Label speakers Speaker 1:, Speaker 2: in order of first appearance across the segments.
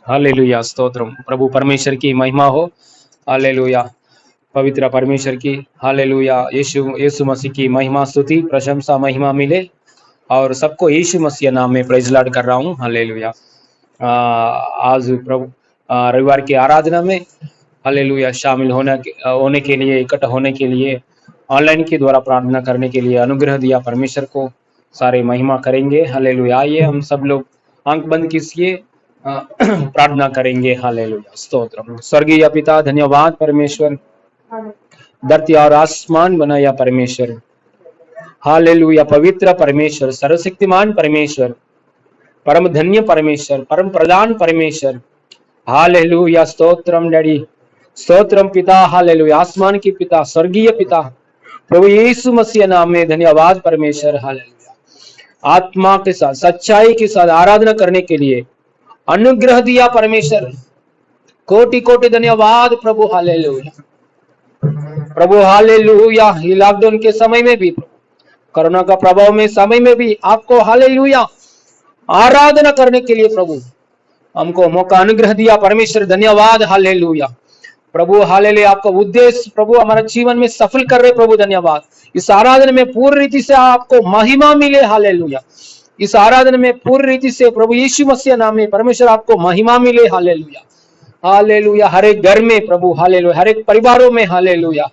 Speaker 1: Hallelujah, stotram. प्रभु परमेश्वर की महिमा हो। हालेलुया, पवित्र परमेश्वर की। हालेलुया, यीशु यीशु मसीह की महिमा, स्तुति, प्रशंसा, महिमा मिले और सबको यीशु मसीह नाम में प्रेज लॉर्ड कर रहा हूँ। हालेलुया। आज प्रभु रविवार की आराधना में हालेलुया शामिल होने के लिए, इकट्ठा होने के लिए, ऑनलाइन के द्वारा प्रार्थना करने के लिए अनुग्रह दिया परमेश्वर को सारे महिमा करेंगे। हालेलुया। आइए हम सब लोग आंख बंद कीजिए, प्रार्थना करेंगे। हालेलुया, स्तोत्रम। स्वर्गीय पिता, धन्यवाद परमेश्वर, धरती और आसमान बनाया परमेश्वर। हालेलुया, पवित्र परमेश्वर, सर्वशक्तिमान परमेश्वर, परम धन्य परमेश्वर, परम प्रधान परमेश्वर। हालेलुया, स्तोत्रम डैडी, स्तोत्रम पिता। हालेलुया, आसमान के पिता, स्वर्गीय पिता, प्रभु यीशु मसीह नाम में धन्यवाद परमेश्वर। हालेलुया, आत्मा के साथ, सच्चाई के साथ आराधना करने के लिए अनुग्रह दिया परमेश्वर। कोटि कोटि धन्यवाद प्रभु। हालेलुया प्रभु। हालेलुया, लॉकडाउन के समय में भी, कोरोना का प्रभाव में समय में भी आपको हालेलुया आराधना करने के लिए प्रभु हमको मौका अनुग्रह दिया परमेश्वर। धन्यवाद। हालेलुया प्रभु। हालेलुया, आपका उद्देश्य प्रभु हमारे जीवन में सफल कर रहे प्रभु। धन्यवाद। इस आराधना में पूर्ण रीति से आपको महिमा मिले। हालेलुया, इस आराधना में पूर्ण रीति से प्रभु यीशु मसीह नाम में परमेश्वर आपको महिमा मिले। Hallelujah, hallelujah. हर एक घर में प्रभु, हालेलुया, हर एक परिवारों में हालेलुया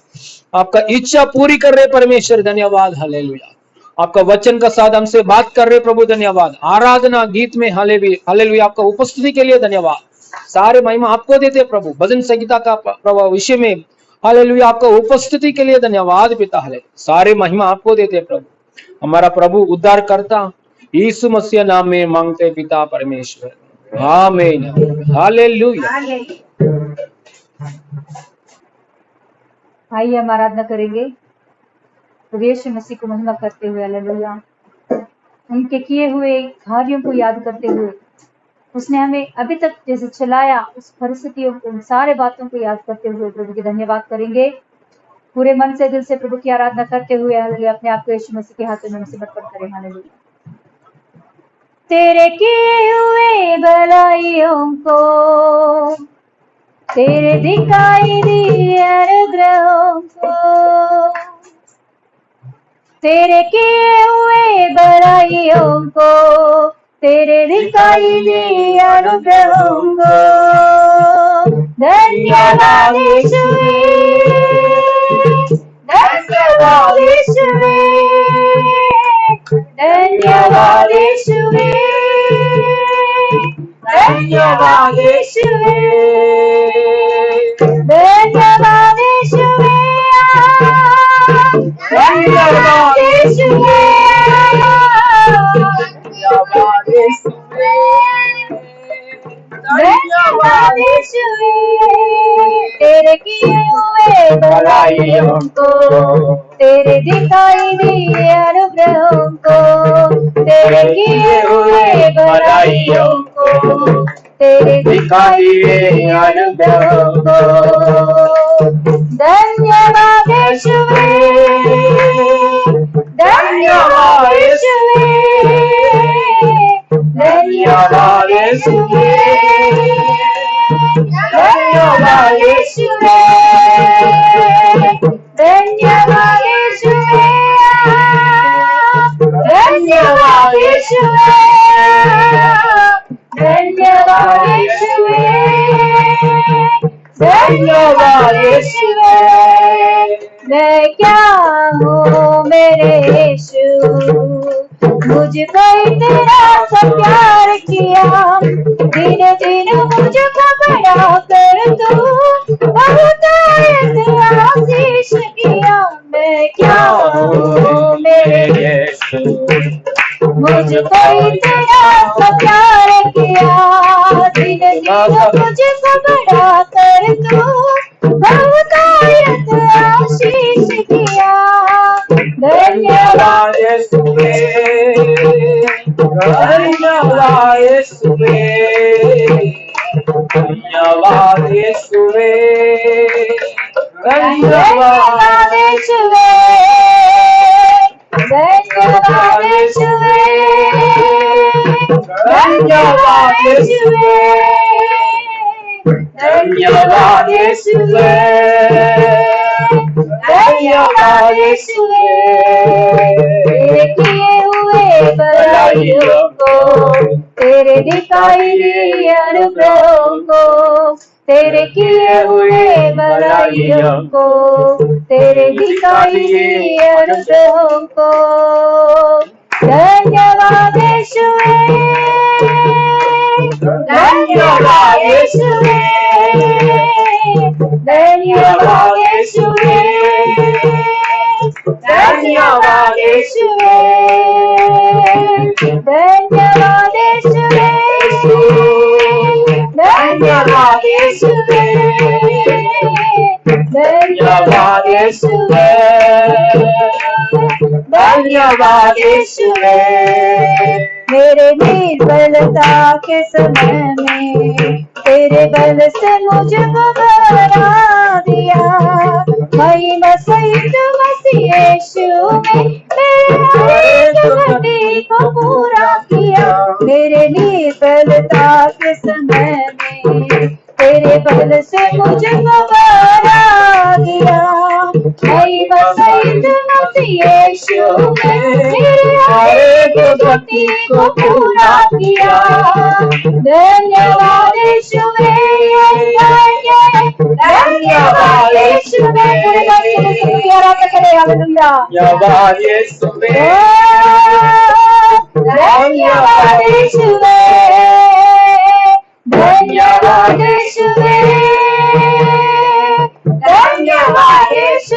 Speaker 1: आपका इच्छा पूरी कर रहे परमेश्वर। धन्यवाद। हालेलुया, आपका वचन का साथ हमसे बात कर रहे प्रभु। धन्यवाद। आराधना गीत में हालेलुया आपका उपस्थिति के लिए धन्यवाद। सारे महिमा आपको देते प्रभु। भजन संगीता का प्रभु विषय में हालेलुया आपका उपस्थिति के लिए धन्यवाद पिता। हालेलुया, सारे महिमा आपको देते प्रभु। हमारा प्रभु उद्धार करता यीशु मसीह नाम में मांगते पिता परमेश्वर। आमीन। हालेलुया।
Speaker 2: आइए हम आराधना करेंगे प्रभु यीशु मसीह को महिमा करते हुए। हालेलुया, उनके किए हुए कार्यों को याद करते हुए, उसने हमें अभी तक जैसे चलाया, उस परिस्थितियों को, उन सारे बातों को याद करते हुए प्रभु की धन्यवाद करेंगे। पूरे मन से, दिल से प्रभु की आराधना करते हुए हालेलुया अपने आप को यीशु मसीह के हाथों में समर्पण करें। हालेलुया। तेरे किए हुए भलाइयों को, तेरे दिखाई दिए अनुग्रहों को, तेरे किए हुए भलाइयों को, तेरे दिखाई दिए अनुग्रहों को, धन्यवाद यीशुवे, धन्यवाद यीशुवे, धन्यवाद यीशुवे, धन्यवाद यीशुवे, धन्यवाद यीशुवे, धन्यवाद यीशुवे, धन्यवाद यीशुवे, धन्यवाद यीशुवे, तेरे किए हुए भलाइयों को, तेरे दिखाई दिए अनुग्रहों को, तेरे किए हुए भलाइयों को, तेरे दिखाई दिए अनुग्रहों को, धन्यवाद यीशुवे, धन्यवाद यीशुवे, धन्यवाद यीशुवे, धन्यवाद यीशुवे, धन्यवाद यीशुवे, धन्यवाद यीशुवे, धन्यवाद यीशुवे, धन्यवाद यीशुवे। मैं क्या हूँ मेरे यीशु, मुझको तेरा सा प्यार किया, दिन दिन मुझको बड़ा कर तू बहुत आशीष किया। मैं क्या हूँ मेरे यीशु, मुझको तेरा सा प्यार किया, दिन दिन मुझको बड़ा कर तू बहुत आशीष किया। धन्यवाद यीशुवे, धन्यवाद यीशुवे, धन्यवाद यीशुवे, धन्यवाद यीशुवे, धन्यवाद यीशुवे, धन्यवाद यीशुवे,
Speaker 1: धन्यवाद यीशुवे, धन्यवाद यीशुवे,
Speaker 2: तेरे किए हुए भलाइयों को, तेरे दिखाई दी अनुग्रहों को, तेरे किए हुए भलाइयों को, तेरे दिखाई दी अनुग्रहों को। धन्यवाद यीशुवे, धन्यवाद यीशुवे, धन्यवाद यीशुवे, धन्यवाद यीशुवे, धन्यवाद यीशुवे, धन्यवाद यीशुवे, धन्यवाद यीशुवे, धन्यवाद यीशुवे। मेरे निर्बलता के समय में तेरे बल से मुझको बना दिया, महिमा सहित मसीह यीशु में मेरे घटी को पूरा किया। मेरे निर्बलता के समय में तेरे बल से मुझको बना दिया, महिमा सहित मसीह यीशु में मेरे घटी को पूरा किया। धन्यवाद यीशुवे, धन्यवाद यीशुवे, धन्यवाद यीशुवे, धन्यवाद यीशुवे, धन्यवाद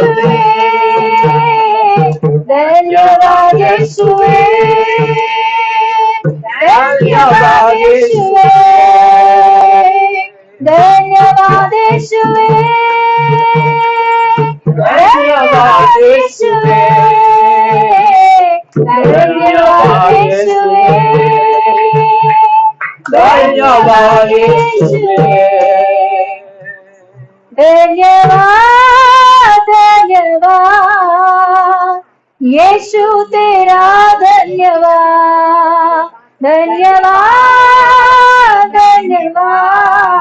Speaker 2: यीशुवे, धन्यवाद यीशुवे, धन्यवाद यीशुवे, धन्यवाद यीशुवे, धन्यवाद यीशुवे, धन्यवाद यीशुवे, धन्यवाद यीशुवे, धन्यवाद यीशुवे, धन्यवाद, धन्यवाद यीशु तेरा धन्यवाद, धन्यवाद, धन्यवाद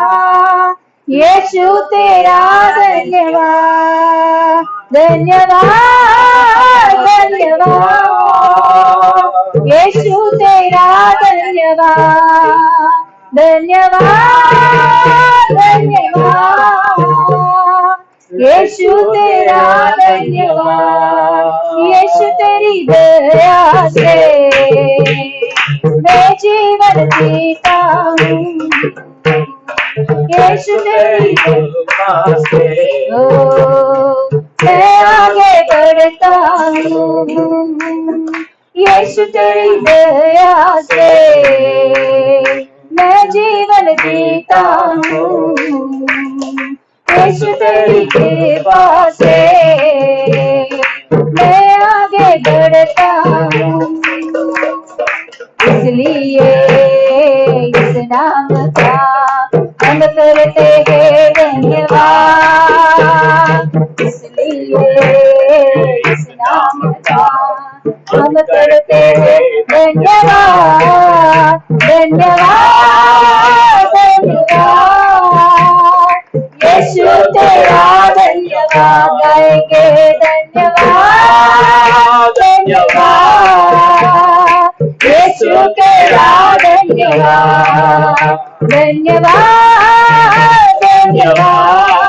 Speaker 2: यीशु तेरा धन्यवाद, धन्यवाद, धन्यवाद यीशु तेरा धन्यवाद, धन्यवाद, धन्यवाद यीशु तेरा धन्यवाद। यीशु तेरी दया से मैं जीवन जीता हूँ, यीशु तेरी कृपा से मैं आगे बढ़ता हूँ, यीशु तेरी दया से मैं जीवन जीता हूँ, यीशु तेरी कृपा से मैं आगे बढ़ता हूँ। इसलिए इस नाम का हम करते हैं धन्यवाद, इसलिए इस नाम का हम करते हैं धन्यवाद, धन्यवाद, धन्यवाद यीशु तेरा धन्यवाद गाएंगे, धन्यवाद, धन्यवाद यीशु तेरा धन्यवाद, धन्यवाद, धन्यवाद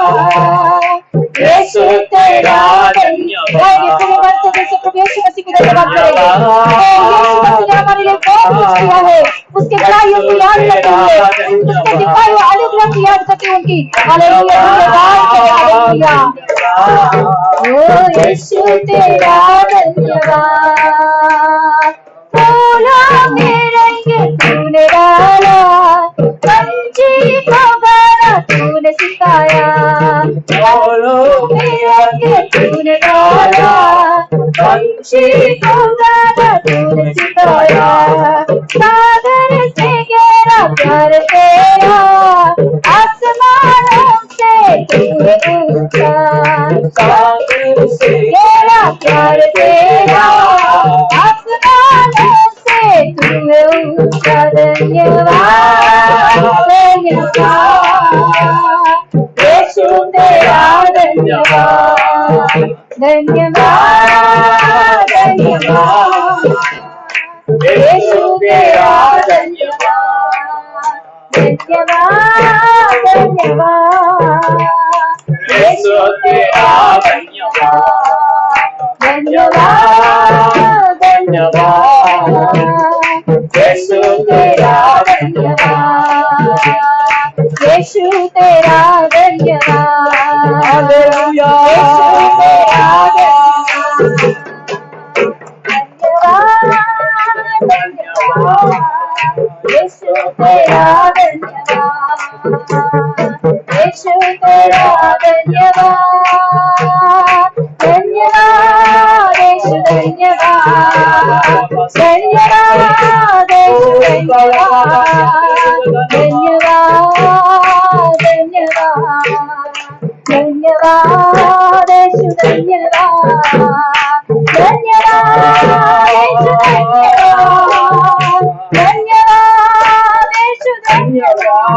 Speaker 2: यीशु तेरा धन्यवाद। यीशु मसीह को धन्यवाद करेंगे, यीशु मसीह ने हमारे लिए बहुत कुछ किया है, उसके बड़ाइयों को याद करते हुए, उसके दिखाए हुए अनुग्रह को याद करते हुए उनकी हालेलुया, हालेलुया। ओ यीशु तेरा धन्यवाद, फूलों में रंग तूने डाला, पंछी को गाना तूने सिखाया, फूलों में रंग तूने डाला, पंछी को गाना तूने सिखाया, सागर से गहरा प्यार तेरा, आसमानों से तूने ऊंचा, सागर से गहरा प्यार तेरा, आसमानों से तूने ऊंचा। धन्यवाद, धन्यवाद यीशु तेरा धन्यवाद, धन्यवाद, धन्यवाद, यीशु तेरा धन्यवाद, धन्यवाद, धन्यवाद, यीशु तेरा धन्यवाद, धन्यवाद, धन्यवाद, यीशु तेरा धन्यवाद, यीशु तेरा धन्यवाद, हालेलुया, यीशु तेरा धन्यवाद, यीशु तेरा धन्यवाद, धन्यवाद, यीशु धन्यवाद, धन्यवाद, यीशु धन्यवाद, धन्यवाद, धन्यवाद, यीशु धन्यवाद, धन्यवाद, यीशु धन्यवाद, धन्यवाद, यीशु धन्यवाद, धन्यवाद, यीशु धन्यवाद,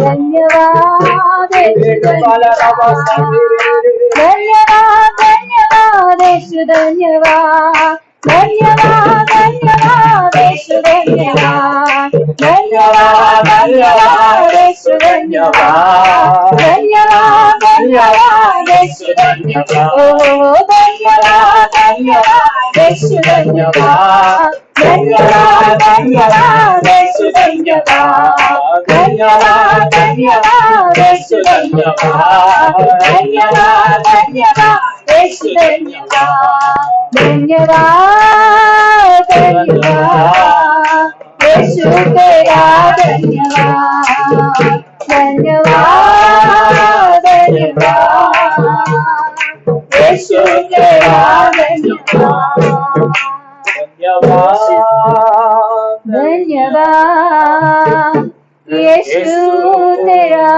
Speaker 2: धन्यवाद, यीशु धन्यवाद, धन्यवाद, यीशु धन्यवाद, धन्यवाद, धन्यवाद, यीशु धन्यवाद, धन्यवाद, धन्यवाद, यीशु धन्यवाद, धन्यवाद, धन्यवाद, यीशु धन्यवाद, ओ धन्यवाद, धन्यवाद, यीशु धन्यवाद, धन्यवाद, धन्यवाद, यीशु धन्यवाद, धन्यवाद, धन्यवाद, यीशु धन्यवाद, धन्यवाद, धन्यवाद, यीशु धन्यवाद, धन्यवाद, धन्यवाद, यीशु तेरा धन्यवाद, धन्यवाद, धन्यवाद, यीशु तेरा धन्यवाद, धन्यवाद, यीशु तेरा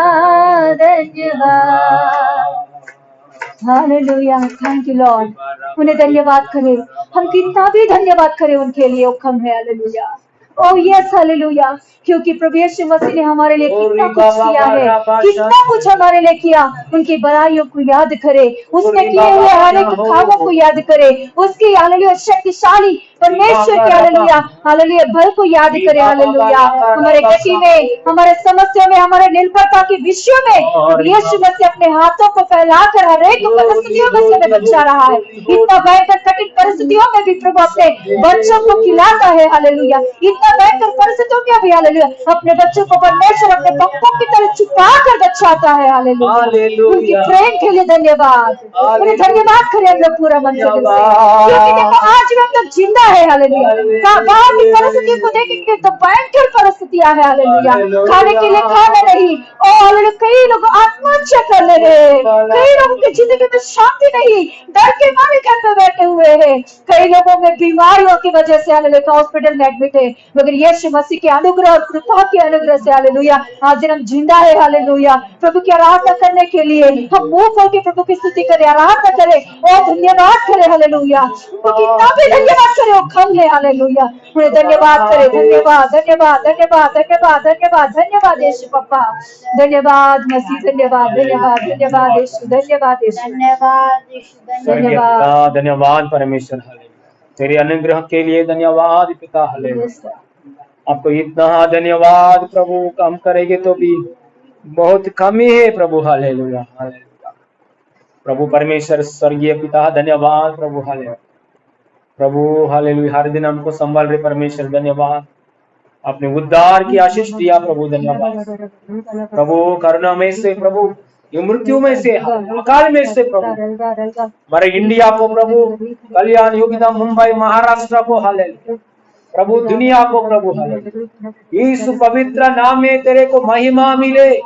Speaker 2: धन्यवाद, हालेलुया, थैंक यू लॉर्ड। उन्हें धन्यवाद करें, हम कितना भी धन्यवाद करें उनके लिए वो कम है। हालेलुया, ओह यस, हालेलुया, क्योंकि प्रभु यीशु मसीह ने हमारे लिए कितना कुछ किया है, कितना कुछ हमारे लिए किया। उनकी बड़ाइयों को याद करे, उसने किए हुए हर एक कामों को याद करे, उसकी हालेलुया शक्तिशाली परमेश्वर के हालेलुया हालेलुया बल को याद करे। हालेलुया, हमारे गति में, हमारे समस्या में, हमारे निर्भरता के विषयों में यीशु मसीह अपने हाथों को फैलाकर हर एक परिस्थितियों में से बचा रहा है। इतना भयंकर कठिन परिस्थितियों में भी प्रभु अपने बच्चों को खिलाता है। हालेलुया, इतना भयंकर परिस्थितियों में भी हालेलुया अपने बच्चों को परमेश्वर अपने पंखों की तरह छुपा कर बचाता है। हालेलुया, उनकी प्रेम के लिए धन्यवाद, उन्हें धन्यवाद करें हम लोग पूरा मन से, क्योंकि देखो आज भी हम लोग जिंदा है। हालेलुया, बाहर की परिस्थितियों को देखेंगे तो भयंकर परिस्थितियां है। हालेलुया, खाने के लिए खाना नहीं, और हालेलुया कई लोग आत्महत्या कर ले रहे हैं, कई लोगों की जिंदगी में शांति नहीं, डर के मारे घर पे बैठे हुए हैं, कई लोगों में बीमारियों की वजह से हालेलुया हॉस्पिटल में एडमिट है, मगर यीशु मसीह के अनुग्रह और कृपा के अनुग्रह से हालेलुया आज दिन हम जिंदा है। हालेलुया, प्रभु की आराधना करने के लिए हम मुंह खोल के प्रभु की स्तुति करें, आराधना करें और धन्यवाद करें। हालेलुया, कितना भी धन्यवाद करें वो कम है। हालेलुया, उन्हें धन्यवाद करें, धन्यवाद, धन्यवाद, धन्यवाद, धन्यवाद, धन्यवाद, धन्यवाद यीशु पप्पा, धन्यवाद मसीह, धन्यवाद, धन्यवाद, धन्यवाद यीशु, धन्यवाद यीशु, धन्यवाद यीशु, धन्यवाद,
Speaker 1: धन्यवाद परमेश्वर। हालेलुया, तेरे अनुग्रह के लिए धन्यवाद पिता। हालेलुया, आपको इतना धन्यवाद प्रभु, काम करेंगे तो भी बहुत कम ही है प्रभु। हालेलुया, हालेलुया प्रभु परमेश्वर स्वर्गीय पिता, धन्यवाद प्रभु। हालेलुया प्रभु, हालेलुया हर दिन हमको संभाल रहे परमेश्वर, धन्यवाद। आपने उद्धार की आशीष दिया प्रभु, धन्यवाद प्रभु। करुणा में से प्रभु, ये मृत्यु में से, अकाल में से प्रभु, हमारे इंडिया को प्रभु, कल्याण योगिता मुंबई महाराष्ट्र को, हालेलुया प्रभु, दुनिया को प्रभु, हालेलुया यीशु पवित्र नाम में तेरे को महिमा मिले,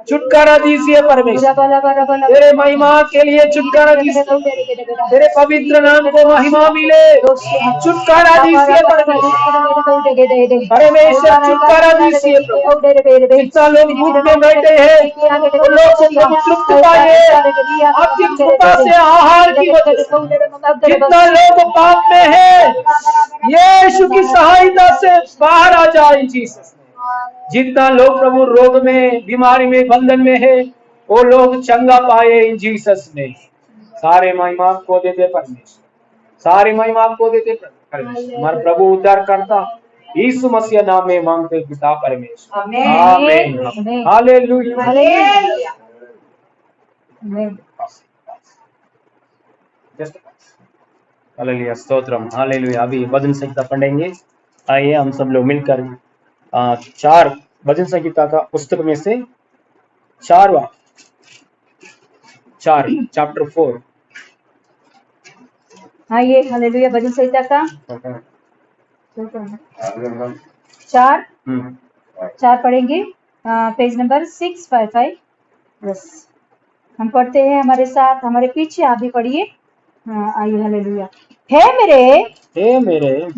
Speaker 1: छुटकारा दीजिए परमेश्वर, तेरे महिमा के लिए छुटकारा दीजिए, तेरे पवित्र नाम को महिमा मिले, छुटकारा दीजिए परमेश्वर, छुटकारा दीजिए। कितना लोग भूख में बैठे हैं, उन लोगों को तृप्त पाए आपकी कृपा से, आहार की वजह से। कितना लोग पाप में है, यीशु यीशु की सहायता से बाहर आ जाए जीसस। जितना लोग प्रभु रोग में, बीमारी में, बंधन में है, वो लोग चंगा पाए इन जीसस ने। सारे महिमा को देते परमेश्वर, सारी महिमा को देते परमेश्वर। हमारे प्रभु उद्धार करता यीशु मसीह नाम में मांगते पिता परमेश्वर, आमीन। हालेलुया। Hallelujah, stotram, hallelujah. अभी भजन संहिता पढ़ेंगे। आइए हम सब लोग मिलकर 4 भजन संहिता का पुस्तक में से 4 चैप्टर 4।
Speaker 2: आइए हालेलुया भजन संहिता का 4 पढ़ेंगे। Page number 655। बस हम पढ़ते हैं, हमारे साथ, हमारे पीछे आप भी पढ़िए। आइए हालेलुया। हे मेरे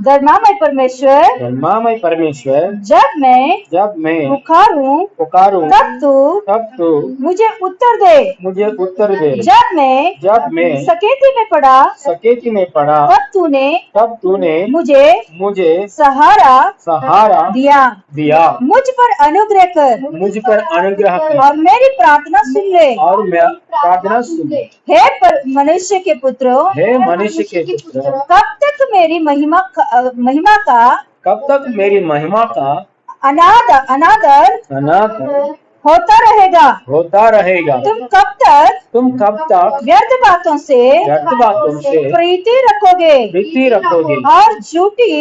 Speaker 2: धर्मामय परमेश्वर, जब मैं पुकारूं तब तू मुझे उत्तर दे। जब मैं सकेती में पड़ा तब तूने मुझे सहारा दिया। मुझ पर अनुग्रह कर और मेरी प्रार्थना सुन ले। हे मनुष्य के पुत्रों, कब तक मेरी महिमा का अनादर होता रहेगा। तुम कब तक व्यर्थ बातों से प्रीति रखोगे और झूठी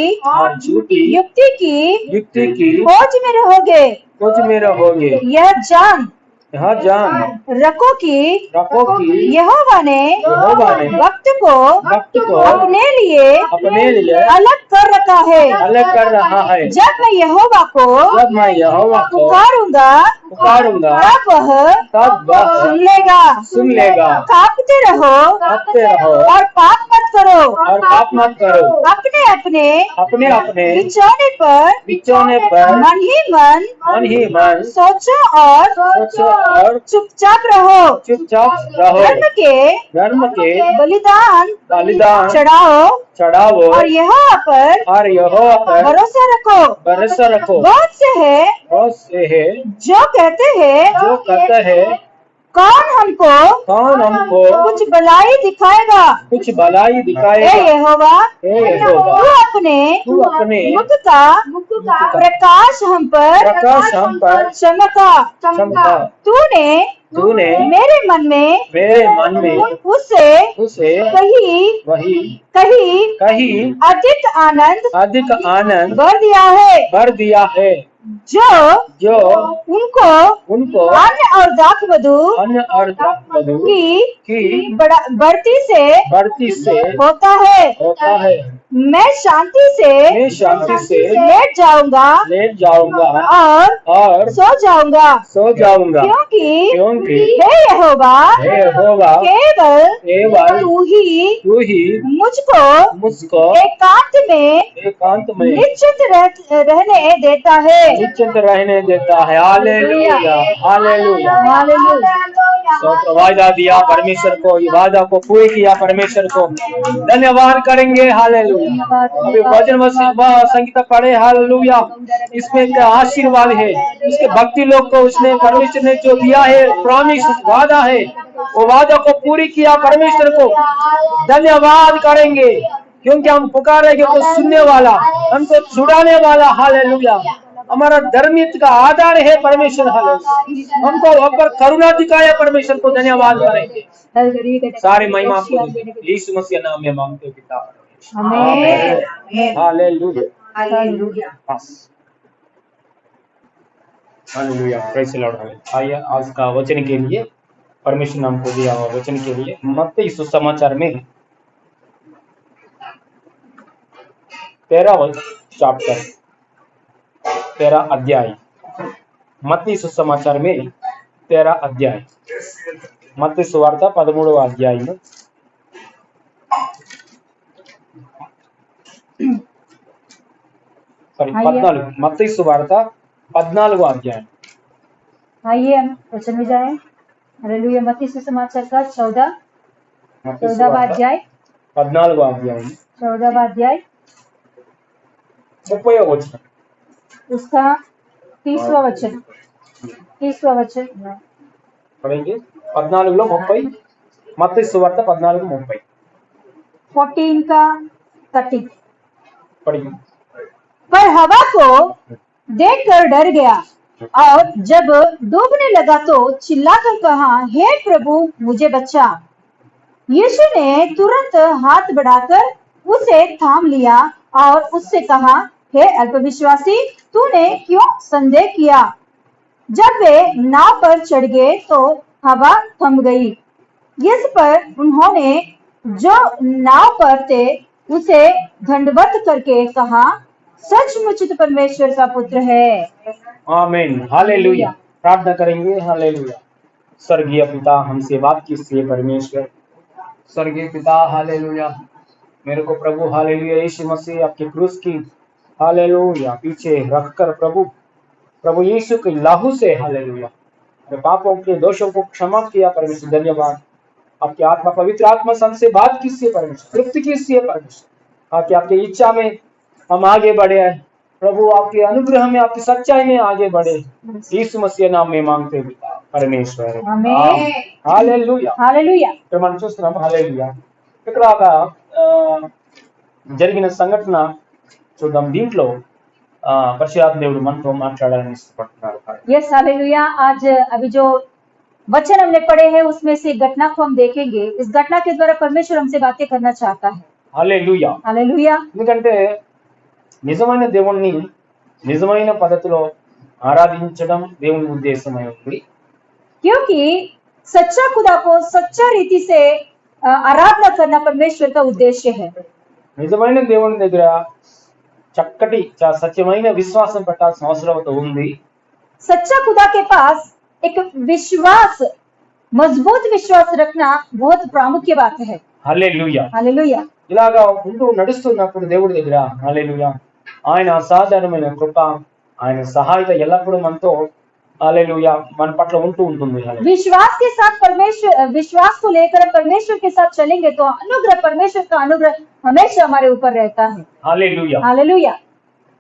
Speaker 2: युक्ति की खोज में रहोगे। यह जान रखो कि यहोवा ने वक्त को अपने लिए अलग कर रखा है। जब मैं यहोवा को पुकारूंगा तब वह सुन लेगा। कांपते रहो और पाप मत करो। अपने बिछौने पर मन ही मन सोचो और चुपचाप रहो। धर्म के बलिदान चढ़ाओ और यहोवा पर भरोसा रखो। बहुत से है जो कहते हैं कौन हमको कुछ भलाई दिखाएगा। हे यहोवा, तू अपने मुख का प्रकाश हम पर चमका। तूने मेरे मन में उसे कहीं अधिक आनंद भर दिया है। जो उनको अन्न और दाखमधु की बढ़ती से होता है। मैं शांति से लेट जाऊंगा और सो जाऊंगा। क्योंकि हे यहोवा, केवल तू ही मुझको एकांत में निश्चित रहने देता है। हालेलुया। तो वादा दिया परमेश्वर को, ये वादा को पूरी किया परमेश्वर को, धन्यवाद करेंगे। हालेलुया। अभी वचन संगीता पढ़े। हालेलुया। इसमें क्या आशीर्वाद है, इसके भक्ति लोग को उसने परमेश्वर ने जो दिया है, प्रॉमिस वादा है, वो वादा को पूरी किया परमेश्वर को धन्यवाद करेंगे। क्योंकि हम पुकारेंगे तो सुनने वाला, हमको छुड़ाने वाला। हालेलुया। हमारा धर्मित का आधार है परमेश्वर। हालेलुया। हमको ऊपर करुणा दिखाया परमेश्वर को धन्यवाद करेंगे। सारी महिमा यीशु मसीह नाम में मांगते पिता। आमीन। Hallelujah. Hallelujah. Praise the Lord. आइए आज का वचन के लिए, परमेश्वर नाम को दिया हुआ वचन के लिए मत्ती सुसमाचार में 13 चैप्टर 13 अध्याय। मत्ती सुसमाचार में 13 अध्याय। मत्ती सुवार्ता 13वां अध्याय में मत्ती सुवार्ता 14वां अध्याय। आइए हम वचन में जाएं। हालेलुया। मत्ती सुसमाचार का 14वां अध्याय
Speaker 1: 14वां अध्याय
Speaker 2: 14वां अध्याय
Speaker 1: 30వ వచనం.
Speaker 2: उसका 30वां वचन, 30वां वचन
Speaker 1: పడండి. 14లో 30, మత్తయి సువార్త 14:30
Speaker 2: 14 का 30।
Speaker 1: పడండి.
Speaker 2: पर हवा को देखकर डर गया और जब डूबने लगा तो चिल्लाकर कहा, हे प्रभु मुझे बचा। यीशु ने तुरंत हाथ बढ़ाकर उसे थाम लिया और उससे कहा, हे अल्पविश्वासी, तूने क्यों संदेह किया। जब वे नाव पर चढ़ गए तो हवा थम गई। इस पर उन्होंने जो नाव पर थे उसे दंडवत करके कहा, सचमुच तो परमेश्वर का पुत्र है।
Speaker 1: आमीन, हालेलुया। प्रार्थना करेंगे। हालेलुया। स्वर्गीय पिता, हमसे बात कीजिए परमेश्वर। स्वर्गीय पिता, हालेलुया। मेरे को प्रभु हालेलुया यीशु मसीह आपके क्रूस की हालेलुया पीछे रखकर प्रभु यीशु के लहू से हालेलुया मेरे पापों के दोषों को क्षमा किया परमेश्वर। धन्यवाद। आपकी आत्मा, पवित्र आत्मा से हमसे बात कीजिए परमेश्वर, तृप्ति कीजिए परमेश्वर, ताकि आपकी इच्छा में हम आगे बढ़े हैं प्रभु, आपके अनुग्रह में, आपकी सच्चाई में आगे बढ़े। यीशु मसीह नाम में मांगते पिता परमेश्वर,
Speaker 2: आमीन।
Speaker 1: हालेलुया।
Speaker 2: हालेलुया।
Speaker 1: ఇక్కడ మనం చూస్తున్నాం हालेलुया। ఇక్కడ ఒక జరిగిన సంఘటన చూద్దాం। దీంట్లో పరిశుద్ధాత్మ దేవుడు మనతో మాట్లాడాలని ఇష్టపడుతున్నారు।
Speaker 2: Yes hallelujah. आज अभी जो वचन हमने पढ़े हैं उसमें से एक घटना को हम देखेंगे। इस घटना के द्वारा परमेश्वर हमसे बातें करना चाहता है।
Speaker 1: हालेलुया।
Speaker 2: हालेलुया।
Speaker 1: ఎందుకంటే నిజమైన దేవుణ్ణి నిజమైన పద్ధతిలో ఆరాధించడం దేవుని ఉద్దేశమై ఉంది।
Speaker 2: क्योंकि सच्चा खुदा को सच्चा रीति से आराधना करना परमेश्वर का उद्देश्य है।
Speaker 1: నిజమైన దేవుని దగ్గర చక్కటి సత్యమైన విశ్వాసం పెట్టాల్సిన అవసరత ఉంది।
Speaker 2: सच्चा खुदा के पास एक विश्वास, मजबूत विश्वास रखना बहुत प्रामुख्य बात है।
Speaker 1: हालेलुया।
Speaker 2: हालेलुया।
Speaker 1: ఇలాగా ఉంటూ నడుస్తున్నప్పుడు దేవుడి దగ్గర हालेलुया ఆయన అసాధారణమైన కృప, ఆయన సహాయత ఎల్లప్పుడూ మనతో हालेलुया मन पट्ల ఉంటూ ఉంటుంది।
Speaker 2: विश्वास के साथ परमेश्वर, विश्वास को लेकर परमेश्वर के साथ चलेंगे तो अनुग्रह, परमेश्वर का अनुग्रह हमेशा हमारे ऊपर रहता है।
Speaker 1: हालेलुया।
Speaker 2: हालेलुया।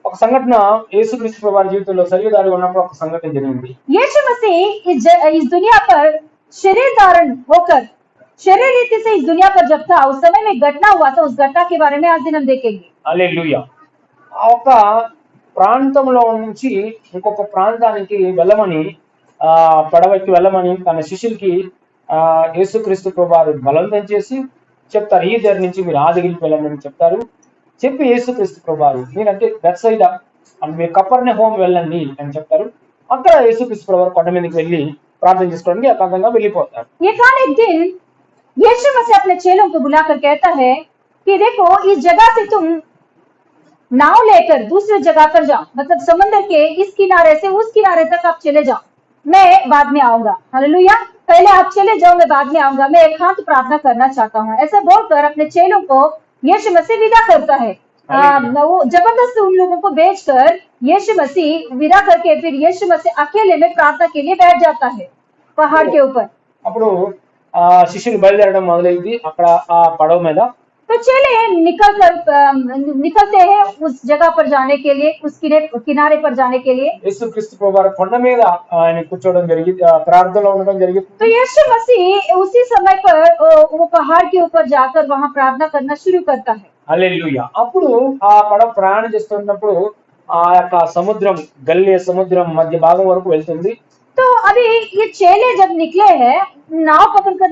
Speaker 1: ఒక సంఘటన యేసుక్రీస్తు ప్రభువు జీవితంలో శరీరధారి ఉన్నప్పుడు ఒక సంఘటన జరిగింది।
Speaker 2: यीशु मसीह इस दुनिया पर शरीर धारण होकर शरीर रीति से इस दुनिया पर जब था, उस समय में घटना हुआ था। उस घटना के बारे में आज दिन हम देखेंगे।
Speaker 1: हालेलुया। ఒక ప్రాంతంలో నుంచి ఇంకొక ప్రాంతానికి వెళ్ళమని పడవకి వెళ్ళమని తన శిష్యులకి యేసుక్రీస్తు ప్రభువారు బలవంతం చేసి చెప్తారు, ఈ దగ్గర నుంచి మీరు ఆ దగ్గరికి వెళ్ళమని చెప్తారు। చెప్పి యేసుక్రీస్తు ప్రభువారు మీరంటే బెత్సైదా అంటే మీరు కపెర్నహూము వెళ్ళండి అని చెప్తారు। అక్కడ యేసుక్రీస్తు ప్రభువారు కొండ మీదకి వెళ్ళి ప్రార్థన చేసుకోవడానికి ఏకాంతంగా వెళ్ళిపోతారు।
Speaker 2: एक दिन यीशु मसीह अपने चेलों को बुलाकर कहता है कि देखो, इस जगह से तुम नाव लेकर दूसरी जगह पर जाओ, मतलब समंदर के इस किनारे से उस किनारे तक आप चले जाओ, मैं बाद में आऊंगा। हालेलुया। पहले आप चले जाओ, मैं बाद में आऊंगा, मैं एकांत प्रार्थना करना चाहता हूँ। ऐसा बोलकर अपने चेलों को यीशु मसीह विदा करता है। वो जबरदस्ती उन लोगों को भेजकर यीशु मसीह विदा करके फिर यीशु मसीह अकेले में प्रार्थना के लिए बैठ जाता है पहाड़ के ऊपर।
Speaker 1: అప్పుడు శిష్యులు బయలుదేరడం మొదలైంది అక్కడ ఆ పడవ మీద।
Speaker 2: तो चले निकलते हैं उस जगह पर जाने के लिए, उस किनारे पर जाने के लिए।
Speaker 1: యేసుక్రీస్తు ప్రభువారు కొండ మీద ఆయన కూర్చోవడం జరిగింది, ప్రార్థనలో ఉండడం జరిగింది।
Speaker 2: तो यीशु मसीह उसी समय पर वो पहाड़ के ऊपर जाकर वहां प्रार्थना करना शुरू करता है।
Speaker 1: హల్లెలూయా। అప్పుడు ఆ పడవ ప్రయాణం చేస్తున్నప్పుడు ఆ యొక్క సముద్రం, గలిలయ సముద్రం మధ్య భాగం వరకు వెళ్తుంది।
Speaker 2: तो अभी ये चेले जब निकले हैं, नाव पकड़कर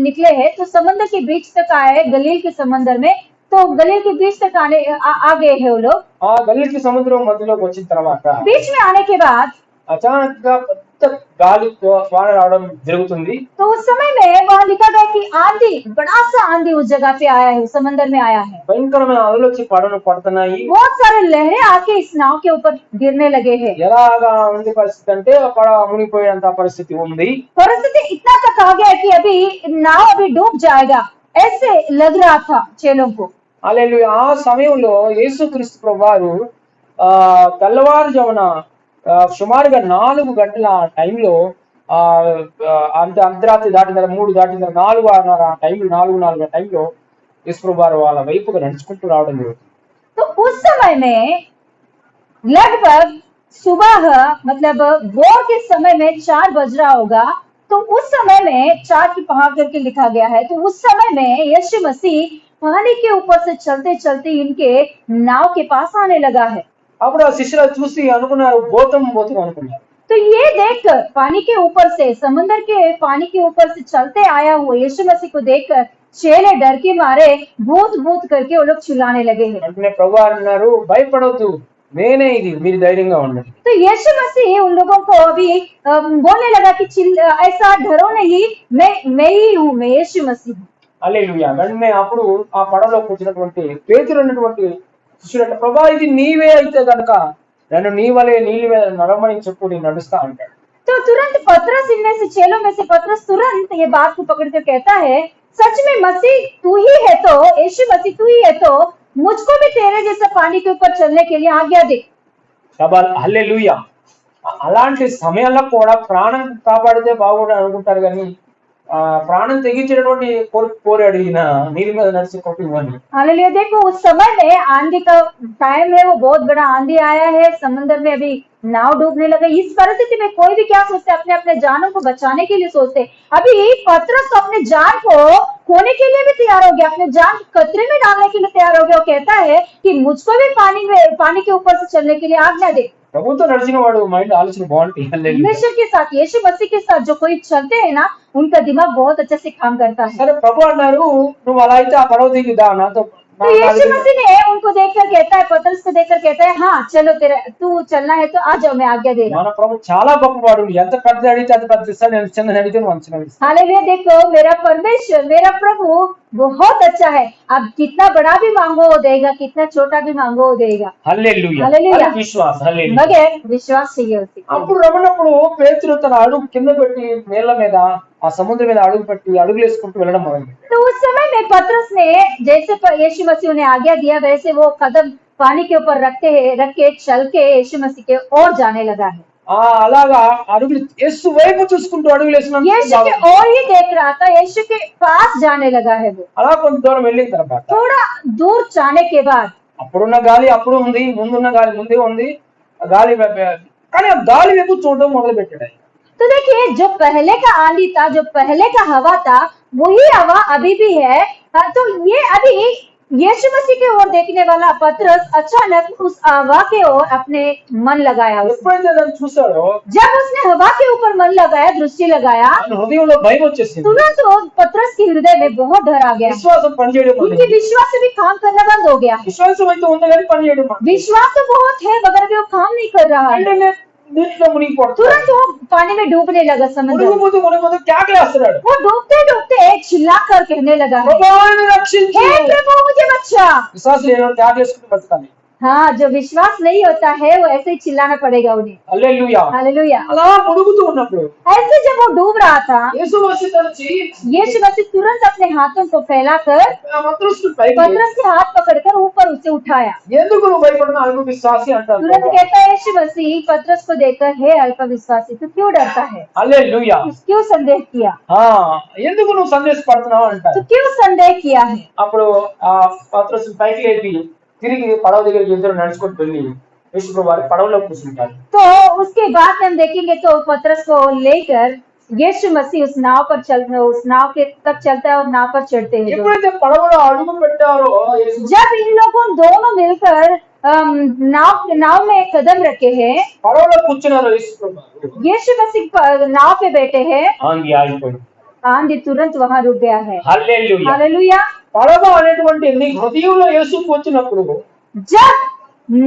Speaker 2: निकले हैं, तो समंदर के बीच तक आए, गलील के समंदर में। तो गलील के बीच तक आ गए हैं वो लोग।
Speaker 1: ఆ గలిలయ సముద్రం మధ్యలోకి వచ్చిన తర్వాత
Speaker 2: बीच में आने के बाद
Speaker 1: అచానక్ గా పెద్ద గాలి వాన రావడం జరుగుతుంది।
Speaker 2: तो उस समय में वहां लिखा गया कि आंधी, बड़ा सा आंधी उस जगह पे आया है, समंदर में आया है।
Speaker 1: భయంకరమైన అలలు వచ్చి పడవను పడుతున్నాయి।
Speaker 2: बहुत सारे लहरें आके इस नाव के ऊपर गिरने लगे हैं।
Speaker 1: ఎలాగా ఉంది పరిస్థితి అంటే పడవ మునిగిపోయేంత పరిస్థితి ఉంది।
Speaker 2: परिस्थिति इतना तक आ गया कि अभी नाव अभी डूब जाएगा, ऐसे लग रहा था चेलों को।
Speaker 1: హల్లెలూయా। ఆ సమయంలో యేసుక్రీస్తు ప్రభువారు తెల్లవారుజామున సుమారుగా 4 గంటల టైంలో అర్ధరాత్రి దాటిన 3 దాటిన 4:30 ఆ టైంలో 4:04 టైంలో యేసు ప్రభువారు వాళ్ళ వైపుగా నడుచుకుంటూ రావడం జరుగుతుంది।
Speaker 2: तो उस समय में लगभग सुबह मतलब वोर के समय में 4 बज रहा होगा। तो उस समय में 4 की पहाड़ करके लिखा गया है। तो उस समय में यीशु मसीह पानी के ऊपर से चलते चलते इनके नाव के पास आने लगा है।
Speaker 1: అప్పుడు ఆ శిష్యులు చూసి అనుకున్నారు భూతం అనుకున్నారు.
Speaker 2: तो ये देखकर पानी के ऊपर से समुद्र के पानी के ऊपर से चलते आया हुआ यीशु मसीह को देखकर चेले डर के मारे भूत भूत करके वो लोग चिल्लाने लगे हैं।
Speaker 1: అంటే ప్రభువు అన్నారు భయపడొద్దు నేనే ఇది మీరు ధైర్యంగా ఉండండి.
Speaker 2: तो यीशु मसीह उन लोगों को अभी बोलने लगा कि ऐसा डरो नहीं, मैं ही हूँ, मैं यीशु मसीह हूँ।
Speaker 1: హల్లెలూయా. వెంటనే అప్పుడు ఆ పడవలో కూర్చున్నటువంటి పేతురు అన్నటువంటి శిష్యుడు ప్రభువా ఇది నీవే అయితే కనుక నన్ను నీ వలే నీళ్ళ మీద నడవమని చెప్పు నేను నడుస్తా అంటాడు.
Speaker 2: तो तुरंत पतरस इनमें से चेलों में से पतरस तुरंत ये बात को पकड़ कर कहता है सच में मसीह तू ही है, तो यीशु मसीह तू ही है, तो मुझको भी तेरे जैसा पानी के ऊपर चलने के लिए आज्ञा दे।
Speaker 1: హల్లెలూయా. అలాంటి సమయంలో కూడా ప్రాణం కాపాడితే బాగుండు అనుకుంటారు కానీ ప్రాణం తెగించేటటువంటి కోరాడు ఈయన నీళ్ళ మీద నడిచి కొట్టివని.
Speaker 2: हालेलुया। देखो उस समय में आंधी का टाइम है, वो बहुत बड़ा आंधी आया है, समुद्र में अभी नाव डूबने लगा। इस परिस्थिति में कोई भी क्या सोचते, अपने अपने जानों को बचाने के लिए सोचते। अभी पतरस तो अपने जान को खोने के लिए भी तैयार हो गया, अपने जान खतरे में डालने के लिए तैयार हो गया। वो कहता है कि मुझको भी पानी के ऊपर से चलने के लिए आज्ञा दे।
Speaker 1: ప్రభుతో నడిచిన వాడు మైండ్ ఆలోచన బాగుంటుంది.
Speaker 2: परमेश्वर के साथ, यीशु मसीह के साथ जो कोई चलते हैं ना, उनका दिमाग बहुत अच्छे से काम करता है।
Speaker 1: సరే ప్రభు అన్నారు నువ్వు అలా అయితే ఆ పడవ దిగి దా నాతో.
Speaker 2: तो यीशु मसीह ने उनको देखकर कहता है, पतरस को देखकर कहता है हाँ चलो तेरा तू चलना है तो आ जाओ, मैं आज्ञा दे रहा हूँ।
Speaker 1: మన ప్రభు చాలా గొప్పవాడు. ఎంత పెద్ద అడిగితే అంత పెద్ద ఇస్తాడు, నేను చిన్నది అడిగితే నువ్వు అంచనా వేస్తావు.
Speaker 2: हालेलुया। देखो मेरा परमेश्वर, मेरा प्रभु बहुत अच्छा है। अब कितना बड़ा भी मांगो वो देगा, कितना छोटा भी मांगो वो देगा।
Speaker 1: హల్లెలూయా.
Speaker 2: హల్లెలూయా.
Speaker 1: అది విశ్వాసం. హల్లెలూయా.
Speaker 2: मगर विश्वास चाहिए उसी।
Speaker 1: అప్పుడు రమణప్పుడు పేతురు తన అడుగు కింద పెట్టి నీళ్ళ మీద ఆ సముద్రం మీద అడుగు పెట్టి అడుగులు వేసుకుంటూ వెళ్ళడం మొదలుపెట్టాడు.
Speaker 2: तो उस समय में पतरस ने जैसे यीशु मसीह ने आज्ञा दिया वैसे वो कदम पानी के ऊपर रख के चल के यीशु मसीह के ओर जाने लगा है।
Speaker 1: అలాగా అడుగులు యేసు వైపు చూసుకుంటూ అడుగులు
Speaker 2: यीशु के ओर ही देख रहा था, यीशु के पास जाने लगा है वो।
Speaker 1: అలా కొంత దూరం వెళ్ళిన తర్వాత
Speaker 2: थोड़ा दूर जाने के बाद
Speaker 1: అప్పుడున్న గాలి అప్పుడు ఉంది, ముందున్న గాలి ముందే ఉంది. గాలి కానీ ఆ గాలి వైపు చూడడం మొదలు పెట్టాడు.
Speaker 2: तो देखिए जो पहले का आंधी था, जो पहले का हवा था, वही हवा अभी भी है। तो ये अभी यीशु मसीह की ओर देखने वाला पतरस अचानक उस हवा के ओर अपने मन लगाया।
Speaker 1: ఎప్పుడైతే దాన్ని చూసాడో
Speaker 2: जब उसने हवा के ऊपर मन लगाया, दृष्टि लगाया,
Speaker 1: ఆయన హృదయంలో భయం వచ్చేసింది.
Speaker 2: तुरंत वो पतरस के हृदय में बहुत डर आ गया।
Speaker 1: విశ్వాసం పనిచేయడం
Speaker 2: उनके
Speaker 1: మొదలైంది.
Speaker 2: विश्वास से भी काम करना बंद हो गया।
Speaker 1: విశ్వాసం అయితే ఉంది కానీ పనిచేయడం మొదలైంది.
Speaker 2: विश्वास तो बहुत है मगर अभी वो काम नहीं कर रहा है।
Speaker 1: వెంటనే నీటిలో మునిగిపోతాడు.
Speaker 2: तुरंत वो पानी में डूबने लगा, समुद्र में।
Speaker 1: మునిగిపోతూ కేకలేస్తున్నాడు.
Speaker 2: वो डूबते डूबते चिल्ला कर कहने लगा
Speaker 1: ప్రభువుని రక్షించు.
Speaker 2: हे प्रभु मुझे बचा।
Speaker 1: విశ్వాసం ఏమో కేకలేసుకుంటూ బతకాలి.
Speaker 2: हाँ, जो विश्वास नहीं होता है वो ऐसे ही चिल्लाना पड़ेगा उन्हें।
Speaker 1: హల్లెలూయా.
Speaker 2: हालेलुया।
Speaker 1: అలా మునుగుతూ ఉన్నప్పుడు
Speaker 2: ऐसे जब वो डूब रहा था,
Speaker 1: యేసు మసీదు వచ్చి
Speaker 2: यीशु मसीह तुरंत अपने हाथों को फैलाकर
Speaker 1: ఆ పత్రుని పైకి
Speaker 2: पतरस के हाथ पकड़कर ऊपर उसे उठाया।
Speaker 1: ఎందుకు నువ్వు భయపడినా అల్ప విశ్వాసి అంటారు.
Speaker 2: तुरंत कहता है यीशु मसीह पतरस को देखकर हे अल्पविश्वासी, तू क्यों डरता है,
Speaker 1: హల్లెలూయా.
Speaker 2: क्यों संदेह किया,
Speaker 1: ఎందుకు నువ్వు సందేశపడుతున్నావు
Speaker 2: तू
Speaker 1: అంటారు.
Speaker 2: क्यों संदेह किया है।
Speaker 1: అప్పుడు ఆ పత్రుని పైకి లేపి తిరిగి పడవ దగ్గరికి ఇద్దరు నడుచుకుంటూ వెళ్ళి యేసు ప్రభు వారి పడవలో కూర్చుంటారు.
Speaker 2: तो उसके बाद हम देखेंगे तो पतरस को लेकर यीशु मसीह उस नाव पर उस नाव के तक चलता है और नाव पर चढ़ते हैं।
Speaker 1: ఎప్పుడైతే పడవలో అడుగు పెట్టారో యేసు
Speaker 2: जब इन लोगों दोनों मिलकर नाव में कदम रखे हैं,
Speaker 1: పడవలో కూర్చున్నారు యేసు ప్రభు.
Speaker 2: यीशु मसीह नाव पे बैठे हैं,
Speaker 1: ఆంది ఆగిపోయింది.
Speaker 2: आंधी तुरंत वहां रुक गया है।
Speaker 1: హల్లెలూయా.
Speaker 2: हालेलुया।
Speaker 1: పడవ అనేటువంటి నీ హృదయంలో యేసు వచ్చినప్పుడు
Speaker 2: जब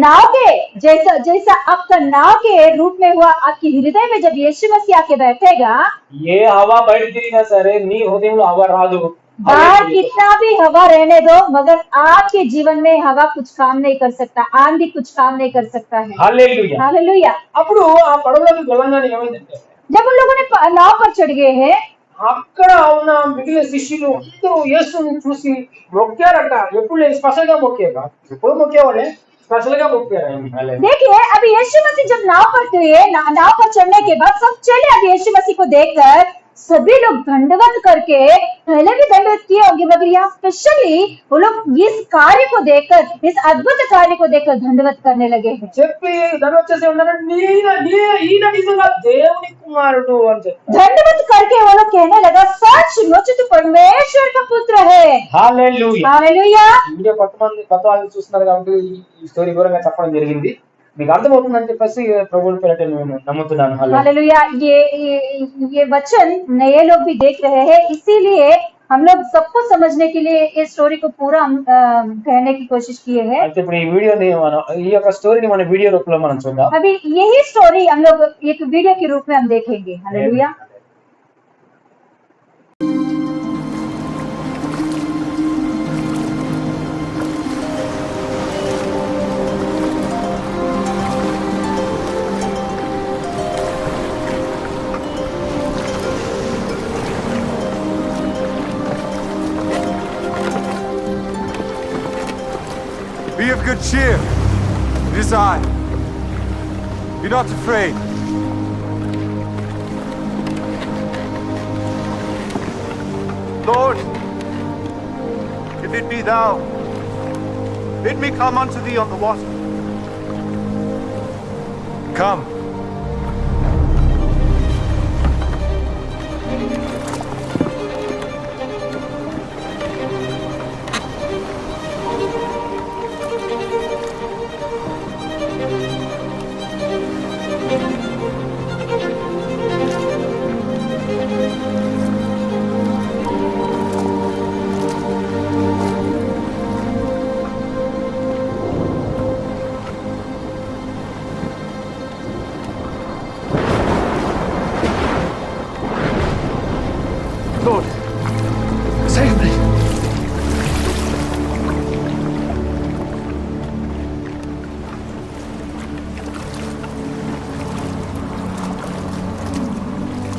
Speaker 2: नाव के जैसा आपका नाव के रूप में हुआ, आपके हृदय में जब यीशु मसीह आके बैठेगा,
Speaker 1: ఏ హవా బయట తిరిగినా సరే నీ హృదయంలో హవా రాదు.
Speaker 2: बाहर कितना भी हवा रहने दो मगर आपके जीवन में हवा कुछ काम नहीं कर सकता, आंधी कुछ काम नहीं कर सकता है।
Speaker 1: హల్లెలూయా.
Speaker 2: हालेलुया।
Speaker 1: అప్పుడు ఆ పడవలోకి వెళ్ళగానే ఏమైందంటే
Speaker 2: जब उन लोगों ने नाव पर चढ़ गए हैं,
Speaker 1: అక్కడ ఉన్న మిగిలిన శిష్యులు అందరూ యేసుని చూసి మొక్కారట. ఎప్పుడు లేదు స్పెషల్ గా మొక్కేగా, ఎప్పుడు మొక్కేవాడే స్పెషల్ గా మొక్కారు.
Speaker 2: देखिए अभी यीशु मसीह जब नाव पर चढ़ने के बाद सब चले अब यीशु मसीह को देखकर सभी लोग दंडवत करके, पहले भी दंडवत किए होंगे मगर यहाँ स्पेशली वो लोग इस कार्य को देखकर, इस अद्भुत कार्य को देखकर दंडवत करने लगे हैं।
Speaker 3: చెప్పి దాని వచ్చేసి ఉన్నారంటే ఈయన నిజంగా దేవుని కుమారుడు అని చెప్పి
Speaker 2: दंडवत करके वो लोग कहने लगा सचमुच तू परमेश्वर का पुत्र है।
Speaker 1: Hallelujah
Speaker 2: hallelujah.
Speaker 3: వీడియో కొత్త వాళ్ళు చూస్తున్నారు కాబట్టి ఈ స్టోరీ వివరంగా చెప్పడం జరిగింది. మీకు అర్థమవుతుందని చెప్పేసి ప్రభువుని పేరట నేను నమ్ముతున్నాను.
Speaker 2: हालेलुया। ये वचन नए लोग भी देख रहे हैं, इसीलिए हम लोग सबको समझने के लिए इस स्टोरी को पूरा हम कहने की कोशिश किए हैं।
Speaker 3: అయితే ఇప్పుడు ఈ వీడియోని మనం ఈ యొక్క స్టోరీని మన వీడియో రూపంలో మనం చూద్దాం.
Speaker 2: अभी यही स्टोरी हम लोग एक वीडियो के रूप में हम देखेंगे। Hallelujah.
Speaker 4: Be of good cheer. It is I. Be not afraid.
Speaker 5: Lord, if it be thou, bid me come unto thee on the water.
Speaker 4: Come.
Speaker 5: Lord, save me.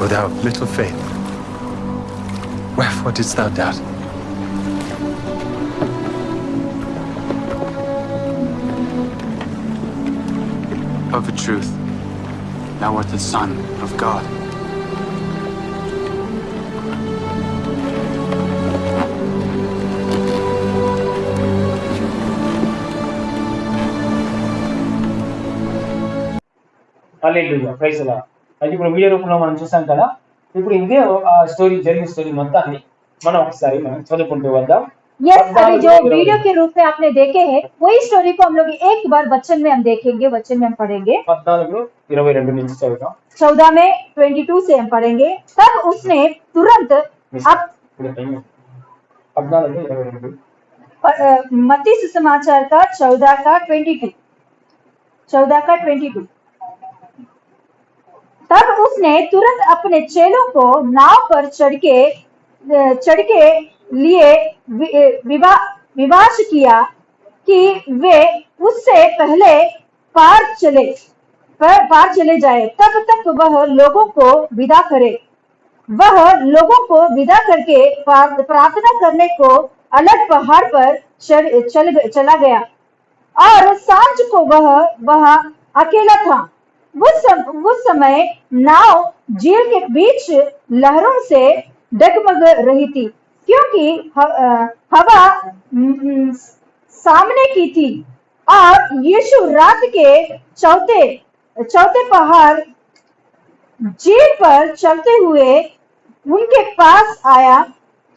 Speaker 4: O thou of little faith, wherefore didst thou doubt?
Speaker 6: Of a truth, thou art the Son of God.
Speaker 3: Hallelujah. Praise the Lord. అయితే ఇప్పుడు video రూపంలో మనం చూసాం కదా. ఇప్పుడు ఇదే ఆ story జరిగిన స్టోరీ మొత్తాన్ని మనం ఒకసారి మనం చదువుకుంటూ వద్దాం.
Speaker 2: यस, अभी जो वीडियो के रूप में आपने देखे हैं वही स्टोरी को हम लोग एक बार वचन में हम देखेंगे, वचन में हम पढ़ेंगे।
Speaker 3: 14:22 నుంచి చదువుతాం.
Speaker 2: 14 में 22 से हम पढ़ेंगे। तब उसने तुरंत अब
Speaker 3: 14:22
Speaker 2: मत्ती सुसमाचार का 14 का 22। तब उसने तुरंत अपने चेलों को नाव पर चढ़ के लिए विवाश किया कि वे उससे पहले पार चले जाए, तब तक वह लोगों को विदा करे। वह लोगों को विदा करके प्रार्थना करने को अलग पहाड़ पर चला गया और सांझ को वह वहां अकेला था। उस समय नाव झील के बीच लहरों से डगमग रही थी, क्योंकि हवा सामने की थी। और यीशु रात के चौथे पहाड़ झील पर चलते हुए उनके पास आया।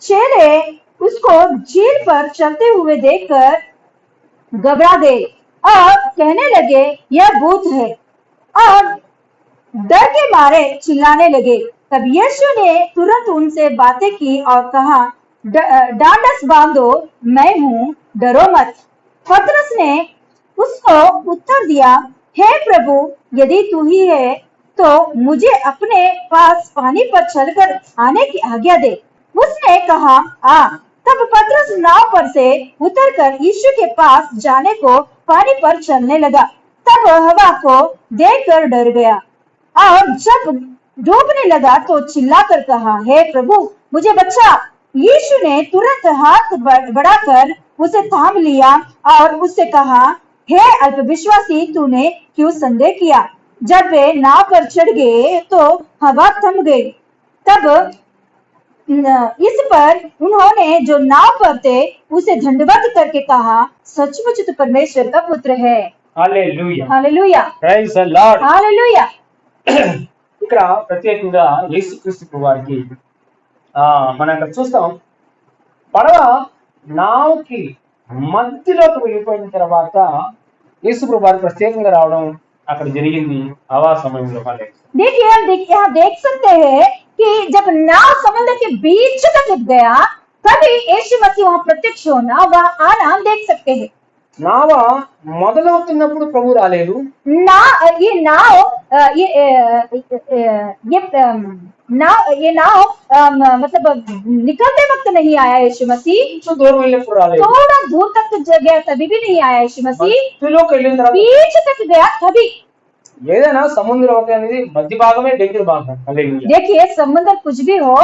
Speaker 2: चेले उसको झील पर चलते हुए देखकर घबरा गए और कहने लगे यह भूत है, और डर के मारे चिल्लाने लगे। तब यीशु ने तुरंत उनसे बातें की और कहा, डांडस बांधो, मैं हूँ, डरो मत। पतरस ने उसको उत्तर दिया, हे प्रभु, यदि तू ही है तो मुझे अपने पास पानी पर चलकर आने की आज्ञा दे। उसने कहा आ। तब पतरस नाव पर से उतरकर यीशु के पास जाने को पानी पर चलने लगा। तब हवा को देखकर डर गया और जब डूबने लगा तो चिल्लाकर कहा, हे प्रभु, मुझे बचा। यीशु ने तुरंत हाथ बढ़ाकर उसे थाम लिया और उससे कहा, हे अल्पविश्वासी, तूने क्यों संदेह किया। जब वे नाव पर चढ़ गए तो हवा थम गई तब इस पर उन्होंने जो नाव पर थे उसे दंडवत करके कहा, सचमुच तो परमेश्वर का पुत्र है।
Speaker 3: Hallelujah
Speaker 2: hallelujah,
Speaker 3: praise the Lord
Speaker 2: hallelujah.
Speaker 3: ఇక్కడ ప్రత్యేకంగా యేసుక్రీస్తు వారికి మనం ఇక్కడ చూస్తాం పడవ నావుకి మధ్యలోకి వెళ్ళిపోయిన తర్వాత యేసు వారు ప్రత్యేకంగా రావడం అక్కడ జరిగింది ఆ సమయంలో.
Speaker 2: देखिए हम यहाँ देख सकते हैं कि जब नाव समुद्र के बीच तक गया तभी यीशु मसीह वहां प्रत्यक्ष होना वहां आना हम देख सकते हैं।
Speaker 3: నావ మొదలవుతున్నప్పుడు ప్రభు రాలేదు,
Speaker 2: ना ये नाव ये नाव मतलब निकलते वक्त नहीं आया यीशु मसीह,
Speaker 3: కొంచెం దూరం వెళ్ళినప్పుడు రాలేదు,
Speaker 2: थोड़ा दूर तक गया तभी भी नहीं आया यीशु मसीह,
Speaker 3: మధ్యలోకి వెళ్ళిన తర్వాత
Speaker 2: बीच तक गया तभी।
Speaker 3: ఏదైనా సముద్రం అనేది మధ్య భాగమే డేంజర్ భాగం. హల్లెలూయా.
Speaker 2: देखिए समुद्र कुछ भी हो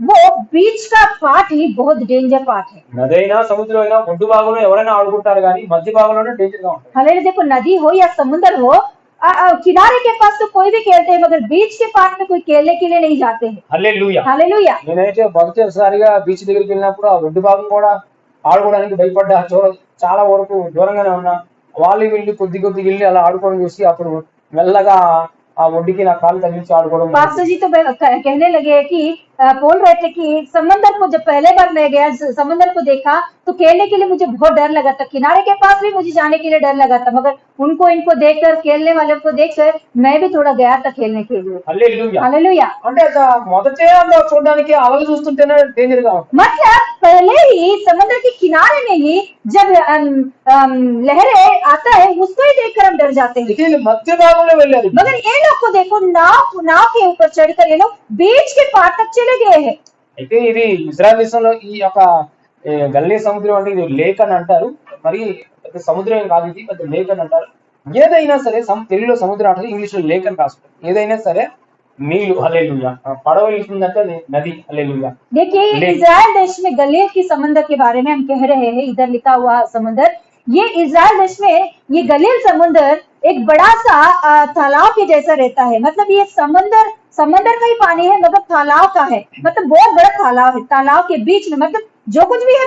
Speaker 2: वो बीच का पार्ट ही बहुत डेंजर पार्ट है।
Speaker 3: నదైనా సముద్రం అయినా ఒడ్డు భాగంలో ఎవరైనా ఆడుకుంటారు కానీ మధ్య భాగంలోనే డేంజర్ గా ఉంటుంది.
Speaker 2: हालांकि देखो नदी हो या समुद्र हो किनारे के पास तो कोई भी खेलते हैं मगर बीच के पार्ट में कोई खेलने के लिए नहीं जाते हैं।
Speaker 3: హల్లెలూయా.
Speaker 2: हालेलुया।
Speaker 3: నేనైతే మొదటిసారిగా బీచ్ దగ్గరికి వెళ్ళినప్పుడు ఆ ఒడ్డు భాగం కూడా ఆడుకోవడానికి భయపడ్డా, చాలా వరకు దూరంగానే ఉన్నా. వాళ్ళు వెళ్ళి కొద్ది వెళ్ళి అలా ఆడుకోవడం చూసి అప్పుడు మెల్లగా ఆ ఒడ్డుకి నా కాళ్ళు తగిలించి ఆడుకోవడం.
Speaker 2: पास्टर जी तो कहने लगे कि बोल रहे थे कि समंदर को जब पहले बार मैं गया समंदर को देखा तो खेलने के लिए मुझे बहुत डर लगा था, किनारे के पास भी मुझे जाने के लिए डर लगा था, मगर इनको देखकर खेलने वाले को देखकर मैं भी थोड़ा गया था खेलने के लिए।
Speaker 3: హల్లెలూయా.
Speaker 2: हालेलुया।
Speaker 3: అంటే మొదటే అందులో చూడడానికి అలలు చూస్తుంటేనే డేంజర్ గా ఉంటుంది.
Speaker 2: मतलब पहले ही समुद्र के किनारे में ही जब लहरें आता है उसको ही देखकर हम डर जाते हैं,
Speaker 3: ఇది మధ్య భాగంలో వెళ్ళారు.
Speaker 2: मगर ये लोग को देखो नाव के ऊपर चढ़कर ये लोग बीच के पार तक चले गए हैं।
Speaker 3: అయితే ఇది ఇజ్రాయెల్ దేశంలో ఈ యొక్క గల్లీ సముద్రం అంటే ఇది లేక్ అని అంటారు. మరి పెద్ద సముద్రం ఏం కాదు, ఇది పెద్ద లేక్ అని అంటారు. ఏదైనా సరే తెలుగులో సముద్రం అంటారు, ఇంగ్లీష్ లో లేక్ అని రాస్తారు. ఏదైనా సరే నీళ్లు. హల్లెలూయా. పడవ వెళ్తుందంటే అది నది. హల్లెలూయా.
Speaker 2: देखिए इजराइल देश में गलील की समुद्र के बारे में हम कह रहे हैं, इधर लिखा हुआ समुद्र, ये इजराइल देश में ये गलील समुद्र एक बड़ा सा तालाब के जैसा रहता है। मतलब ये समंदर का ही पानी है मगर तालाब का है, मतलब बहुत बड़ा तालाब है, तालाब के बीच में मतलब जो कुछ भी है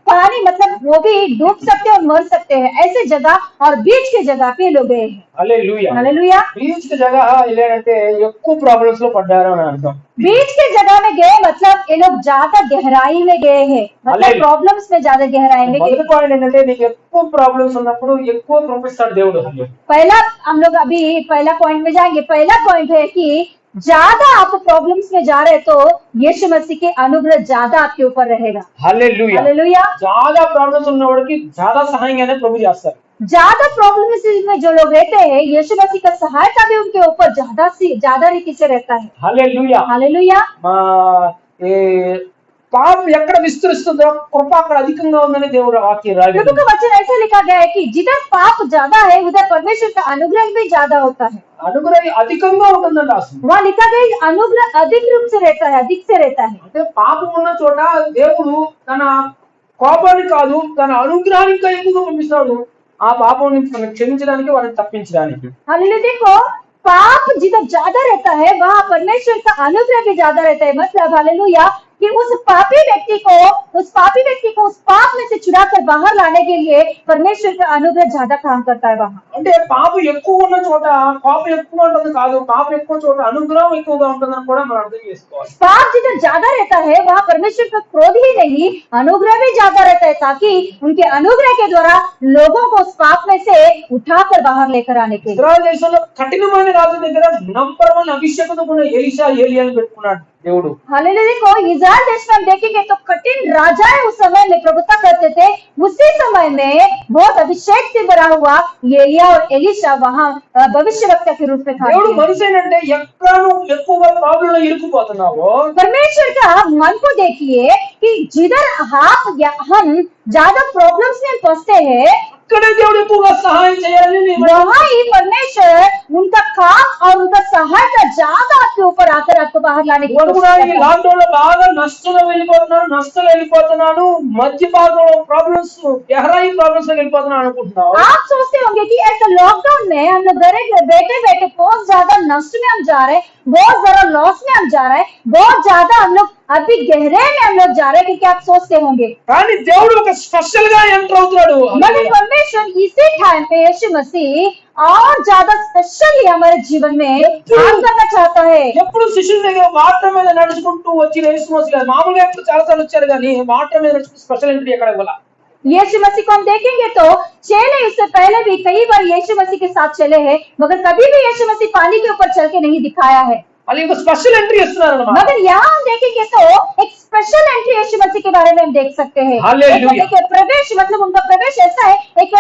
Speaker 2: पानी मतलब वो भी डूब सकते और मर सकते हैं ऐसे जगह और बीच के जगह पे लोग गए हैं।
Speaker 3: హల్లెలూయా.
Speaker 2: हालेलुया।
Speaker 3: బీచ్ కి జగ వెళ్ళారంటే ఎక్కువ ప్రాబ్లమ్స్ లో పడ్డారు అని అర్థం.
Speaker 2: बीच के जगह में गए मतलब ये लोग ज्यादा गहराई में गए हैं, मतलब
Speaker 3: हालेलुया।
Speaker 2: प्रॉब्लम्स में ज्यादा गहराई में
Speaker 3: మొదటి
Speaker 2: गए।
Speaker 3: పాయింట్ ఏంటంటే నీకు ఎక్కువ ప్రాబ్లమ్స్ ఉన్నప్పుడు ఎక్కువ కృపిస్తాడు దేవుడు.
Speaker 2: पहला हम लोग अभी पहला पॉइंट में जाएंगे। पहला पॉइंट है कि ज्यादा आप प्रॉब्लम्स में जा रहे तो यीशु मसीह के अनुग्रह ज्यादा आपके ऊपर रहेगा।
Speaker 3: హల్లెలూయా.
Speaker 2: हालेलुया।
Speaker 3: చాలా ప్రాబ్లమ్స్ ఉన్నవాడికి చాలా సహాయంగానే ప్రభు చేస్తారు.
Speaker 2: ज्यादा प्रॉब्लम्स में जो लोग रहते हैं यीशु मसीह का सहायता भी उनके ऊपर ज्यादा रीति से रहता है।
Speaker 3: హల్లెలూయా.
Speaker 2: हालेलुया।
Speaker 3: మా ఈ పాపం ఎక్కడ విస్తరిస్తుందో కృప అక్కడ అధికంగా ఉందని దేవుడు వాక్యం రాయలేదు.
Speaker 2: प्रभु का वचन ऐसा लिखा गया है कि जिधर पाप ज्यादा है उधर परमेश्वर का अनुग्रह भी ज्यादा होता है।
Speaker 3: అనుగ్రహం అధికంగా ఉంటుందండి అసలు.
Speaker 2: वहाँ लिखा गया है अनुग्रह अधिक रूप से रहता है, अधिक से रहता है।
Speaker 3: అంటే పాపం ఉన్న చోట దేవుడు తన కోపాన్ని కాదు తన అనుగ్రహాన్ని ఇంకా ఎక్కువగా పంపిస్తాడు. ఆ పాపం నుంచి మనం క్షమించడానికి వాళ్ళని తప్పించడానికి.
Speaker 2: हालेलुया। देखो पाप जिधर ज्यादा रहता है वहाँ परमेश्वर का अनुग्रह भी ज्यादा रहता है। मतलब हालेलुया कि उस पापी व्यक्ति को उस पाप में से छुड़ाकर बाहर लाने के लिए परमेश्वर का अनुग्रह ज्यादा काम करता है वहाँ।
Speaker 3: అంటే పాపం ఎక్కువ ఉన్న చోట పాపం ఎక్కువ ఉంటుంది కాదు, పాపం ఎక్కువ చోట అనుగ్రహం ఎక్కువగా ఉంటుందని కూడా మనం అర్థం చేసుకోవాలి.
Speaker 2: पाप जिधर ज्यादा रहता है वहाँ परमेश्वर का क्रोध ही नहीं अनुग्रह भी ज्यादा रहता है, ताकि उनके अनुग्रह के द्वारा लोगों को उस पाप में से उठाकर बाहर लेकर आने के लिए।
Speaker 3: ఇజ్రాయెల్ దేశంలో కఠినమైన రాజు దగ్గర నంబర్ 1 అభిషేకంతో ఉన్న ఎలీషా ఏలియాని పెట్టుకున్నాడు దేవుడు.
Speaker 2: हालेलुया। देखो इजराइल देश में हम देखेंगे तो कठिन राजाएं उस समय में प्रभुता करते थे, उसी समय में बहुत अभिषेक से भरा हुआ एलिया और एलीशा वहाँ भविष्यवक्ता के रूप में खड़े
Speaker 3: దేవుడు
Speaker 2: थे।
Speaker 3: మనిషి ఏంటంటే ఎక్కడ నువ్వు ఎక్కువగా ప్రాబ్లం లో ఇరుక్కుపోతున్నావో
Speaker 2: परमेश्वर का मन को देखिए कि जिधर हम ज्यादा प्रॉब्लम्स में फंसते हैं
Speaker 3: అక్కడే దేవుడు ఎక్కువగా సహాయం చేయాలని
Speaker 2: वहाँ ही परमेश्वर उनका काम और उनका सहायता ज्यादा आपके ऊपर आकर आपको बाहर लाने की कोशिश करता है।
Speaker 3: లాక్డౌన్ లో బాగా నష్టంలో వెళ్ళిపోతున్నాను మధ్య భాగంలో ప్రాబ్లమ్స్ గహరాయి ప్రాబ్లమ్స్ లో వెళ్ళిపోతున్నాను అనుకుంటున్నావు.
Speaker 2: आप सोचते होंगे कि ऐसा लॉकडाउन में हम लोग घरे बैठे बैठे बहुत ज्यादा नष्ट में हम जा रहे हैं, बहुत ज्यादा लॉस में हम जा रहे हैं, बहुत ज्यादा हम लोग अभी गहरे में हम लोग जा रहे हैं, क्योंकि आप सोचते होंगे
Speaker 3: కానీ దేవుడు ఒక స్పెషల్ గా ఎంటర్ అవుతున్నాడు.
Speaker 2: मगर परमेश्वर इसी टाइम पे यीशु मसीह और ज्यादा स्पेशली हमारे जीवन में काम करना चाहता है।
Speaker 3: ఎప్పుడు శిష్యుల దగ్గర వాటర్ మీద నడుచుకుంటూ వచ్చిన యేసుమసీ గారు మామూలుగా ఎప్పుడు చాలా సార్లు వచ్చారు, కానీ వాటర్ మీద నడుచుకుంటూ స్పెషల్ ఎంట్రీ ఎక్కడ ఇవ్వాల.
Speaker 2: यीशु मसीह को हम देखेंगे तो चेले इससे पहले भी कई बार यीशु मसीह के साथ चले हैं, मगर कभी भी यीशु मसीह पानी के ऊपर चल के नहीं दिखाया है।
Speaker 3: వాళ్ళు ఇంకో స్పెషల్ ఎంట్రీ ఇస్తున్నారు అన్నమాట.
Speaker 2: मगर यहाँ हम देखेंगे तो एक स्पेशल एंट्री यीशु मसीह के बारे में हम देख सकते हैं।
Speaker 3: हालेलुया।
Speaker 2: एक प्रवेश मतलब उनका प्रवेश ऐसा है, एक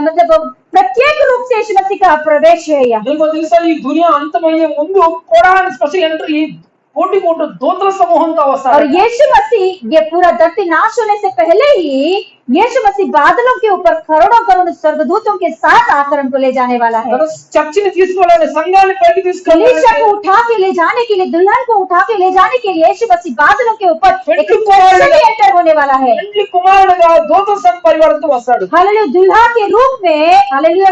Speaker 2: मतलब प्रत्येक रूप से यीशु मसीह का प्रवेश है यहाँ।
Speaker 3: నీకు తెలుసా ఈ దునియా అంతమయ్యే ముందు కూడా స్పెషల్ ఎంట్రీ कोटि कोटि दूतों समूह का वसा
Speaker 2: और यीशु मसीह ये पूरा धरती नाश होने से पहले ही यीशु मसीह बादलों के ऊपर करोड़ों करोड़ स्वर्गदूतों के साथ आकर हमको ले जाने वाला है।
Speaker 3: चर्चिని తీసుకోవాలని సంఘాన్ని పైకి తీసుకెళ్ళాలని
Speaker 2: कलीसिया को उठा के ले जाने के लिए, दुल्हन को उठा के ले जाने के लिए यीशु मसीह बादलों के ऊपर एक स्पेशली एंटर होने वाला है।
Speaker 3: పెళ్లి కుమారుడుగా దూత సంఘ పరివారంతో వస్తాడు.
Speaker 2: हालेलुया, दुल्हा के रूप में हालेलुया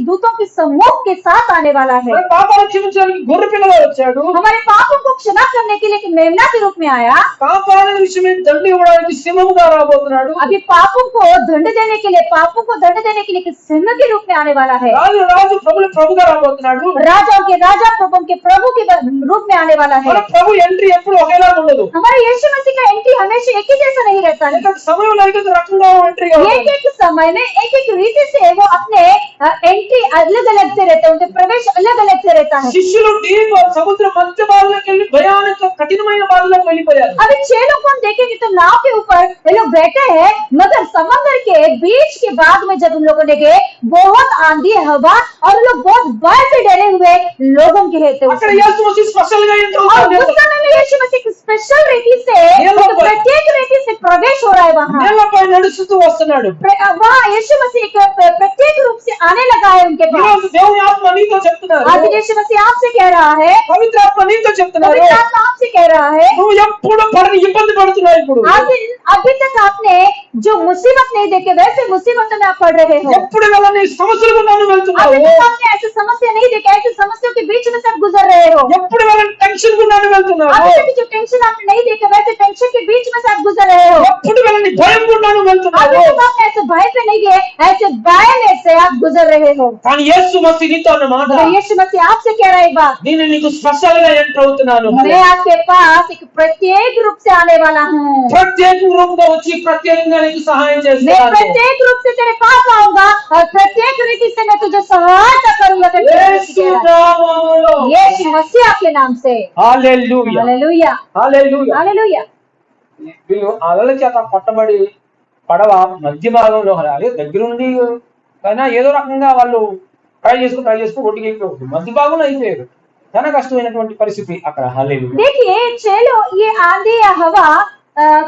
Speaker 2: दूतों के समूह के साथ आने वाला है।
Speaker 3: మన పాపాలను క్షమించడానికి గొర్రె పిల్లగా వచ్చాడు.
Speaker 2: हमारे पापों को क्षमा करने के लिए एक मेमना के रूप में आया।
Speaker 3: పాపాల విషయమే దండ ఇవ్వడానికి సింహముగా రాబోతున్నాడు.
Speaker 2: अभी पापों को दंड देने के लिए, पापों को दंड देने के लिए एक सिंह के रूप में आने वाला है।
Speaker 3: రాజు రాజు ప్రభుల ప్రభుగా రాబోతున్నాడు.
Speaker 2: राजाओं के राजा, प्रभु के प्रभु के रूप में आने वाला है।
Speaker 3: మన ప్రభు ఎంట్రీ ఎప్పుడు ఒకేలా ఉండదు.
Speaker 2: हमारे यीशु मसीह का एंट्री हमेशा एक ही जैसा नहीं रहता है।
Speaker 3: एक సమయంలో एक రకంగా ఎంట్రీ
Speaker 2: एक एक समय में एक एक रीति से वो अपने एंट्री अलग अलग से रहते हैं, उनके प्रवेश अलग अलग से रहता है।
Speaker 3: శిష్యులు డీప్ సముద్ర మధ్య భాగంలోకి వెళ్ళి భయానక కఠినమైన బాధలోకి వెళ్ళిపోయారు.
Speaker 2: अभी 6 लोग को हम देखेंगे तो नाव के ऊपर ये लोग बैठे हैं, मगर समंदर के बीच के बाद में जब उन लोगों ने गए, बहुत आंधी हवा और लोग बहुत भय से डरे हुए लोगों के रहते
Speaker 3: అక్కడ
Speaker 2: हैं।
Speaker 3: యేసు మసీహ్ స్పెషల్ గా ఎంటర్
Speaker 2: और
Speaker 3: అవుతాడు.
Speaker 2: उस समय में यीशु मसीह की स्पेशल रीति से प्रत्येक रीति से प्रवेश हो रहा है वहाँ।
Speaker 3: నేలపై నడుస్తూ వస్తున్నాడు.
Speaker 2: वहाँ यीशु मसीह प्रत्येक रूप से आने लगा है उनके पास।
Speaker 3: ఈరోజు దేవుని ఆత్మ నీతో చెప్తున్నారు,
Speaker 2: आज यीशु मसीह आपसे कह रहा है,
Speaker 3: పవిత్ర ఆత్మ నీతో చెప్తున్నారు,
Speaker 2: पवित्र आत्मा आपसे कह रहा है,
Speaker 3: నువ్వు ఎప్పుడు పడని ఇబ్బంది పడుతున్నావు. ఇప్పుడు
Speaker 2: अभी तक आपने जो मुसीबत नहीं देखे वैसे मुसीबतों में आप पड़ रहे हो।
Speaker 3: ఎప్పుడు వెళ్ళని సమస్యలు గుండాను వెళ్తున్నావు.
Speaker 2: अभी तक आपने ऐसी समस्या नहीं देखा, ऐसी समस्याओं के बीच में से आप गुजर रहे हो।
Speaker 3: ఎప్పుడు వెళ్ళని టెన్షన్ గుండాను వెళ్తున్నావు.
Speaker 2: अभी तक जो टेंशन आपने नहीं देखा वैसे टेंशन के बीच में से आप गुजर रहे हो।
Speaker 3: ఎప్పుడు వెళ్ళని భయం గుండాను వెళ్తున్నావు.
Speaker 2: अभी तक आपने ऐसे भय पे नहीं गए, ऐसे भय में से आप गुजर रहे हो।
Speaker 3: కానీ యేసు మసీహ్ నీతో అన్నమాట,
Speaker 2: मगर यीशु मसीह आपसे कह रहा है एक बात,
Speaker 3: నేను నీకు స్పెషల్ గా ఎంటర్ అవుతున్నాను.
Speaker 2: मैं आपके पास एक प्रत्येक रूप से आने वाला हूँ।
Speaker 3: ప్రత్యేక రూపంగా వచ్చి ప్రత్యేకంగా నీకు సహాయం
Speaker 2: मैं
Speaker 3: చేస్తాను.
Speaker 2: प्रत्येक रूप से तेरे पास आऊंगा और प्रत्येक रीति से मैं तुझे सहायता करूंगा करके
Speaker 3: యేసు నామములో
Speaker 2: यीशु मसीह आपके नाम से।
Speaker 3: హల్లెలూయా
Speaker 2: हालेलुया,
Speaker 3: హల్లెలూయా.
Speaker 2: हालेलुया।
Speaker 3: వీళ్ళు అలల చేత పట్టబడి పడవ మధ్య భాగంలో అలాగే దగ్గరుండి అయినా ఏదో రకంగా వాళ్ళు ట్రై చేసుకు ఒడ్డుకి వెళ్ళిపోతుంది. మధ్య భాగంలో అయిపోయారు. చాలా కష్టమైనటువంటి పరిస్థితి అక్కడ. హల్లెలూయా.
Speaker 2: देखिए चलो, ये आंधी या हवा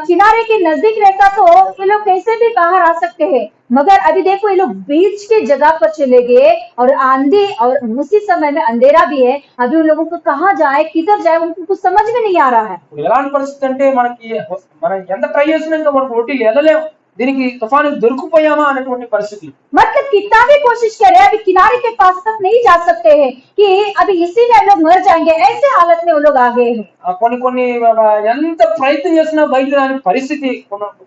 Speaker 2: किनारे के नजदीक रहता तो ये लोग कैसे भी बाहर आ सकते हैं, मगर अभी देखो ये लोग बीच के जगह पर चले गए और आंधी और उसी समय में अंधेरा भी है। अभी उन लोगों को कहाँ जाए, किधर जाए, उनको कुछ समझ में नहीं आ रहा है।
Speaker 3: ఎలాంటి పరిస్థితి అంటే మనం ఎంత ట్రై చేసినా ఇంకా మనకు ఒడ్డుకి వెళ్ళలేము, దీనికి తుఫాను దొరికిపోయామా అనేటువంటి పరిస్థితి.
Speaker 2: मतलब कितना भी कोशिश करें अभी किनारे के पास तक नहीं जा सकते हैं कि अभी इसी में हम लोग मर जाएंगे, ऐसे हालत में वो लोग आ गए हैं।
Speaker 3: కొన్ని ఎంత ప్రయత్నం చేసినా బయట రాని పరిస్థితి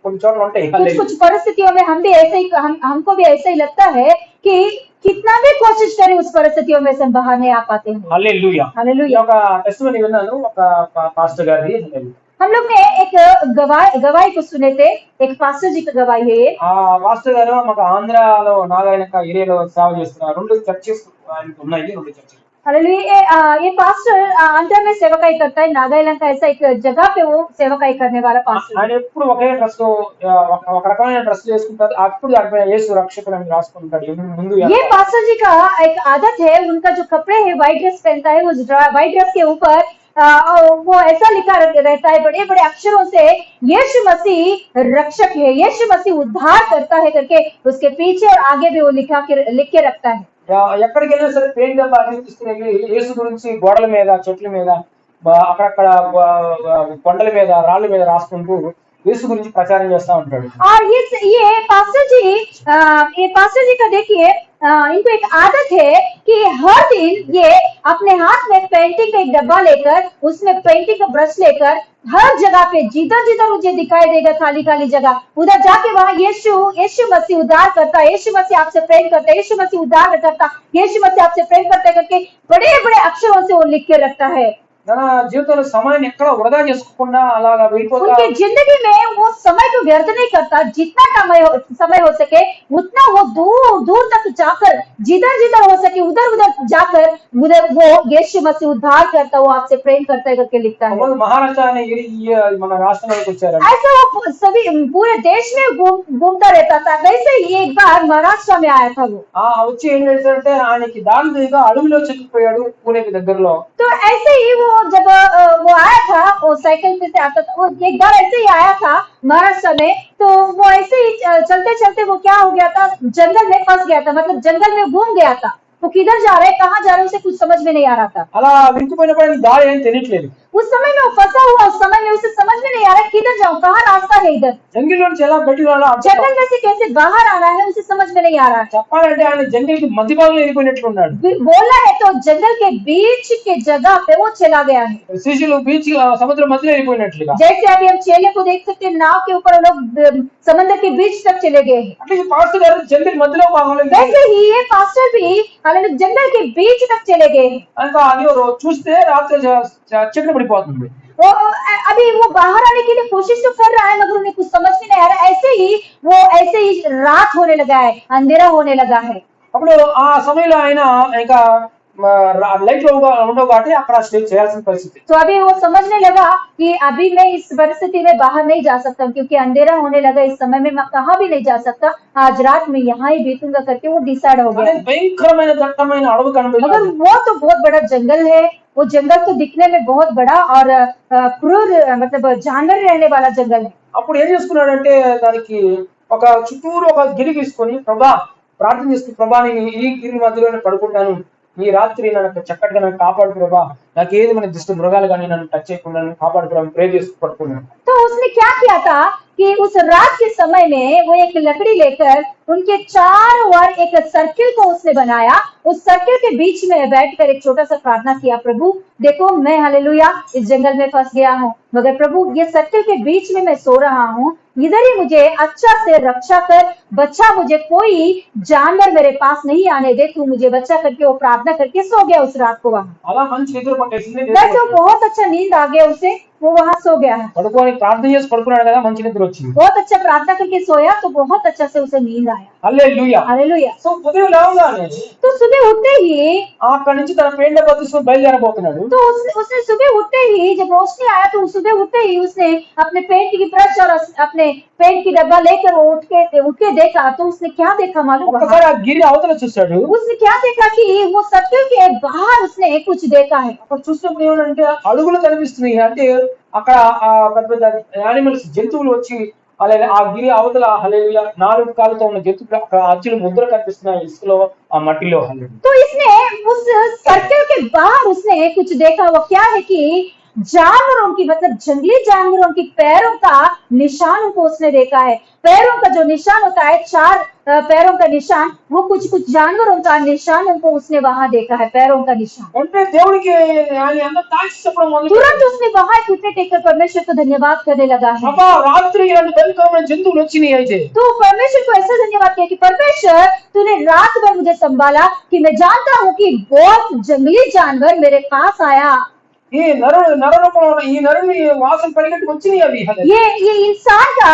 Speaker 3: కొన్ని చోట్ల ఉంటాయి.
Speaker 2: कुछ परिस्थितियों में हम भी ऐसे ही हमको भी ऐसे ही लगता है कि कितना भी कोशिश करें उस परिस्थितियों में से हम बाहर नहीं आ पाते हैं।
Speaker 3: హల్లెలూయా.
Speaker 2: हालेलुया।
Speaker 3: ఒక టెస్టిమనీ విన్నాను ఒక పాస్టర్ గారిది.
Speaker 2: हम लोग ने एक गवाही को सुने थे, एक पास्टर जी की गवाही है ये।
Speaker 3: ఆ మాస్టర్ గారు మాకు ఆంధ్రాలో నాగాయలంక ఏరియాలో సేవ చేస్తున్నారు. 2 చర్చెస్ ఉన్నాయి, 2 చర్చెస్.
Speaker 2: हालेलुया। ये पास्टर आंध्र में सेवकाई करता है, नागालैंड का ऐसा एक जगह पे वो सेवकाई करने वाला पास्टर।
Speaker 3: ఆయన ఎప్పుడు ఒకే డ్రెస్ ఒక రకమైన డ్రెస్ వేసుకుంటారు. అప్పుడు దానిపైన యేసు రక్షకుడు అని రాసుకుంటాడు ముందు.
Speaker 2: ये पास्टर जी का एक आदत है, उनका जो कपड़े है व्हाइट ड्रेस पहनता है, उस व्हाइट ड्रेस के ऊपर वो ऐसा लिखा रहता है बड़े बड़े अक्षरों से, यीशु मसीह रक्षक है, यीशु मसीह उद्धार करता है करके उसके पीछे और आगे भी वो लिख के रखता है।
Speaker 3: ఎక్కడికి వెళ్ళినా సరే పెయింట్ డబ్బా తీసుకుని యేసు గురించి గోడల మీద, చెట్ల మీద, అక్కడక్కడ కొండల మీద, రాళ్ళ మీద రాసుకుంటూ యేసు గురించి ప్రచారం చేస్తా ఉంటాడు.
Speaker 2: और ये पास्टर जी का देखिए इनको एक आदत है कि हर दिन ये अपने हाथ में पेंटिंग का एक डब्बा लेकर उसमें पेंटिंग का ब्रश लेकर हर जगह पे जिधर जिधर मुझे दिखाई देगा खाली खाली जगह उधर जाके वहां यीशु मसीह उद्धार करता, यीशु मसीह आपसे प्रेम करता, यीशु मसीह उद्धार करता, यीशु मसीह आपसे प्रेम करता करके बड़े बड़े अक्षरों से वो लिख के रखता है।
Speaker 3: తన జీవితంలో సమయాన్ని ఎక్కడ వృధా చేసుకోకుండా అలాగా వెళ్ళిపోతా
Speaker 2: उनकी जिंदगी में वो समय को व्यर्थ नहीं करता, जितना समय हो सके उतना वो दूर दूर तक जाकर जिधर जिधर हो सके उधर उधर जाकर उधर वो यीशु मसीह उद्धार करता, वो आपसे प्रेम करता है करके लिखता है।
Speaker 3: మహారాష్ట్ర అనే మన రాష్ట్రంలోకి వచ్చారు.
Speaker 2: ऐसा वो सभी पूरे देश में घूमता रहता था। वैसे ही एक बार महाराष्ट्र में आया था वो।
Speaker 3: వచ్చి ఏం చేశాడంటే ఆయనకి దారి దిగా అడవిలో చిక్కిపోయాడు పూణేకి దగ్గరలో.
Speaker 2: तो ऐसे ही वो जब वो आया था वो साइकिल पे से आता था, वो एक बार ऐसे ही आया था महाराष्ट्र में, तो वो ऐसे ही चलते चलते वो क्या हो गया था, जंगल में फंस गया था, मतलब जंगल में घूम गया था। वो किधर जा रहे कहाँ जा रहे उसे कुछ समझ में नहीं आ रहा था।
Speaker 3: అలా విరిగిపోయినప్పుడు దారి ఏం తెలియట్లేదు.
Speaker 2: उस समय में वो फंसा हुआ, उस समय में उसे समझ में नहीं आ रहा किधर जाऊं, कहाँ रास्ता है इधर,
Speaker 3: జంగిల్ నుంచి ఎలా బయటికి రావాలో
Speaker 2: जंगल में से कैसे बाहर आना है उसे समझ में नहीं आ रहा है।
Speaker 3: చెప్పాలంటే ఆయన జంగిల్ కి మధ్య భాగంలో వెళ్ళిపోయినట్లు ఉన్నాడు.
Speaker 2: बोला है तो जंगल के बीच के जगह पे वो चला गया है।
Speaker 3: శిష్యులు బీచ్ సముద్రం మధ్యలో వెళ్ళిపోయినట్లుగా.
Speaker 2: जैसे अभी हम चेले को देख सकते हैं, नाव के ऊपर लोग समंदर के बीच तक चले गए हैं,
Speaker 3: అంటే పాస్టర్ గారు జంగిల్ మధ్యలో భాగంలో
Speaker 2: वैसे ही ये पास्टर भी हालांकि जंगल के बीच तक चले गए हैं।
Speaker 3: ఇంకా అది చూస్తే రాత్రి చీకటి పడిపోతుంది.
Speaker 2: वो अभी वो बाहर आने के लिए कोशिश तो कर रहा है मगर उन्हें कुछ समझ में नहीं आ रहा। ऐसे ही रात होने लगा है, अंधेरा होने लगा है।
Speaker 3: అప్పుడు ఆ సమయంలో ఆయన ఇంకా లైట్ ఉండవు కాబట్టి అక్కడ స్టే చేయాల్సిన పరిస్థితి.
Speaker 2: तो अभी वो समझने लगा कि अभी मैं इस परिस्थिति में बाहर नहीं जा सकता क्योंकि अंधेरा होने लगा, इस समय में मैं कहाँ भी नहीं जा सकता, आज रात में यहाँ ही बीतूंगा करके वो डिसाइड हो गया।
Speaker 3: భయంకరమైన దట్టమైన అడవి కనబడింది.
Speaker 2: मगर वो तो बहुत बड़ा जंगल है, वो जंगल तो दिखने में बहुत बड़ा और क्रूर मतलब जानवर रहने वाला जंगल है।
Speaker 3: అప్పుడు ఏం చేసుకున్నాడంటే దానికి ఒక చుట్టూరు ఒక గిరి తీసుకొని ప్రభా ప్రార్థన చేస్తూ ప్రభా నేను ఈ గిరి మధ్యలోనే పడుకుంటాను, ఈ రాత్రి నన్ను చక్కటిగా నన్ను కాపాడు ప్రభా, నాకు ఏది మన దుష్ట మృగాలు కానీ నన్ను టచ్ చేయకుండా నన్ను కాపాడు ప్రభా ప్రే చేస్తూ పడుకున్నాను.
Speaker 2: तो उसने क्या किया था कि उस रात के समय में वो एक लकड़ी लेकर उनके चारों ओर एक सर्किल को उसने बनाया, उस सर्किल के बीच में बैठकर एक छोटा सा प्रार्थना किया, प्रभु देखो मैं हालेलुया इस जंगल में फंस गया हूँ, मगर प्रभु ये सर्किल के बीच में मैं सो रहा हूँ, इधर ही मुझे अच्छा से रक्षा कर, बच्चा मुझे कोई जानवर मेरे पास नहीं आने दे, तू मुझे बच्चा करके वो प्रार्थना करके सो गया उस रात को वहां।
Speaker 3: అలా మంచి నిద్ర పట్టేసింది.
Speaker 2: वैसे वो बहुत अच्छा नींद आ गया उसे, वो वहां सो गया है,
Speaker 3: పడుకొని ప్రార్థన చేసి పడుకున్నాడు కదా మంచి నిద్ర వచ్చింది.
Speaker 2: बहुत अच्छा प्रार्थना करके सोया तो बहुत अच्छा से उसे नींद आया।
Speaker 3: హల్లెలూయా.
Speaker 2: हालेलुया।
Speaker 3: సో ఉదయం లేవగానే
Speaker 2: तो सुबह उठते ही
Speaker 3: అక్కడి నుంచి తన పెయింట్ డబ్బా తీసుకొని బయలుదేరబోతున్నాడు.
Speaker 2: तो उसने सुबह उठते ही जब रोशनी आया तो सुबह उठते ही उसने अपने पेंट की ब्रश और अपने पेंट की डब्बा लेकर वो उठ के देखा तो उसने क्या देखा मालूम?
Speaker 3: ఒక్కసారి ఆ గిరి అవతల చూస్తాడు.
Speaker 2: उसने क्या देखा कि वो सर्किल के बाहर उसने कुछ देखा है।
Speaker 3: అక్కడ చూసినప్పుడు ఏమంటే అడుగులు కనిపిస్తున్నాయి, అంటే అక్కడ ఆ పెద్ద పెద్ద యానిమల్స్ జంతువులు వచ్చి అలాగే ఆ గిరి అవతల హల్లెలూయా 4 కాళ్ళతో ఉన్న జంతువులు అక్కడ అచ్చులు ముద్ర కనిపిస్తున్నాయి ఇసుకలో ఆ మట్టిలో.
Speaker 2: तो इसने उस सर्किल के बाहर उसने कुछ देखा, वो क्या है कि जानवरों की मतलब जंगली जानवरों की पैरों का निशान उनको उसने देखा है। पैरों का जो निशान होता है, 4 पैरों का निशान, वो कुछ जानवरों का निशान उनको उसने वहां देखा है, पैरों का निशान।
Speaker 3: అంటే దేవునికి ఆయన ఎంత థాంక్స్ చెప్పడం మొదలు
Speaker 2: तुरंत उसने वहां घुटने टेककर परमेश्वर को धन्यवाद करने लगा है।
Speaker 3: అబ్బా రాత్రి ఇలాంటి భయంకరమైన జంతువులు వచ్చినాయి. అయితే
Speaker 2: तो परमेश्वर को ऐसा धन्यवाद किया कि परमेश्वर तूने रात भर मुझे संभाला कि मैं जानता हूँ कि बहुत जंगली जानवर मेरे पास आया।
Speaker 3: ఈ నరరూపంలో ఉన్న ఈ నరుని వాసన పరిగెట్టి వచ్చినాయి అవి.
Speaker 2: ये इंसान का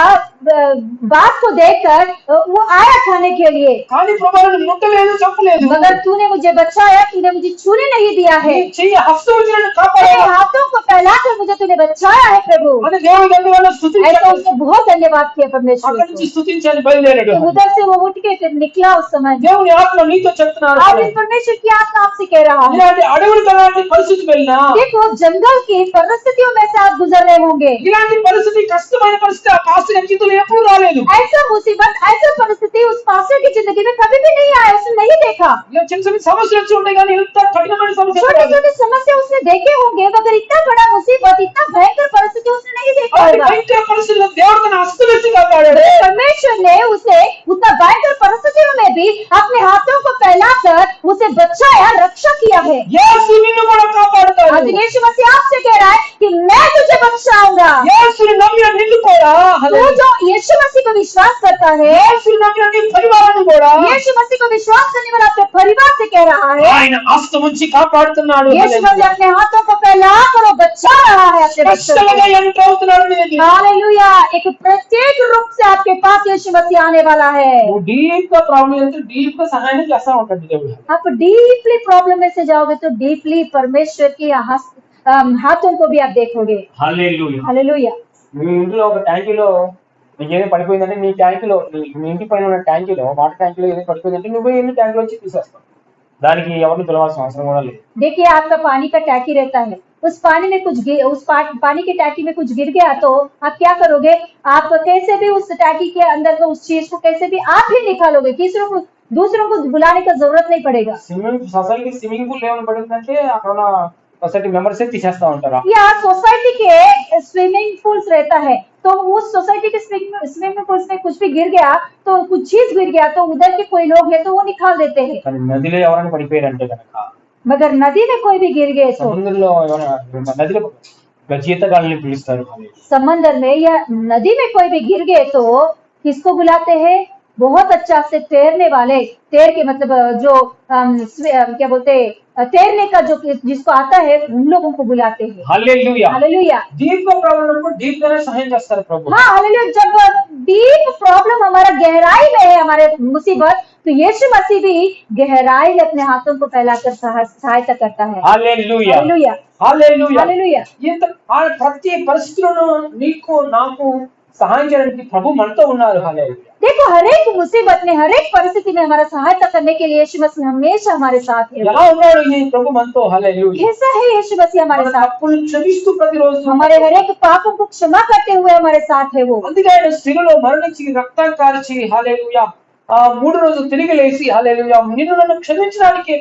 Speaker 2: बात को देखकर वो आया खाने के लिए,
Speaker 3: కానీ ప్రభువుని ముట్టలేదు చెప్పలేదు.
Speaker 2: मगर तूने मुझे बचाया, तूने मुझे छूने नहीं दिया है,
Speaker 3: నీ చెయ్యి హస్తం వచ్చి నన్ను
Speaker 2: तेरे
Speaker 3: కాపాడావు.
Speaker 2: हाथों को फैलाकर मुझे तूने बचाया है प्रभु।
Speaker 3: అని దేవుని దగ్గర
Speaker 2: ऐसा
Speaker 3: స్తుతించాడు.
Speaker 2: उसने बहुत धन्यवाद किया परमेश्वर
Speaker 3: అక్కడి నుంచి
Speaker 2: को।
Speaker 3: స్తుతించాలి బయలుదేరాడు.
Speaker 2: तो उधर से वो उठ के फिर निकला उस समय।
Speaker 3: దేవుని ఆత్మ నీతో చెప్తున్నాడు,
Speaker 2: आज परमेश्वर की आत्मा आपसे कह रहा है,
Speaker 3: ఇలాంటి అడవులకు అలాంటి పరిస్థితి వెళ్ళినా
Speaker 2: देखो जंगल की परिस्थितियों में से आप गुजर रहे होंगे।
Speaker 3: ఇలాంటి పరిస్థితి, కష్టమైన పరిస్థితి ఆ పాస్టర్ గారి జీవితంలో ఎప్పుడు రాలేదు.
Speaker 2: ऐसा मुसीबत, ऐसा परिस्थिति उस पास्टर की जिंदगी में कभी भी नहीं आया, उसने नहीं देखा।
Speaker 3: ఇలా చిన్న చిన్న సమస్యలు వచ్చి ఉంటాయి కానీ ఇంత కఠినమైన సమస్య
Speaker 2: छोटी छोटी समस्या उसने देखे होंगे, मगर इतना बड़ा मुसीबत, इतना भयंकर परिस्थिति उसने नहीं देखा
Speaker 3: అలాంటి
Speaker 2: होगा।
Speaker 3: భయంకర పరిస్థితుల్లో దేవుడు తన హస్తం ఎత్తి కాపాడాడు.
Speaker 2: परमेश्वर ने उसे उतना भयंकर परिस्थितियों में भी अपने हाथों को फैलाकर उसे बचाया, रक्षा किया है।
Speaker 3: యేసు నిన్ను కూడా కాపాడుతాడు.
Speaker 2: आज यीशु मसीह आपसे कह रहा है कि मैं तुझे बचाऊंगा।
Speaker 3: యేసుని నమ్మిన నిన్ను కూడా,
Speaker 2: तू जो यीशु मसीह को विश्वास करता है,
Speaker 3: యేసుని నమ్మిన నీ పరివారాన్ని కూడా
Speaker 2: यीशु मसीह को विश्वास करने वाला अपने परिवार से कह रहा है,
Speaker 3: ఆయన హస్తం ఉంచి కాపాడుతున్నాడు.
Speaker 2: यीशु मसीह अपने हाथों को फैला कर वो बचा रहा है अपने बच्चों
Speaker 3: స్పష్టంగా
Speaker 2: को।
Speaker 3: ఎంటర్ అవుతున్నాడు నీ దగ్గరికి.
Speaker 2: हालेलुया, एक प्रत्येक रूप से आपके पास यीशु मसीह आने वाला है।
Speaker 3: నువ్వు డీప్ గా ప్రాబ్లం అయితే డీప్ గా సహాయం చేస్తా ఉంటాడు దేవుడు.
Speaker 2: आप डीपली प्रॉब्लम में से जाओगे तो डीपली परमेश्वर की हाथों को भी आप देखोगे।
Speaker 3: హల్లెలూయా.
Speaker 2: हालेलुया।
Speaker 3: మీ ఇంట్లో ఒక ట్యాంకీలో నీకేదో పడిపోయిందంటే, నీ ట్యాంకీలో మీ ఇంటి పైన ఉన్న ట్యాంకీలో, వాటర్ ట్యాంకీలో ఏదో పడిపోయిందంటే నువ్వు ఎన్ని ట్యాంకీలో వచ్చి తీసేస్తావు. దానికి ఎవరిని పిలవాల్సిన అవసరం కూడా లేదు.
Speaker 2: देखिए, आपका पानी का टैंकी रहता है, उस पानी में पानी की टैंकी में कुछ गिर गया तो आप क्या करोगे? आप कैसे भी उस टैंकी के अंदर का उस चीज को कैसे भी आप ही निकालोगे, दूसरों को बुलाने का जरूरत नहीं पड़ेगा।
Speaker 3: సొసైటీ స్విమ్మింగ్ పూల్ ఏమైనా పడిందంటే అక్కడ ఉన్న సొసైటీ మెంబర్స్ తీసేస్తా ఉంటారు.
Speaker 2: या सोसाइटी के स्विमिंग पूल्स रहता है, तो उस सोसाइटी के स्विमिंग पूल्स में कुछ भी गिर गया, तो कुछ चीज गिर गया तो उधर के कोई लोग है तो वो निकाल देते हैं।
Speaker 3: కానీ నదిలో ఎవరైనా పడిపోయారంటే కనుక,
Speaker 2: मगर नदी में कोई भी गिर गए तो
Speaker 3: సముద్రంలో నదిలో గజీతగాళ్ళని పిలుస్తారు.
Speaker 2: समंदर में या नदी में कोई भी गिर गए तो किसको बुलाते हैं? बहुत अच्छा से तैरने वाले, तैर के मतलब जो क्या बोलते तैरने का जो जिसको आता है उन लोगों को बुलाते हैं।
Speaker 3: హల్లెలూయా.
Speaker 2: हालेलुया।
Speaker 3: డీప్ గా ప్రాబ్లం ఉన్నప్పుడు డీప్ గానే సహాయం చేస్తారు ప్రభు.
Speaker 2: हाँ हालेलुया। जब डीप प्रॉब्लम हमारा गहराई में है, हमारे मुसीबत, तो यीशु मसीह भी गहराई में अपने हाथों को फैलाकर सहायता करता है।
Speaker 3: హల్లెలూయా.
Speaker 2: हालेलुया।
Speaker 3: హల్లెలూయా.
Speaker 2: हालेलुया।
Speaker 3: ఇంత ప్రతి పరిస్థితులను నీకు నాకు సహాయం చేయడానికి ప్రభు మనతో ఉన్నారు. హల్లెలూయా.
Speaker 2: देखो, हर एक मुसीबत में, हर एक परिस्थिति में हमारा सहायता करने के लिए यीशु मसीह हमेशा हमारे साथ है।
Speaker 3: ఎలా ఉన్నాడు ఈ ప్రభు మనతో? హల్లెలూయా.
Speaker 2: कैसा है यीशु मसीह हमारे
Speaker 3: మన
Speaker 2: साथ?
Speaker 3: తప్పులు క్షమిస్తూ ప్రతిరోజు,
Speaker 2: हमारे हर एक पापों को क्षमा करते हुए हमारे साथ है वो।
Speaker 3: అందుకే ఆయన శిలువలో మరణించి రక్తం కార్చి హల్లెలూయా 3 రోజులు తిరిగి లేచి హల్లెలూయా నిన్ను నన్ను క్షమించడానికి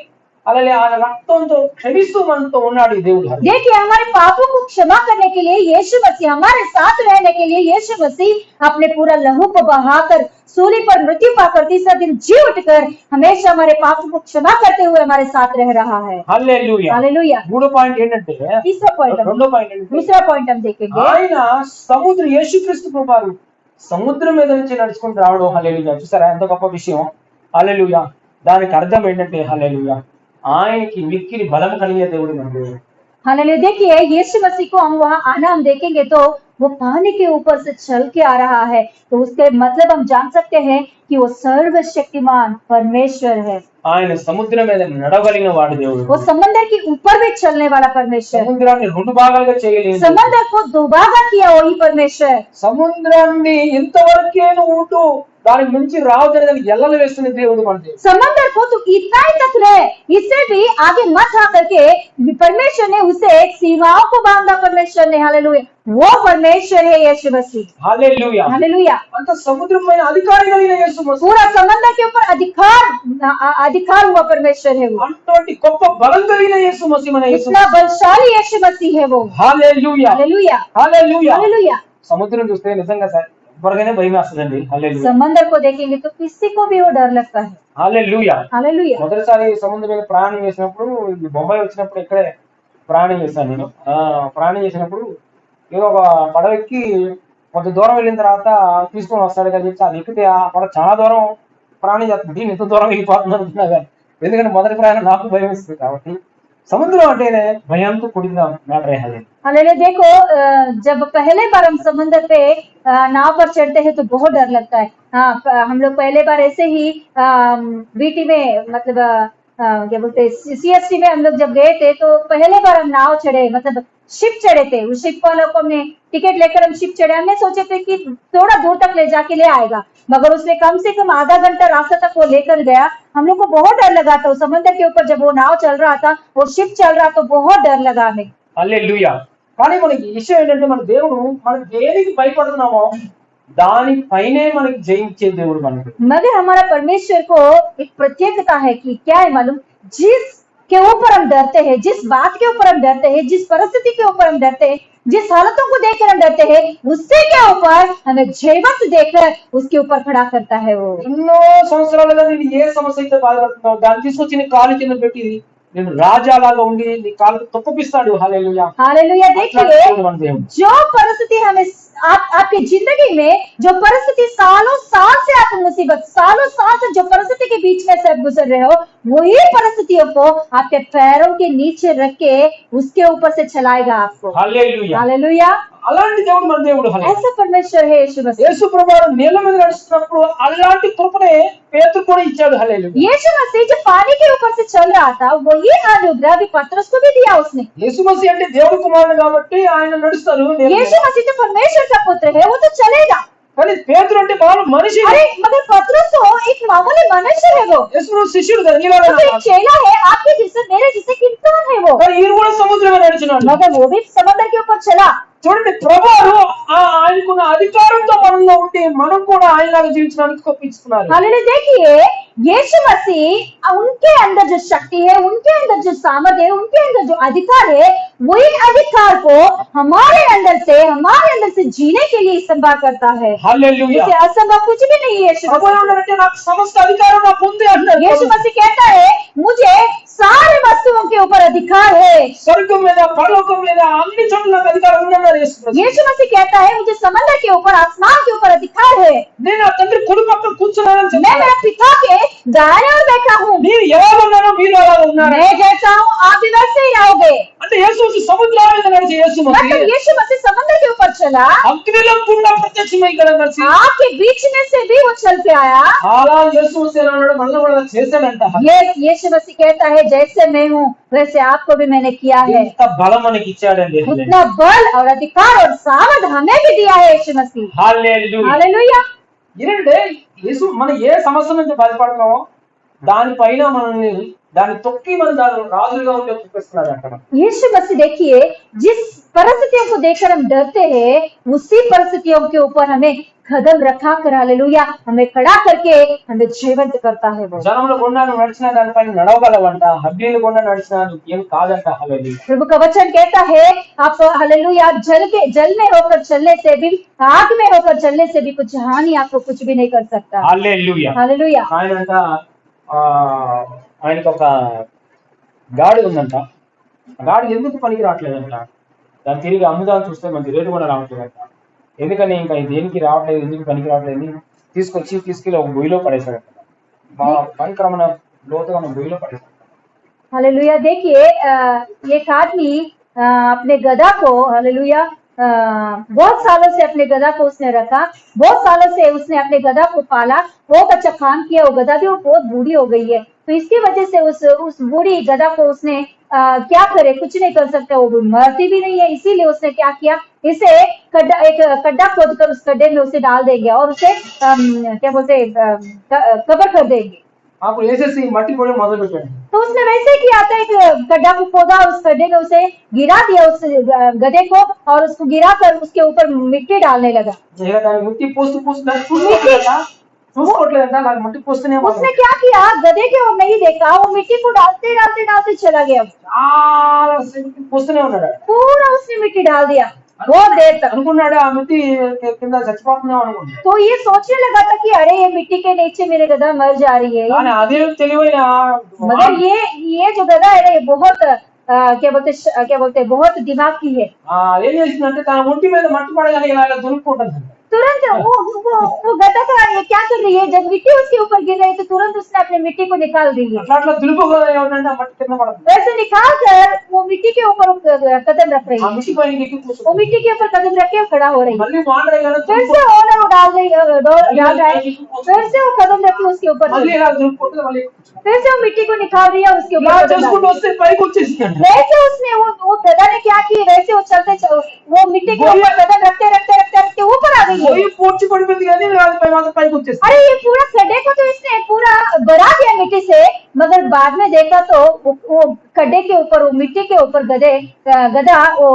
Speaker 3: హల్లెలూయా ఆయన రక్తంతో క్షమిస్తూ మనతో ఉన్నాడు ఈ దేవుడు.
Speaker 2: देखिए, हमारे पापों को क्षमा करने के लिए यीशु मसीह, हमारे साथ रहने के लिए यीशु मसीह अपने पूरा लहू को बहाकर सूली पर मृत्यु पाकर तीसरा दिन जी उठकर हमेशा हमारे पापों को क्षमा करते हुए हमारे साथ रह रहा है।
Speaker 3: హల్లెలూయా.
Speaker 2: हालेलुया।
Speaker 3: మూడో పాయింట్ ఏంటంటే,
Speaker 2: तीसरा पॉइंट,
Speaker 3: రెండో పాయింట్ ఏంటంటే,
Speaker 2: दूसरा पॉइंट हम देखेंगे।
Speaker 3: ఆయన యేసుక్రీస్తు ప్రభువారు సముద్రం మీద నుంచి నడుచుకుంటూ రావడం. హల్లెలూయా. చూసారా ఎంత గొప్ప విషయం. హల్లెలూయా. దానికి అర్థం ఏంటంటే హల్లెలూయా ఆయనకి మిక్కిలి బలం కలిగే దేవుడు మనకు.
Speaker 2: हालेलुया। देखिए, यीशु मसीह को हम वहाँ आना हम देखेंगे तो वो पानी के ऊपर से चल के आ रहा है, तो उसके मतलब हम जान सकते हैं कि वो सर्वशक्तिमान परमेश्वर है।
Speaker 3: ఆయన సముద్రం మీద నడవగలిగిన వాడు దేవుడు.
Speaker 2: वो समंदर के ऊपर भी चलने वाला परमेश्वर,
Speaker 3: సముద్రాన్ని 2 భాగాలుగా చేయలేదు.
Speaker 2: समंदर को 2 भागा किया वही परमेश्वर।
Speaker 3: సముద్రాన్ని ఇంతవరకే ఉంటూ దానికి మించి రావద్దని దానికి ఎల్లలు వేస్తున్న దేవుడు మన దేవుడు.
Speaker 2: समंदर को तो इतना ही तक रहे, इससे भी आगे मत आ करके परमेश्वर ने उसे एक सीमाओं को बांधा परमेश्वर ने। हालेलुया। वो परमेश्वर है यीशु मसीह।
Speaker 3: హల్లెలూయా.
Speaker 2: हालेलुया।
Speaker 3: అంత సముద్రం పైన అధికారి కలిగిన యేసు మసీహు.
Speaker 2: पूरा समंदर के ऊपर अधिकार हुआ परमेश्वर है वो।
Speaker 3: అటువంటి గొప్ప బలం కలిగిన యేసు మసీహు మన యేసు.
Speaker 2: इतना बलशाली यीशु मसीह है वो।
Speaker 3: హల్లెలూయా.
Speaker 2: हालेलुया।
Speaker 3: హల్లెలూయా.
Speaker 2: हालेलुया।
Speaker 3: సముద్రం చూస్తే నిజంగా ఎవరికైనా భయం వేస్తుందండి. హల్లెలూయా.
Speaker 2: समंदर को देखेंगे तो किसी को भी वो डर लगता है।
Speaker 3: హల్లెలూయా.
Speaker 2: हालेलुया।
Speaker 3: మొదటిసారి సముద్రం మీద ప్రయాణం చేసినప్పుడు, ఈ బొంబాయి వచ్చినప్పుడు ఇక్కడే ప్రయాణం చేశాను నేను. ప్రయాణం చేసినప్పుడు ఏదో ఒక పడవెక్కి కొంత దూరం వెళ్ళిన తర్వాత తీసుకొని వస్తాడు కదా చెప్పి అది ఎక్కితే ఆ పడవ చాలా దూరం ప్రయాణం చేస్తుంది. ఇంత దూరం వెళ్ళిపోతుంది అనుకున్నా కానీ, ఎందుకంటే మొదటి ప్రయాణం నాకు భయం వేస్తుంది కాబట్టి समुद्र अंटेने भयांतु कुडिना मैटर है।
Speaker 2: हालेलुया। देखो जब पहले बार हम समुद्र पे नाव पर चढ़ते हैं तो बहुत डर लगता है। हाँ, हम लोग पहले बार ऐसे ही बीटी में मतलब क्या बोलते हैं CST में हम लोग जब गए थे तो पहले बार हम नाव चढ़े, मतलब शिप चढ़े थे। उस शिप वालों को हमने टिकट लेकर हम शिप चढ़े। हमने सोचे थे कि थोड़ा दूर तक ले जाके ले आएगा, मगर उसने कम से कम आधा घंटा रास्ते तक वो लेकर गया। हम लोग को बहुत डर लगा था। समुद्र के ऊपर जब वो नाव चल रहा था, वो शिप चल रहा तो बहुत डर लगा हमें।
Speaker 3: హల్లెలూయా. కానీ మనకి ఈ విషయం ఏంటంటే మన దేవుడు మనం దేనికి భయపడుతున్నామో దానిపైనే మనకి జయించే దేవుడు మనకు.
Speaker 2: मगर हमारा परमेश्वर को एक प्रत्येकता है कि क्या है मालूम, जिस के ऊपर हम डरते हैं, जिस बात के ऊपर हम डरते हैं, जिस परिस्थिति के ऊपर हम डरते हैं, जिस हालतों को देखकर हम डरते हैं, उससे के ऊपर हमें जयवंत देखकर उसके ऊपर खड़ा करता है वो।
Speaker 3: ఎన్నో సంవత్సరాలుగా నేను ఏ సమస్య అయితే బాధపడుతున్నావు దాన్ని తీసుకొచ్చి నీ కాలు కింద పెట్టి నేను రాజాలాగా ఉండి నీ కాలు తొక్కిపిస్తాడు. హల్లెలూయా.
Speaker 2: हालेलुया। देखिए
Speaker 3: మన దేవుడు
Speaker 2: जो परिस्थिति हमें आपकी जिंदगी में जो परिस्थिति सालों साल से आप मुसीबत सालों साल से जो परिस्थिति के बीच में से आप गुजर रहे हो, वही परिस्थितियों को आपके पैरों के नीचे रख के उसके ऊपर से चलाएगा आपको।
Speaker 3: హల్లెలూయా.
Speaker 2: हालेलुया।
Speaker 3: అలాంటి దేవుడు మన దేవుడు. హల్లెలూయా.
Speaker 2: ऐसा परमेश्वर है यीशु मसीह।
Speaker 3: యేసు ప్రభువు నీళ్ళ మీద నడుస్తున్నప్పుడు అలాంటి కృపనే పేతురు కూడా ఇచ్చాడు. హల్లెలూయా.
Speaker 2: यीशु मसीह जो पानी के ऊपर से चल रहा था, वही अनुग्रह भी पतरस को भी दिया उसने।
Speaker 3: యేసు మసీహు అంటే దేవుడు కుమారుడు కాబట్టి ఆయన నడుస్తారు నీళ్ళ మీద.
Speaker 2: यीशु मसीह जो परमेश्वर का पुत्र है, वो तो चलेगा।
Speaker 3: కానీ పేతురు అంటే మామూలు మనిషి.
Speaker 2: अरे मगर पतरस तो एक मामूली मनुष्य है वो।
Speaker 3: యేసు ప్రభు శిష్యుడు కదా నీలాగా.
Speaker 2: वो तो एक चेला है, आपके जैसे मेरे जैसे एक इंसान है वो।
Speaker 3: కానీ ఈయన కూడా సముద్రం మీద నడిచినాడు.
Speaker 2: मगर वो भी समंदर के ऊपर चला।
Speaker 3: చూడండి ప్రభువు ఆయనకున్న అధికారంతో మనలో ఉండి మనం కూడా ఆయనలాగా జీవించడానికి ఒప్పించుకున్నారు.
Speaker 2: हालेलुया। देखिए यीशु मसीह उनके अंदर जो शक्ति है, उनके अंदर जो सामर्थ है, उनके अंदर जो अधिकार है, वही अधिकार को हमारे अंदर से जीने के लिए इस्तेमाल करता है।
Speaker 3: హల్లెలూయా.
Speaker 2: इसे असंभव कुछ भी नहीं है। यीशु
Speaker 3: ప్రభువు
Speaker 2: मसीह
Speaker 3: ఏమన్నారంటే నాకు సమస్త అధికారం నాకు ఉంది అన్నారు.
Speaker 2: यीशु मसीह कहता है मुझे सारे वस्तुओं के ऊपर अधिकार है।
Speaker 3: స్వర్గం మీద పరలోకం మీద అన్ని చోట్ల నాకు అధికారం ఉందన్నారు యేసు ప్రభు.
Speaker 2: यीशु मसीह कहता है मुझे समंदर के ऊपर आसमान के ऊपर अधिकार है।
Speaker 3: నేను ఆ తండ్రి కుడి పక్కన కూర్చున్నానని
Speaker 2: मैं
Speaker 3: చెప్పారు.
Speaker 2: मेरे पिता के दाहिने ओर बैठा हूँ।
Speaker 3: మీరు ఎలా ఉన్నారో మీరు అలా ఉన్నారు.
Speaker 2: मैं जैसा हूँ आप भी वैसे ही रहोगे।
Speaker 3: అంటే యేసు సముద్రం మీద నడిచి యేసు మసీహు
Speaker 2: मतलब यीशु मसीह समंदर के ऊपर चला,
Speaker 3: అగ్నిలో గుండా ప్రత్యక్షమై ఇక్కడ నడిచి
Speaker 2: आग के बीच में से भी वो चल के आया।
Speaker 3: అలా యేసు మసీహు అన్నాడు మనల్ని కూడా చేశాడంట.
Speaker 2: ये यीशु मसीह कहता है जैसे मैं हूँ वैसे आपको भी मैंने किया है।
Speaker 3: ఎంత బలం మనకి ఇచ్చాడండి.
Speaker 2: उतना बल और अधिकार और सामर्थ हमें भी दिया है यीशु मसीह।
Speaker 3: హల్లెలూయా.
Speaker 2: हालेलुया।
Speaker 3: ఏంటంటే యేసు మన ఏ సమస్య నుంచి బాధపడుతున్నామో దానిపైన మనల్ని దాన్ని తొక్కి మన దాని రాజులుగా ఉండే చూపిస్తున్నాడు అంట.
Speaker 2: यीशु मसीह देखिए जिस परिस्थितियों को देखकर हम डरते हैं, उसी परिस्थितियों के ऊपर हमें कदम रखा कर हालेलुया हमें खड़ा करके हमें जीवंत करता है वो।
Speaker 3: జనంలో గుండా నువ్వు నడిచినా దానిపైన నడవగలవంట. హబ్బీలు గుండా నడిచినా నువ్వు ఏం కాదంట. హల్లెలూయా.
Speaker 2: प्रभु का वचन कहता है आप हालेलुया जल में होकर चलने से भी, आग में होकर चलने से भी कुछ हानि आपको कुछ भी नहीं कर सकता।
Speaker 3: హల్లెలూయా.
Speaker 2: हालेलुया।
Speaker 3: ఆయనంట ఆయనకు ఒక గాడి ఉందంట. ఆ గాడి ఎందుకు పనికి రావట్లేదంట. దాన్ని తిరిగి అమ్ముదాన్ని చూస్తే మంచి రేటు కూడా రావట్లేదంట. ఎందుకని ఇంకా దేనికి రావట్లేదు, ఎందుకు పనికి రావట్లేదు తీసుకెళ్ళి ఒక గొయ్యిలో పడేశాడంట. భయంకరమైన లోతుగా ఉన్న గొయ్యిలో పడేశాడు.
Speaker 2: हालेलुया। देखिए एक आदमी अपने गधा को हालेलुया बहुत सालों से अपने गधा को उसने रखा, बहुत सालों से उसने अपने गधा को पाला, बहुत अच्छा काम किया। वो गधा भी वो बहुत बूढ़ी हो गई है, तो इसकी वजह से उस बूढ़ी गधा को उसने क्या करे, कुछ नहीं कर सकता, वो मरती भी नहीं है। इसीलिए उसने क्या किया, इसे एक गड्ढा खोद कर उस गड्ढे में उसे डाल देंगे और उसे क्या बोलते कवर कर देंगे।
Speaker 3: అప్పుడు వేసేసి మట్టి కూడా మొదలు పెట్టాడు.
Speaker 2: तो उसने वैसे ही किया था, एक गड्ढा को खोदा, उस गड्ढे में उसे गिरा दिया उस गधे को और उसको गिरा कर उसके ऊपर मिट्टी डालने लगा।
Speaker 3: ఇక దాన్ని ముట్టి పోస్తూ దాన్ని చూసుకోవట్లేదంట. నాకు మట్టి పోస్తూనే
Speaker 2: उसने क्या किया, गधे के ओर नहीं देखा, वो मिट्टी को डालते डालते डालते चला गया।
Speaker 3: చాలా పోస్తూనే ఉన్నాడు.
Speaker 2: पूरा उसने मिट्टी डाल दिया बहुत देर तक।
Speaker 3: అనుకున్నాడు ఆ మిట్టి కింద చచ్చిపోతున్నాం అనుకున్నాడు.
Speaker 2: तो ये सोचने लगा था कि अरे ये मिट्टी के नीचे मेरे गधा मर जा रही है।
Speaker 3: కానీ అదే తెలివైన
Speaker 2: मगर ये जो गधा है ये बहुत क्या बोलते बहुत दिमाग की है।
Speaker 3: ఏం చేసిందంటే తన ఒంటి మీద మట్టి పడగానే ఇలా దులుపుకుంటుంది.
Speaker 2: तुरंत वो गधा का ये क्या कर रही है, जब मिट्टी उसके ऊपर गिर रही तो तुरंत उसने अपने मिट्टी को निकाल दी है।
Speaker 3: అట్లా దులుపుగా ఏమంటే మట్టి కింద పడుతుంది.
Speaker 2: वैसे निकाल कर वो मिट्टी के ऊपर कदम रख रही
Speaker 3: ఆ
Speaker 2: है,
Speaker 3: మిట్టి పైన ఎక్కి
Speaker 2: वो
Speaker 3: కూర్చుంది.
Speaker 2: मिट्टी के ऊपर कदम रख के खड़ा हो रही है।
Speaker 3: మళ్ళీ వాడరేగానే
Speaker 2: फिर से ओनर वो डाल रहा है, फिर से वो कदम रख के उसके ऊपर,
Speaker 3: మళ్ళీ ఇలా దులుపుకుంటుంది. మళ్ళీ
Speaker 2: फिर से वो मिट्टी को निकाल रही है उसके
Speaker 3: ఇలా
Speaker 2: ऊपर।
Speaker 3: చేసుకుంటూ వస్తే పైకి వచ్చేసిందంట.
Speaker 2: वैसे उसने वो गधा ने क्या किया, वैसे वो वो मिट्टी के ऊपर कदम रखते रखते रखते रखते ऊपर आ गई है।
Speaker 3: పోయి పూడ్చి పడిపోయింది కానీ మాత్రం పైకి వచ్చేసింది.
Speaker 2: अरे ये पूरा गड्ढे को तो इसने पूरा बढ़ा दिया मिट्टी से, मगर बाद में देखा तो वो खड्डे के ऊपर, वो मिट्टी के ऊपर गधा वो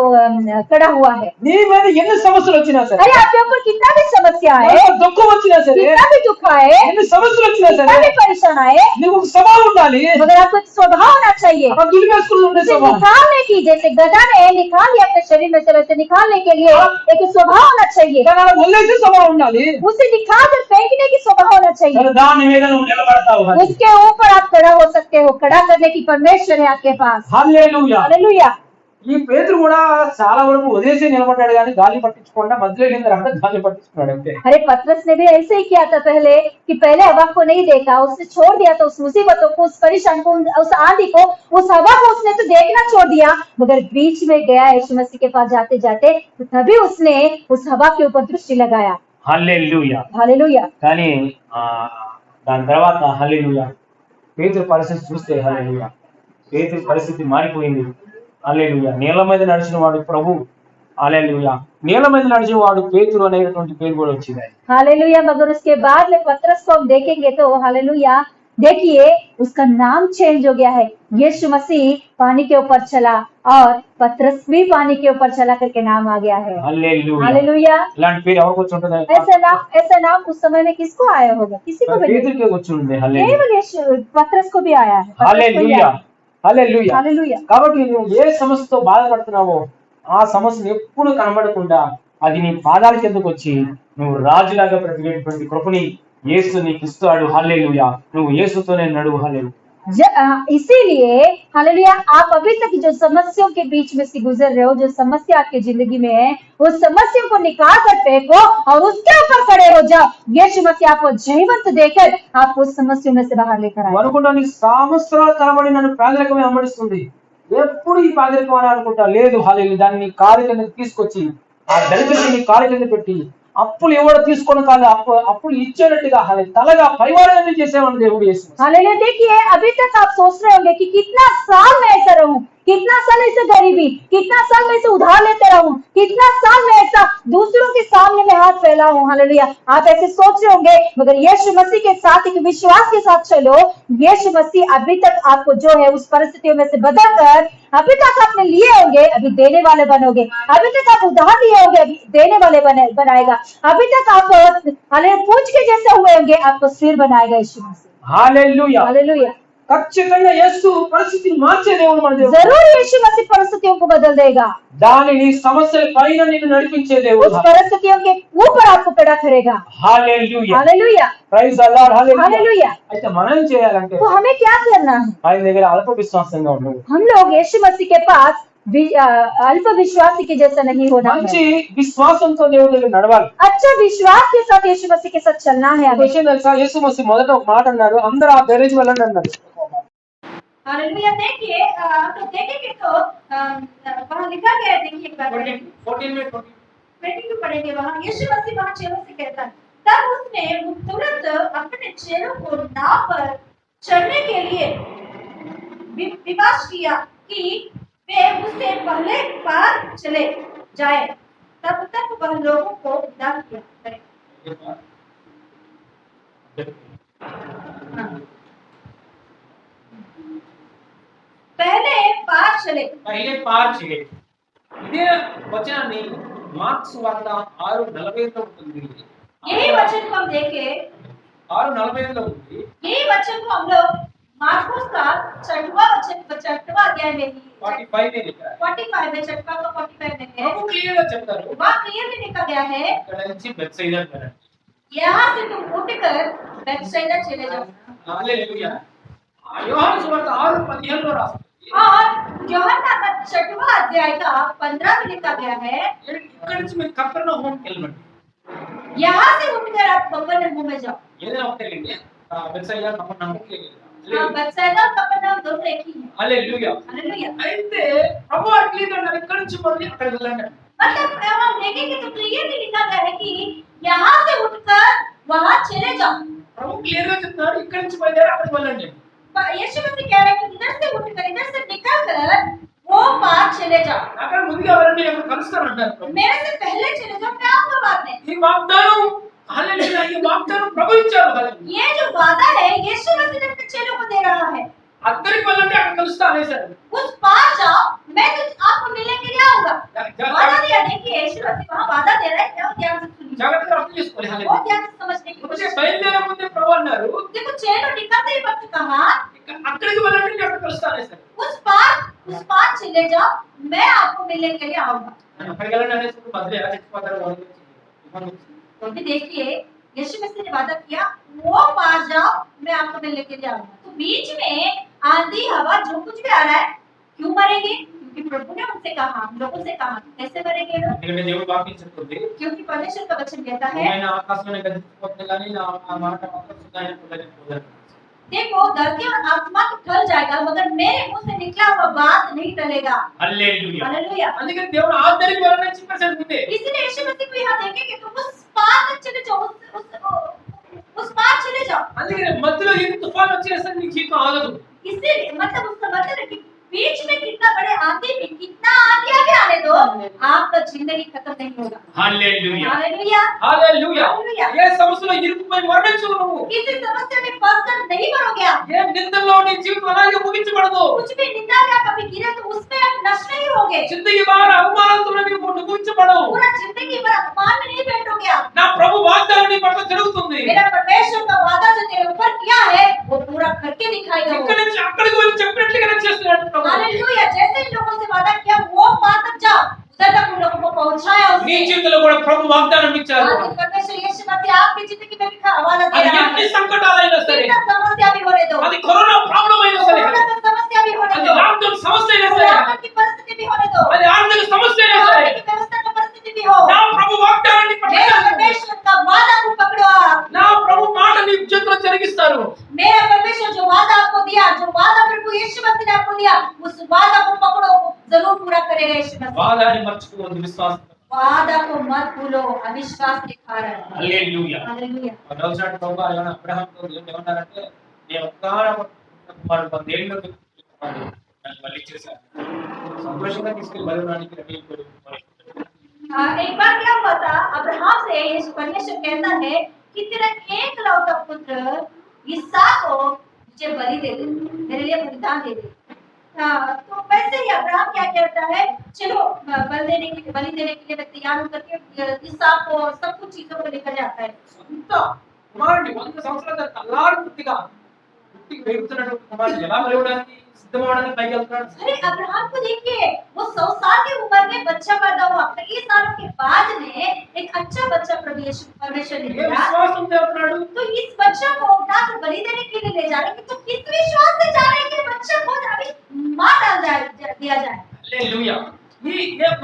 Speaker 2: खड़ा हुआ है।
Speaker 3: నీ మీద ఎన్ని సమస్యలు వచ్చినా సరే,
Speaker 2: अरे आपके ऊपर कितना भी समस्या है,
Speaker 3: ఎంత దుఃఖం వచ్చినా సరే,
Speaker 2: कितना भी दुख आए,
Speaker 3: ఎన్ని సమస్యలు వచ్చినా
Speaker 2: कितना
Speaker 3: సరే,
Speaker 2: भी परेशान आए,
Speaker 3: నీకు ఒక స్వభావం ఉండాలి.
Speaker 2: मगर आपको एक स्वभाव होना चाहिए।
Speaker 3: అక్కడ దులిపేసుకుని ఉండే
Speaker 2: उसे
Speaker 3: స్వభావం.
Speaker 2: निकालने की, जैसे गधा ने निकाल लिया अपने शरीर में से, वैसे निकालने के लिए एक स्वभाव होना चाहिए।
Speaker 3: దాన్ని అలా వదిలేసే స్వభావం ఉండాలి.
Speaker 2: उसे निकाल कर फेंकने की स्वभाव होना चाहिए।
Speaker 3: మరి దాని మీద నువ్వు నిలబడతావు.
Speaker 2: उसके ऊपर आप खड़ा हो सकते हो। खड़ा करने की परमेश्वर है आपके पास।
Speaker 3: హల్లెలూయా.
Speaker 2: हालेलुया।
Speaker 3: ఈ పేతురు కూడా చాలా వరకు వదిలేసి నిలబడ్డాడు, కానీ గాలి పట్టించకుండా మధ్యలో వెళ్ళిందంటే గాలి పట్టించుకున్నాడు అంతే.
Speaker 2: अरे पतरस ने भी ऐसे ही किया था पहले, कि पहले हवा को नहीं देखा, उसने छोड़ दिया तो उस मुसीबतों को, उस परेशान को, उस आंधी को, उस हवा को उसने तो देखना छोड़ दिया, मगर बीच में गया यीशु मसीह के पास जाते जाते, तो तभी उसने उस हवा के ऊपर दृष्टि लगाया।
Speaker 3: హల్లెలూయా.
Speaker 2: हालेलुया।
Speaker 3: కానీ దాని తర్వాత హల్లెలూయా పేతురు పరిస్థితి చూస్తే హల్లెలూయా పేతురు పరిస్థితి మారిపోయింది. హల్లెలూయా. నీళ్ళ మీద నడిచిన వాడు ప్రభు, హల్లెలూయా, నీళ్ళ మీద నడిచిన వాడు పేతురు అనేటువంటి పేరు కూడా వచ్చింది.
Speaker 2: हालेलुया। मगर उसके बाद में पतरस को हम देखेंगे तो हालेलुया, देखिए उसका नाम चेंज हो गया है। यीशु मसीह पानी के ऊपर चला और पतरस भी पानी के ऊपर चला करके नाम आ गया है।
Speaker 3: హల్లెలూయా.
Speaker 2: हालेलुया।
Speaker 3: ఇలాంటి పేరు ఎవరికి వచ్చి ఉంటుంది?
Speaker 2: ऐसा नाम उस समय में किसको आया होगा? किसी को भी नहीं।
Speaker 3: పేతురుకే వచ్చి ఉంది. హల్లెలూయా.
Speaker 2: केवल यीशु, पतरस को भी आया है।
Speaker 3: హల్లెలూయా. హల్లెలూయా.
Speaker 2: हालेलुया।
Speaker 3: కాబట్టి నువ్వు ఏ సమస్యతో బాధపడుతున్నావో ఆ సమస్యను ఎప్పుడు కనబడకుండా అది నీ పాదాల కిందకు వచ్చి నువ్వు రాజులాగా బ్రతికేటువంటి కృపని యేసు నీకు ఇస్తాడు. హల్లెలూయా. నువ్వు యేసుతోనే నడువు. హల్లెలూయా.
Speaker 2: इसीलिए हालेलुया, आप अभी तक जो समस्याओं के बीच में से गुजर रहे हो, जो समस्या आपकी जिंदगी में है, उस समस्या को निकाल कर फेंको और उसके ऊपर खड़े हो जाओ। यीशु मसीह आपको जीवंत देकर आपको उस समस्या में से बाहर लेकर आए।
Speaker 3: అనుకుంటా నీకు సంవత్సరాల తరబడి నన్ను పేదరికమే అమ్మడిస్తుంది, ఎప్పుడు ఈ పేదరికం అని అనుకుంటా. లేదు, హల్లెలూయా. దాన్ని నీ కాలు కిందకి తీసుకొచ్చి ఆ దళితుడిని నీ కాలు కింద పెట్టి అప్పులు ఎవరు తీసుకొని కాదు, అప్పులు ఇచ్చేటట్టుగా తలగా పరివారాన్ని చేసేవాడు దేవుడు యేసు.
Speaker 2: हालेलुया। देखिए अभी तक आप सोच रहे होंगे कि कितना साल मैं ऐसा रहूं, कितना साल ऐसे गरीबी, कितना साल मैं ऐसे उधार लेते रहूं, कितना साल मैं ऐसा दूसरों के सामने में हाथ फैला हूं। हालेलुया। आप ऐसे सोच रहे होंगे, मगर यीशु मसीह के साथ एक विश्वास के साथ चलो। यीशु मसीह अभी तक आपको जो है उस परिस्थितियों में से बदलकर, अभी तक आपने लिए होंगे, अभी देने वाले बनोगे। अभी तक आप उधार लिए होंगे, अभी देने वाले बनाएगा। अभी तक आप पूंछ के जैसे हुए होंगे, आपको सिर बनाएगा यीशु मसीह।
Speaker 3: హల్లెలూయా.
Speaker 2: हालेलुया।
Speaker 3: ఖచ్చితంగా యేసు పరిస్థితిని మార్చే దేవుడు మన దేవుడు.
Speaker 2: जरूर यीशु मसीह परिस्थितियों को बदल देगा।
Speaker 3: దాని నీ సమస్యల పైన నిన్ను నడిపించే
Speaker 2: उस
Speaker 3: దేవుడు.
Speaker 2: परिस्थितियों के ऊपर आपको खड़ा करेगा।
Speaker 3: Hallelujah.
Speaker 2: Hallelujah.
Speaker 3: Praise the Lord. Hallelujah.
Speaker 2: Hallelujah.
Speaker 3: అయితే మనం ఏం చేయాలంటే
Speaker 2: तो हमें क्या करना है?
Speaker 3: ఆయన దగ్గర అల్ప విశ్వాసంగా ఉండదు.
Speaker 2: हम लोग यीशु मसीह के पास अल्प विश्वासी के जैसा नहीं होना
Speaker 3: మంచి
Speaker 2: है।
Speaker 3: విశ్వాసంతో దేవుడి దగ్గర నడవాలి.
Speaker 2: अच्छा विश्वास के साथ यीशु मसीह के साथ चलना है
Speaker 3: ఒక
Speaker 2: हमें।
Speaker 3: విషయం తెలుసా, యేసు మసీహ్ మొదట ఒక మాట అన్నారు, అందరూ ఆ గ్యారేజ్ వెళ్ళండి అన్నారు.
Speaker 2: हालेलुया। देखिए हम लोग देखेंगे तो वहाँ लिखा गया है, देखिए एक बार
Speaker 3: 14 में
Speaker 2: 22 पढ़ेंगे, वहाँ यीशु मसीह वहाँ चेलों से कहता है, तब उसने तुरंत अपने चेलों को नाव पर चढ़ने के लिए विवश किया कि वे उससे पहले पार चले जाए, तब तक वह लोगों को विदा किया करे। पहले पार चले।
Speaker 3: పైలే పార్ చేయండి. ఇదే వచనాన్ని మార్క్స్ వార్త 6:45లో ఉంటుంది.
Speaker 2: यही वचन को हम देखें,
Speaker 3: 6:45లో ఉంది.
Speaker 2: यही वचन को हम लोग मार्कुस का 6वां अध्याय में
Speaker 3: 45 में लिखा है.
Speaker 2: 45 में 6वां का 45 में है।
Speaker 3: ప్రభు క్లియర్గా చెప్తారు,
Speaker 2: वहाँ क्लियरली लिखा गया है,
Speaker 3: ఇక్కడ నుంచి బెత్సైదా వెళ్ళండి.
Speaker 2: यहाँ से तुम उठकर बेथसाइदा चले जाओ।
Speaker 3: హల్లెలూయా. యోహాను సువార్త 6:15లో రాస్తుంది.
Speaker 2: और యోహన్నా का 6वां अध्याय का 15 में लिखा गया है,
Speaker 3: ఇక్కడ నుంచి మీరు కపెర్నహూముకి వెళ్ళండి.
Speaker 2: यहाँ से उठकर आप कफरनहूम में जाओ।
Speaker 3: ఏదైనా ఒకటే వెళ్ళండి. బెత్సైదా కపెర్నహూముకి
Speaker 2: बेथसाइदा और कफरनहूम दोनों एक ही हैं।
Speaker 3: హల్లెలూయా.
Speaker 2: हालेलुया।
Speaker 3: అయితే ప్రభు క్లియర్గా అన్నారు, ఇక్కడ నుంచి మొదలు అక్కడికి వెళ్ళండి.
Speaker 2: मतलब हम देखेंगे तो क्लियरली लिखा गया है कि यहाँ से उठकर वहाँ चले जाओ।
Speaker 3: ప్రభు క్లియర్గా చెప్తారు, ఇక్కడ నుంచి బయలుదేరి అక్కడికి వెళ్ళండి.
Speaker 2: यीशु मसीह कह रहे हैं कि इधर से उठकर, इधर से निकलकर वो पार चले जाओ।
Speaker 3: అక్కడ ముందుగా వెళ్ళండి, అక్కడ కలుస్తారంటారు ప్రభు.
Speaker 2: मेरे से पहले चले जाओ, मैं आऊंगा बाद में।
Speaker 3: ఈ వాగ్దానం, హల్లెలూయా, ఈ వాగ్దానం ప్రభు ఇచ్చారు. హల్లెలూయా.
Speaker 2: ये जो वादा है यीशु मसीह ने अपने चेलों को दे रहा है।
Speaker 3: అక్కడికి వెళ్ళండి అక్కడ కలుస్తా అనేసారు.
Speaker 2: उस पार जाओ, मैं तो आपको मिलने के लिए आऊंगा।
Speaker 3: जा-
Speaker 2: वादा दिया, देखिए यीशु मसीह वहाँ वादा दे रहा है, क्या ध्यान से सुनिए,
Speaker 3: జాగ్రత్తగా అర్థం చేసుకోవాలి.
Speaker 2: बहुत
Speaker 3: హల్లెలూయా.
Speaker 2: ध्यान से समझने की
Speaker 3: ముందే
Speaker 2: कोशिश
Speaker 3: బయలుదేరే ముందే ప్రభు అన్నారు,
Speaker 2: देखो चेन और निकलते ही वक्त कहा,
Speaker 3: అక్కడికి వెళ్ళండి నేను అక్కడ కలుస్తా అనేసారు.
Speaker 2: उस पार चले जाओ, मैं आपको मिलने के लिए आऊंगा।
Speaker 3: అక్కడికి వెళ్ళండి అనేసి మధ్య ఎలా చచ్చిపోతారు వాళ్ళు.
Speaker 2: क्योंकि देखिए यीशु मसीह ने वादा किया, वो पार जाओ, मैं आपको मिलने के लिए आऊंगा। तो बीच में आंधी हवा जो कुछ भी आ रहा है, क्यों मरेंगे? क्योंकि प्रभु ने उनसे कहा, हम लोगों से कहा, कैसे मरेंगे लोग?
Speaker 3: ఎందుకంటే దేవుడు వాక్యం చెప్తుంది,
Speaker 2: क्योंकि परमेश्वर का वचन कहता है,
Speaker 3: ఆయన ఆకాశంలో గతించిపోతుంది కానీ నా ఆ మాట మాత్రం సుఖాన్ని పొందలేకపోతారు.
Speaker 2: देखो धरती और आसमान तो टल जाएगा, मगर मेरे मुंह से निकला हुआ बात नहीं टलेगा।
Speaker 3: హల్లెలూయా.
Speaker 2: हालेलुया।
Speaker 3: అందుకని దేవుడు ఆద్దరికి వెళ్ళని చెప్పేసాడు ముందే.
Speaker 2: इसलिए यीशु मसीह को यहाँ देखें कि तुम उस पार तक चले जाओ, उस पार चले जाओ।
Speaker 3: అందుకని మధ్యలో ఈ తుఫాన్ వచ్చేసరికి నీ జీవితం ఆగదు.
Speaker 2: इसीलिए मतलब उसका मतलब है कि बीच में कितना बड़े आंधी भी, कितना आंधी आगे आने दो, आपका जिंदगी खत्म नहीं होगा।
Speaker 3: హల్లెలూయా.
Speaker 2: हालेलुया।
Speaker 3: హల్లెలూయా.
Speaker 2: హల్లెలూయా.
Speaker 3: ఏ సమస్యలో ఇరుక్కుపోయి మరణించవు నువ్వు.
Speaker 2: किसी समस्या में फंसकर नहीं मरोगे आप।
Speaker 3: ఏ నిందల్లో నీ జీవితం అలాగే ముగించబడదు.
Speaker 2: कुछ भी निंदा में आप कभी गिरे तो उसमें आप नष्ट नहीं होगे।
Speaker 3: జిందగీ బార అవమానంతో నీకు ముగించబడవు.
Speaker 2: पूरा जिंदगी भर अपमान में नहीं बैठोगे आप।
Speaker 3: నా ప్రభు వాగ్దానం నీ పట్ల జరుగుతుంది.
Speaker 2: मेरा परमेश्वर का वादा जो तेरे ऊपर किया है वो पूरा करके दिखाएगा वो।
Speaker 3: ఇక్కడ నుంచి అక్కడికి వెళ్ళి చెప్పినట్లుగానే చేస్తున్నాడు ప్రభు.
Speaker 2: हालेलुया। जैसे इन लोगों से वादा किया वो पार तक जाओ, उधर तक उन लोगों को पहुंचाया
Speaker 3: నీ
Speaker 2: उसने।
Speaker 3: జీవితంలో కూడా ప్రభు వాగ్దానం ఇచ్చారు.
Speaker 2: आज परमेश्वर यीशु मसीह आपकी जिंदगी में भी हवाला दे
Speaker 3: అది
Speaker 2: रहा
Speaker 3: ఎన్ని
Speaker 2: है।
Speaker 3: సంకటాలైనా సరే,
Speaker 2: कितना समस्या भी होने दो,
Speaker 3: అది కరోనా ప్రాబ్లం అయినా సరే,
Speaker 2: कोरोना की समस्या भी होने
Speaker 3: అది
Speaker 2: दो,
Speaker 3: లాక్డౌన్ సమస్య అయినా సరే,
Speaker 2: लॉकडाउन की परिस्थिति भी होने दो,
Speaker 3: అది ఆర్థిక సమస్య అయినా సరే,
Speaker 2: खाने की व्यवस्था की परिस्थिति भी हो,
Speaker 3: నా ప్రభు వాగ్దానాన్ని
Speaker 2: मेरा
Speaker 3: పట్టుకోండి.
Speaker 2: परमेश्वर का वादा को पकड़ो आप।
Speaker 3: నా ప్రభు మాట నీ చేతిలో జరిగిస్తారు.
Speaker 2: मेरा परमेश्वर जो वादा आपको दिया, जो वादा प्रभु यीशु मसीह ने आपको दिया, उस वादा को पकड़ो, वो जरूर पूरा करेगा यीशु मसीह।
Speaker 3: వాదాన్ని మర్చిపోవద్దు, విశ్వాసం.
Speaker 2: वादा को मत भूलो अविश्वास के कारण।
Speaker 3: హల్లెలూయా.
Speaker 2: हालेलुया।
Speaker 3: రోజునాటి ప్రభు ఏమన్నా అబ్రహాంతో ఏమన్నారంటే, నేను ఒక్కగానొక్క కుమారుడు 10 ఏళ్ళు నాకు మళ్ళీ ఇచ్చేశాను. సంతోషంగా తీసుకెళ్లి బలివడానికి రెడీ అయిపోయాడు.
Speaker 2: एक बार क्या हुआ था, अब्राहम से यीशु परमेश्वर कहता है कि तेरा एकलौता पुत्र इसहाक को मुझे बलि दे दे, मेरे लिए बलिदान दे दे। तो वैसे ही अब्राहम क्या कहता है, चलो बलि देने के लिए मैं तैयार हूं करके इसहाक को सब कुछ चीजों को लेकर जाता है।
Speaker 3: సొంత కుమారుడిని 100 సంవత్సరాల తర్వాత అల్లారు పుట్టిగా పెరుగుతున్నటువంటి కుమారుడు ఎలా బలివడానికి సిద్ధమవడానికి పైకి వెళ్తున్నాడు.
Speaker 2: अरे अब्राहम को देखिए, वो 100 साल की उम्र में बच्चा पैदा हुआ, कई सालों के बाद में एक अच्छा बच्चा प्रभु यीशु परमेश्वर ने
Speaker 3: ఏ
Speaker 2: दिया।
Speaker 3: విశ్వాసంతో వెళ్తున్నాడు.
Speaker 2: तो इस बच्चा को उठाकर बलि देने के लिए ले जा रहे हैं, तो किस विश्वास से जा रहे हैं कि बच्चा को अभी मार दिया जाए।
Speaker 3: హల్లెలూయా.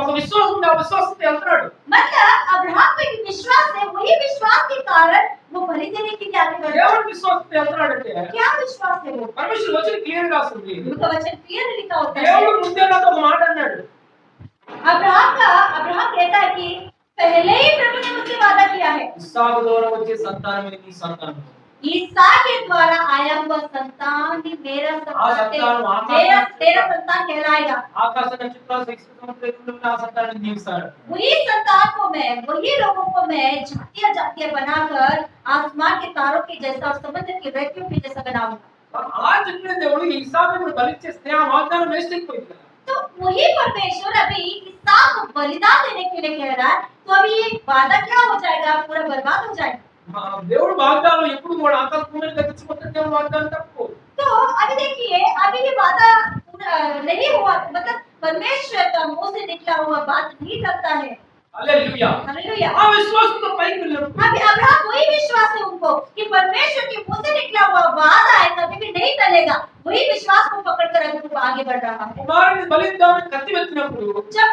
Speaker 3: ఒక విశ్వాసం ఆ విశ్వాసంతో వెళ్తున్నాడు.
Speaker 2: मतलब अब्राहम का एक विश्वास है, वही विश्वास के कारण वो बलि देने के लिए आगे बढ़ रहा है।
Speaker 3: దేవుడి విశ్వాసంతో వెళ్తున్నాడంటే
Speaker 2: क्या विश्वास है वो?
Speaker 3: పరమేశ్వరుడు వచ్చిన క్లియర్ గా వస్తుంది.
Speaker 2: उनका वचन क्लियर लिखा होता है।
Speaker 3: దేవుడు ముందే నాతో ఒక మాట అన్నాడు.
Speaker 2: अब्राहम कहता है कि पहले ही प्रभु ने मुझसे वादा किया है,
Speaker 3: ఇస్సాకు ద్వారా వచ్చే సంతానమే నీ సంతానం.
Speaker 2: ईसा के द्वारा आया हुआ संतान ही मेरा तेरा संतान कहलाएगा।
Speaker 3: ఆకాశ నక్షత్రాలు శిక్ష సముద్రంలో ఆ సంతానాన్ని దీవిస్తాడు.
Speaker 2: वही संतान को मैं, वही लोगों को मैं जातियां जातियां बनाकर आसमान के तारों के जैसा और समुद्र के रेतियों के जैसा बनाऊंगा।
Speaker 3: అలా చెప్పిన దేవుడు ఇస్సాకును బలి చేస్తే ఆ వాగ్దానం వేస్ట్ అయిపోయింది కదా.
Speaker 2: तो वही परमेश्वर अभी ईसा को बलिदान देने के लिए कह रहा है, तो अभी ये वादा क्या हो जाएगा, पूरा बर्बाद हो जाएगा।
Speaker 3: దేవుడు వాగ్దానం ఎప్పుడు కూడా ఆకాశ భూమిని గతించిపోతే దేవుడు వాగ్దానం తప్పు.
Speaker 2: तो अभी देखिए, अभी ये वादा नहीं हुआ, मतलब परमेश्वर का मुंह से निकला हुआ बात नहीं करता है।
Speaker 3: హల్లెలూయా.
Speaker 2: हालेलुया।
Speaker 3: ఆ విశ్వాసంతో పైకి వెళ్ళాడు.
Speaker 2: अभी अब्राहम वही विश्वास है उनको कि परमेश्वर के मुंह से निकला हुआ वादा है, कभी भी नहीं टलेगा। वही विश्वास को पकड़कर अभी वो आगे बढ़ रहा है।
Speaker 3: కుమారుని బలిద్దామని కత్తి వెత్తినప్పుడు
Speaker 2: जब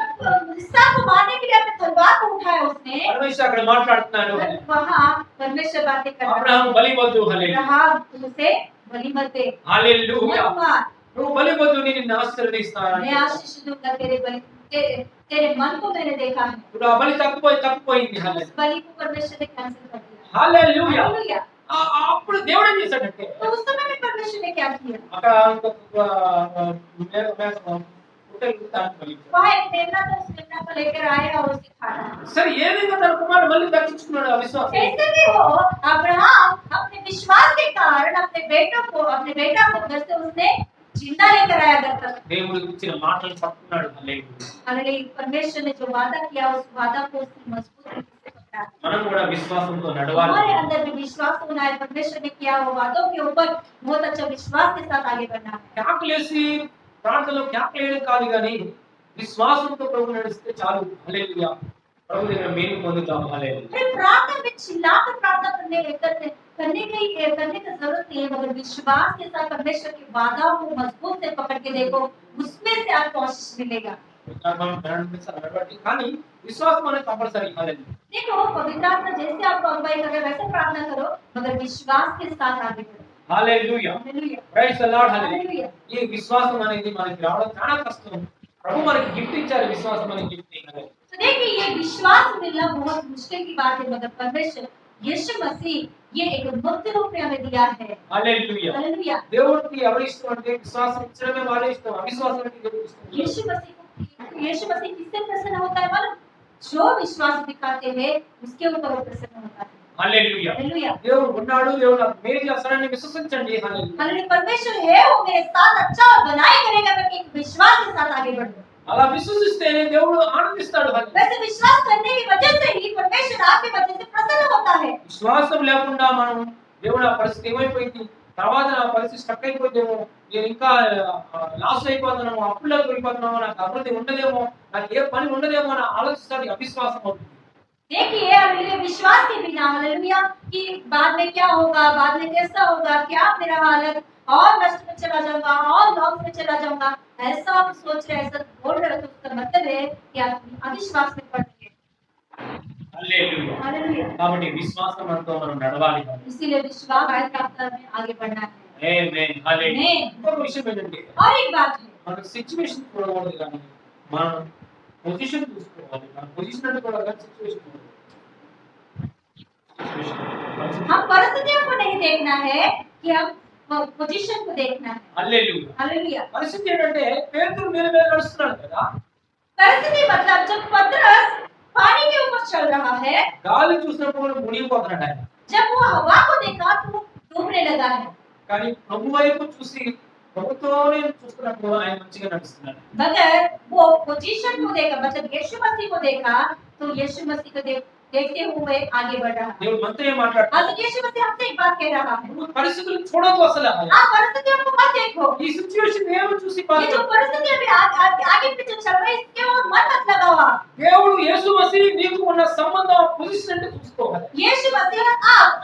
Speaker 2: इसहाक को मारने के लिए अपने तलवार को उठाया उसने,
Speaker 3: పరమేశ్వరుడు అక్కడ మాట్లాడుతున్నాడు.
Speaker 2: वहाँ परमेश्वर बातें कर रहा
Speaker 3: అబ్రహాము బలివద్దు. హల్లెలూయా.
Speaker 2: अब्राहम तुमसे बलि मत दे,
Speaker 3: హల్లెలూయా.
Speaker 2: मत मार,
Speaker 3: నువ్వు బలివద్దు, నేను నిన్ను ఆశీర్వదిస్తాను.
Speaker 2: मैं आशीष दूंगा तेरे बलि, तेरे मन को मैंने देखा है।
Speaker 3: ఇప్పుడు ఆ బలి తప్పిపోయింది.
Speaker 2: उस
Speaker 3: హల్లెలూయా.
Speaker 2: बलि को परमेश्वर ने कैंसिल कर दिया।
Speaker 3: హల్లెలూయా.
Speaker 2: हालेलुया।
Speaker 3: అప్పుడు దేవుడు ఏం చేశాడంటే
Speaker 2: तो उस समय में परमेश्वर ने क्या किया,
Speaker 3: అక్కడ ఇంకొక హోటల్ దాన్ని బలి.
Speaker 2: वहाँ एक मेमना था, उस मेमना को लेकर आए और उसे खाना।
Speaker 3: సరే ఏ విధంగా తన కుమారుడు మళ్ళీ దక్కించుకున్నాడు ఆ విశ్వాసం.
Speaker 2: कैसे भी हो, अब्राहम अपने विश्वास के कारण अपने बेटा को घर से उसने जिंदा लेकर आया घर तक।
Speaker 3: దేవుడు ఇచ్చిన మాటలు పట్టుకున్నాడు. హల్లెలూయా.
Speaker 2: हालेलुया, परमेश्वर ने जो वादा किया उस वादा को उसने मजबूत तरीके से पकड़ा।
Speaker 3: మనం కూడా విశ్వాసంతో నడవాలి.
Speaker 2: हमारे अंदर भी विश्वास होना है, परमेश्वर ने किया वो वादों के ऊपर बहुत अच्छा विश्वास के साथ आगे बढ़ना है।
Speaker 3: క్యాకులేసి ప్రార్థనలో క్యాకులేయడం కాదు కానీ విశ్వాసంతో ప్రభు నడిస్తే చాలు. హల్లెలూయా. ప్రభు దగ్గర మేలు పొందుతాం. హల్లెలూయా.
Speaker 2: अरे प्रार्थना में चिल्लाकर प्रार्थना करने का जरूरत नहीं है, मगर विश्वास के साथ परमेश्वर के वादा को मजबूत से पकड़ के देखो, उसमें से आपको आशीष मिलेगा।
Speaker 3: మనం నడవాలి కానీ విశ్వాసం అనేది కంపల్సరీ. హల్లెలూయా.
Speaker 2: देखो पवित्र आत्मा जैसे आपको अगुवाई करे वैसे प्रार्थना करो, मगर विश्वास के साथ आगे बढ़ो।
Speaker 3: Hallelujah.
Speaker 2: Hallelujah,
Speaker 3: praise the Lord. Hallelujah.
Speaker 2: Hallelujah.
Speaker 3: ఈ విశ్వాసం అనేది మనకి రావడం చాలా కష్టం. ప్రభు మనకి గిఫ్ట్ ఇచ్చారు. విశ్వాసం అనే గిఫ్ట్.
Speaker 2: तो देखिए ये विश्वास मिलना बहुत मुश्किल की बात है, मगर परमेश्वर यीशु मसीह ये एक मुक्त रूप में हमें दिया है।
Speaker 3: హల్లెలూయా.
Speaker 2: हालेलुया।
Speaker 3: దేవుడికి ఎవరు ఇష్టం అంటే విశ్వాసం ఇచ్చడమే వాళ్ళే ఇష్టం. అవిశ్వాసం అంటే దేవుడికి ఇష్టం లేదు.
Speaker 2: यीशु मसीह किससे प्रसन्न होता है मालूम? जो विश्वास दिखाते हैं उसके ऊपर वो प्रसन्न होता है।
Speaker 3: హల్లెలూయా.
Speaker 2: हालेलुया।
Speaker 3: దేవుడు ఉన్నాడు, దేవుడు నాకు మేలు చేస్తాడని విశ్వసించండి. హల్లెలూయా.
Speaker 2: हालेलुया, परमेश्वर है वो मेरे साथ अच्छा और बनाए करेगा, करके एक विश्वास के साथ आगे बढ़ो।
Speaker 3: అలా విశ్వసిస్తేనే దేవుడు ఆనందిస్తాడు. హల్లెలూయా.
Speaker 2: वैसे विश्वास करने की वजह से ही परमेश्वर आपके वजह से प्रसन्न होता है।
Speaker 3: విశ్వాసం లేకుండా మనం దేవుడు ఆ పరిస్థితి ఏమైపోయింది, తర్వాత నా పరిస్థితి స్టక్ అయిపోతేమో, నేను ఇంకా లాస్ అయిపోతున్నాము, అప్పుల్లోకి వెళ్ళిపోతున్నాము, నాకు అభివృద్ధి ఉండదేమో, నాకు ఏ పని ఉండదేమో అని ఆలోచిస్తాడు. అవిశ్వాసం అవుతుంది.
Speaker 2: देखिए हालेलुया, विश्वास के बिना हालेलुया कि बाद में क्या होगा, बाद में कैसा होगा, क्या मेरा हालत, और नष्ट में चला जाऊंगा और लॉस में चला जाऊंगा, ऐसा आप सोच रहे, ऐसा बोल रहे हो, तो उसका मतलब है कि आप अविश्वास में पड़ गए।
Speaker 3: హల్లెలూయా.
Speaker 2: हालेलुया,
Speaker 3: కాబట్టి విశ్వాసంతో మనం నడవాలి.
Speaker 2: इसीलिए विश्वास प्रार्थना में आगे बढ़ना है।
Speaker 3: ఆమేన్. హల్లెలూయా.
Speaker 2: ఆమేన్.
Speaker 3: ఇంకొక విషయం ఏంటంటే
Speaker 2: और एक बात है,
Speaker 3: మన సిచ్యువేషన్ చూడకూడదు కానీ మన పొజిషన్ చూసుకోవాలి. మన పొజిషన్ అంటే కూడా సిచ్యువేషన్.
Speaker 2: हम परिस्थितियों को नहीं देखना है कि हम पोजीशन को देखना है।
Speaker 3: హల్లెలూయా.
Speaker 2: हालेलुया,
Speaker 3: పరిస్థితి ఏంటంటే పేతురు నీళ్ళ మీద నడుస్తున్నాడు కదా.
Speaker 2: परिस्थिति मतलब जब पतरस पानी के ऊपर चल रहा है,
Speaker 3: గాలి చూసినప్పుడు మునిగిపోతున్నాడు ఆయన.
Speaker 2: जब वो हवा को देखा तो वो डूबने लगा है,
Speaker 3: కానీ ప్రభు వైపు చూసి ప్రభుతోనే చూస్తున్నప్పుడు ఆయన మంచిగా నడుస్తున్నాడు.
Speaker 2: मगर वो पोजीशन को देखा, मतलब यीशु मसीह को देखा तो यीशु मसीह को देखते हुए आगे बढ़ रहा है।
Speaker 3: దేవుడు మనతో ఏం మాట్లాడుతున్నాడు?
Speaker 2: आज यीशु मसीह हमसे एक बात कह रहा है,
Speaker 3: నువ్వు పరిస్థితులు చూడకు అసలు.
Speaker 2: आप परिस्थितियों को मत देखो,
Speaker 3: ఈ సిచ్యువేషన్ ఏమో చూసి
Speaker 2: ये जो परिस्थिति अभी आगे पीछे चल रही है इसके और मन मत लगाओ आप।
Speaker 3: దేవుడు యేసు మసీహ్ నీకు ఉన్న సంబంధం పొజిషన్ అంటే చూసుకోవాలి.
Speaker 2: यीशु मसीह और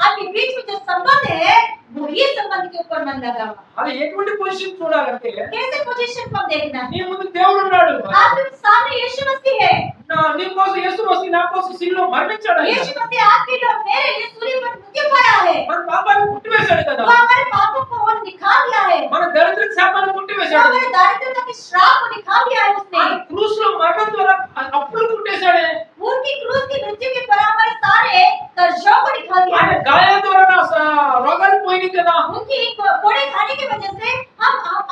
Speaker 2: आपके बीच में जो संबंध है वो ये संबंध के ऊपर मन लगाओ।
Speaker 3: అది ఎటువంటి పొజిషన్ చూడాలంటే
Speaker 2: कैसे पोजीशन को देखना है?
Speaker 3: నీ ముందు దేవుడు ఉన్నాడు.
Speaker 2: आपके सामने यीशु मसीह है,
Speaker 3: నీ కోసం యేసు మసీహ్ నా కోసం సిలువలో మరణించాడు. ఆయన
Speaker 2: यीशु मसीह आपके लिए और मेरे लिए सूली पर मृत्यु पाया है,
Speaker 3: మన పాపాన్ని పుట్టివేశాడు కదా.
Speaker 2: वो हमारे पापों को वो निकाल दिया है,
Speaker 3: మన దరిద్ర శాపాన్ని
Speaker 2: वो
Speaker 3: పుట్టివేశాడు.
Speaker 2: हमारे दारिद्रता के श्राप को निकाल दिया है उसने।
Speaker 3: ఆయన క్రూస్ లో మరణం ద్వారా అప్పులు పుట్టేశాడే.
Speaker 2: उनकी क्रूस की मृत्यु के पर हमारे सारे कर्जों को निकाल दिया
Speaker 3: ఆయన
Speaker 2: है।
Speaker 3: గాయాల ద్వారా నా రోగాలు పోయినాయి కదా.
Speaker 2: उनकी कोड़े खाने की वजह से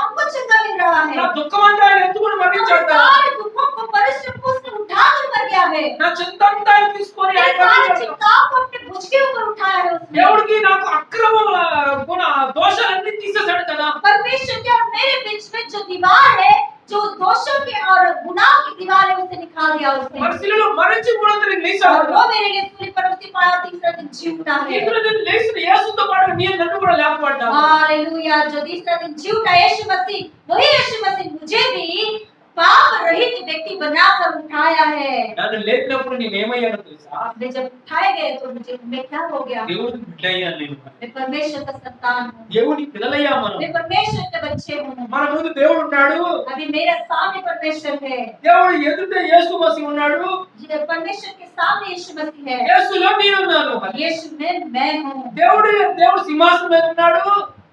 Speaker 2: हमको चंगा मिल रहा है।
Speaker 3: నా దుఃఖం అంతా ఆయన ఎత్తుకుని మరణించాడు
Speaker 2: हमारे
Speaker 3: కదా.
Speaker 2: सारे दुखों को परमेश्वर को उसने उठाकर मर गया है।
Speaker 3: నా చింత అంతా ఆయన తీసుకొని
Speaker 2: मेरे
Speaker 3: ఆయన
Speaker 2: सारे
Speaker 3: మరణించాడు.
Speaker 2: चिंताओं को अपने भुज के ऊपर उठाया है उसने।
Speaker 3: దేవుడికి నాకు అక్రమముల గుణ దోషాలన్నీ తీసేశాడు కదా.
Speaker 2: परमेश्वर के और मेरे बीच में जो दीवार है, जो दोषों के और गुनाह की दीवार है, उसे निकाल दिया उसने।
Speaker 3: మన శిలువలో మరణించి కూడా తిరిగి లేచాడు
Speaker 2: और
Speaker 3: కదా.
Speaker 2: वो मेरे लिए सूली पर मृत्यु पाया और तीसरा दिन जी उठा है।
Speaker 3: ఇప్పుడు నేను లేచిన యేసుతో పాటు నేను నన్ను కూడా లేపబడ్డా.
Speaker 2: हालेलुया, जो तीसरा दिन जी उठा यीशु मसीह, वही यीशु मसीह मुझे भी पाप रहित व्यक्ति बनाकर उठाया है।
Speaker 3: నన్ను లేపినప్పుడు నేను ఏమయ్యానో తెలుసా?
Speaker 2: वे जब उठाए गए तो मैं क्या हो गया?
Speaker 3: దేవుడి బిడ్డయ్యాను నేను.
Speaker 2: मैं परमेश्वर का संतान हूँ,
Speaker 3: దేవుడి పిల్లలయ్యా మనం.
Speaker 2: मैं परमेश्वर के बच्चे हूँ।
Speaker 3: మన ముందు దేవుడు ఉన్నాడు.
Speaker 2: अभी मेरे सामने परमेश्वर है,
Speaker 3: దేవుడు ఎదుట యేసు మసీహ్ ఉన్నాడు.
Speaker 2: ये परमेश्वर के सामने यीशु मसीह है,
Speaker 3: యేసులో నేనున్నాను.
Speaker 2: यीशु में मैं हूँ।
Speaker 3: దేవుడు సింహాసనం మీద ఉన్నాడు.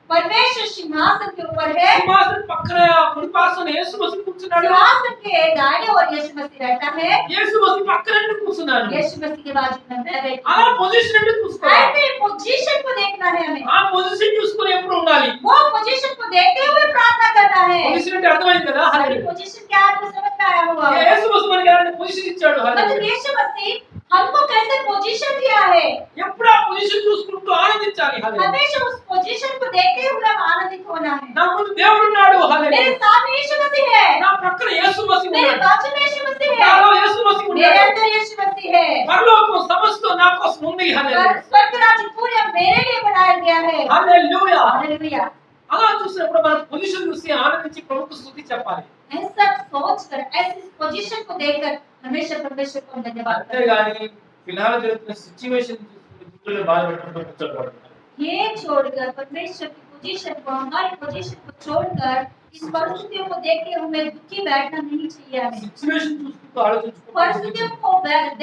Speaker 2: परमेश्वर सिंहासन के ऊपर है,
Speaker 3: సింహాసనం పక్కన కుడి పార్శ్వన యేసు మసీహ్ కూర్చున్నాడు.
Speaker 2: सिंहासन के दाहिने ओर यीशु मसीह रहता है,
Speaker 3: యేసు మసీహ్ పక్కన కూర్చున్నాడు.
Speaker 2: यीशु मसीह के बाजू में मैं बैठी
Speaker 3: అలా
Speaker 2: हूँ।
Speaker 3: పొజిషన్ అంటే చూసుకోవాలి.
Speaker 2: ऐसे पोजीशन को देखना है हमें,
Speaker 3: ఆ పొజిషన్ చూసుకొని ఎప్పుడు ఉండాలి.
Speaker 2: वो पोजीशन को देखते हुए प्रार्थना करना है।
Speaker 3: పొజిషన్ అంటే అర్థమైంది కదా.
Speaker 2: हमारी पोजीशन क्या है आपको समझ में आया होगा?
Speaker 3: యేసు మసీహ్ మనకి ఎలాంటి పొజిషన్ ఇచ్చాడు.
Speaker 2: मतलब यीशु मसीह हमको कैसे पोजीशन दिया है,
Speaker 3: ఎప్పుడు ఆ పొజిషన్ చూసుకుంటూ ఆనందించాలి. హల్లెలూయా.
Speaker 2: हमेशा उस पोजीशन को देखते हुए हम आनंदित होना है।
Speaker 3: నా ముందు దేవుడు ఉన్నాడు.
Speaker 2: मेरे
Speaker 3: హల్లెలూయా.
Speaker 2: सामने यीशु मसीह है,
Speaker 3: నా పక్కన యేసు మసీహు
Speaker 2: मेरे
Speaker 3: ఉన్నాడు.
Speaker 2: बाजू में यीशु मसीह है,
Speaker 3: నాలో యేసు మసీహు
Speaker 2: मेरे
Speaker 3: ఉన్నాడు.
Speaker 2: अंदर यीशु मसीह है।
Speaker 3: పరలోకం సమస్తం నా కోసం ఉంది. హల్లెలూయా.
Speaker 2: स्वर्ग राज्य पूरे मेरे लिए बनाया गया है।
Speaker 3: హల్లెలూయా.
Speaker 2: हालेलुया।
Speaker 3: అలా చూసినప్పుడు మనం పొజిషన్ చూసి ఆనందించి ప్రభువుకు స్తుతి చెప్పాలి.
Speaker 2: ऐसा सोचकर, ऐसी पोजीशन को देखकर हमेशा परमेश्वर को हम धन्यवाद करें।
Speaker 3: అంతేగాని ఫిలాల్ జరుగుతున్న సిచ్యువేషన్ చూసుకుని గుండెలో బాధపడుతూ కూర్చోకూడదు.
Speaker 2: ये छोड़कर परमेश्वर की पोजीशन को, हमारी पोजीशन को छोड़कर इस परिस्थितियों को देख के हमें दुखी बैठना नहीं चाहिए। हमें
Speaker 3: సిచ్యువేషన్ చూసుకుంటూ ఆలోచించుకుంటూ
Speaker 2: परिस्थितियों को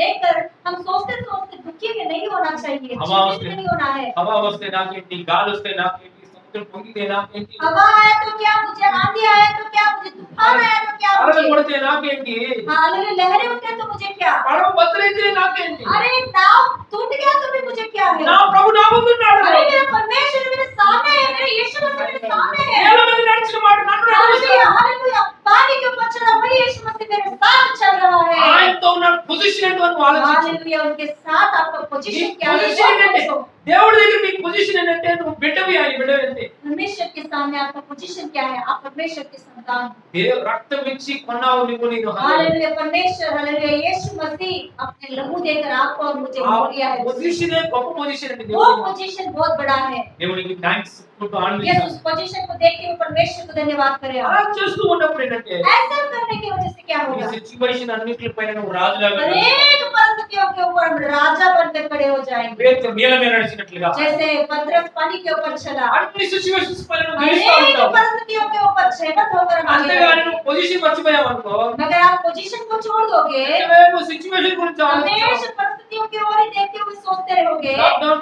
Speaker 2: देखकर हम सोचते सोचते दुखी में नहीं होना चाहिए,
Speaker 3: हवा
Speaker 2: चिंतित नहीं होना है।
Speaker 3: హవా వస్తే నాకేంటి, గాలి వస్తే నాకేంటి, సముద్రం పొంగితే నాకేంటి,
Speaker 2: हवा आया तो क्या मुझे, आंधी आया तो क्या मुझे, तूफान आया तो क्या
Speaker 3: అలలు
Speaker 2: मुझे,
Speaker 3: కొడితే నాకేంటి,
Speaker 2: हालेलुया, लहरें उठे तो मुझे क्या,
Speaker 3: పడవ బద్దలైతే నాకేంటి,
Speaker 2: अरे नाव टूट गया तो भी मुझे क्या है।
Speaker 3: నా ప్రభు నా ముందున్నాడు.
Speaker 2: अरे मेरा परमेश्वर मेरे सामने है, मेरे यीशु मसीह मेरे सामने है।
Speaker 3: నేల మీద నడిచిన వాడు నన్ను నడిపిస్తాడు.
Speaker 2: हालेलुया, हालेलुया, पानी के ऊपर चला वही यीशु मसीह मेरे साथ चल रहा है।
Speaker 3: ఆయనతో ఉన్న పొజిషన్ ఏంటో అని ఆలోచించు.
Speaker 2: हालेलुया, उनके साथ आपका
Speaker 3: నీ
Speaker 2: पोजीशन क्या है,
Speaker 3: పొజిషన్ ఏంటంటే
Speaker 2: सोचो।
Speaker 3: దేవుడి దగ్గర నీ పొజిషన్ ఏంటంటే నువ్వు బిడ్డవి, ఆయన బిడ్డవి అంతే.
Speaker 2: परमेश्वर के सामने आपका पोजीशन क्या है, आप परमेश्वर के संतान।
Speaker 3: దేవు రక్తం ఇచ్చి కొన్నావు నువ్వు నేను.
Speaker 2: हालेलुया, परमेश्वर, हालेलुया, यीशु मसीह अपने लहू देकर आपको और मुझे
Speaker 3: ఆ
Speaker 2: लिया है।
Speaker 3: పొజిషన్ గొప్ప పొజిషన్ అండి.
Speaker 2: वो पोजीशन बहुत बड़ा है।
Speaker 3: దేవునికి థాంక్స్ చెప్పుకుంటూ
Speaker 2: यस,
Speaker 3: ఆనందించాలి.
Speaker 2: उस पोजीशन को देख के वो परमेश्वर को धन्यवाद करें।
Speaker 3: అలా చేస్తూ ఉన్నప్పుడు ఏంటంటే
Speaker 2: ऐसा करने की वजह से क्या
Speaker 3: ఈ
Speaker 2: होगा,
Speaker 3: సిచ్యువేషన్ అన్నిటిపైన నువ్వు రాజులాగా
Speaker 2: अनेक परिस्थितियों के ऊपर हम राजा बनकर खड़े हो जाएंगे।
Speaker 3: పేతురు నీళ్ళ మీద నడిచినట్లుగా
Speaker 2: जैसे पतरस पानी के ऊपर चला,
Speaker 3: అన్ని సిచ్యువేషన్స్ పైన నువ్వు గెలుస్తూ
Speaker 2: अनेक
Speaker 3: ఉంటావు.
Speaker 2: परिस्थितियों के ऊपर जयवंत होकर हम आगे
Speaker 3: అంతేగాని
Speaker 2: बढ़ेंगे।
Speaker 3: నువ్వు పొజిషన్ మర్చిపోయావు అనుకో,
Speaker 2: मगर आप पोजीशन को छोड़ दोगे,
Speaker 3: నువ్వు సిచ్యువేషన్ గురించి
Speaker 2: हमेशा
Speaker 3: ఆలోచిస్తావు.
Speaker 2: परिस्थितियों की ओर ही देखते हुए सोचते रहोगे।
Speaker 3: లాక్డౌన్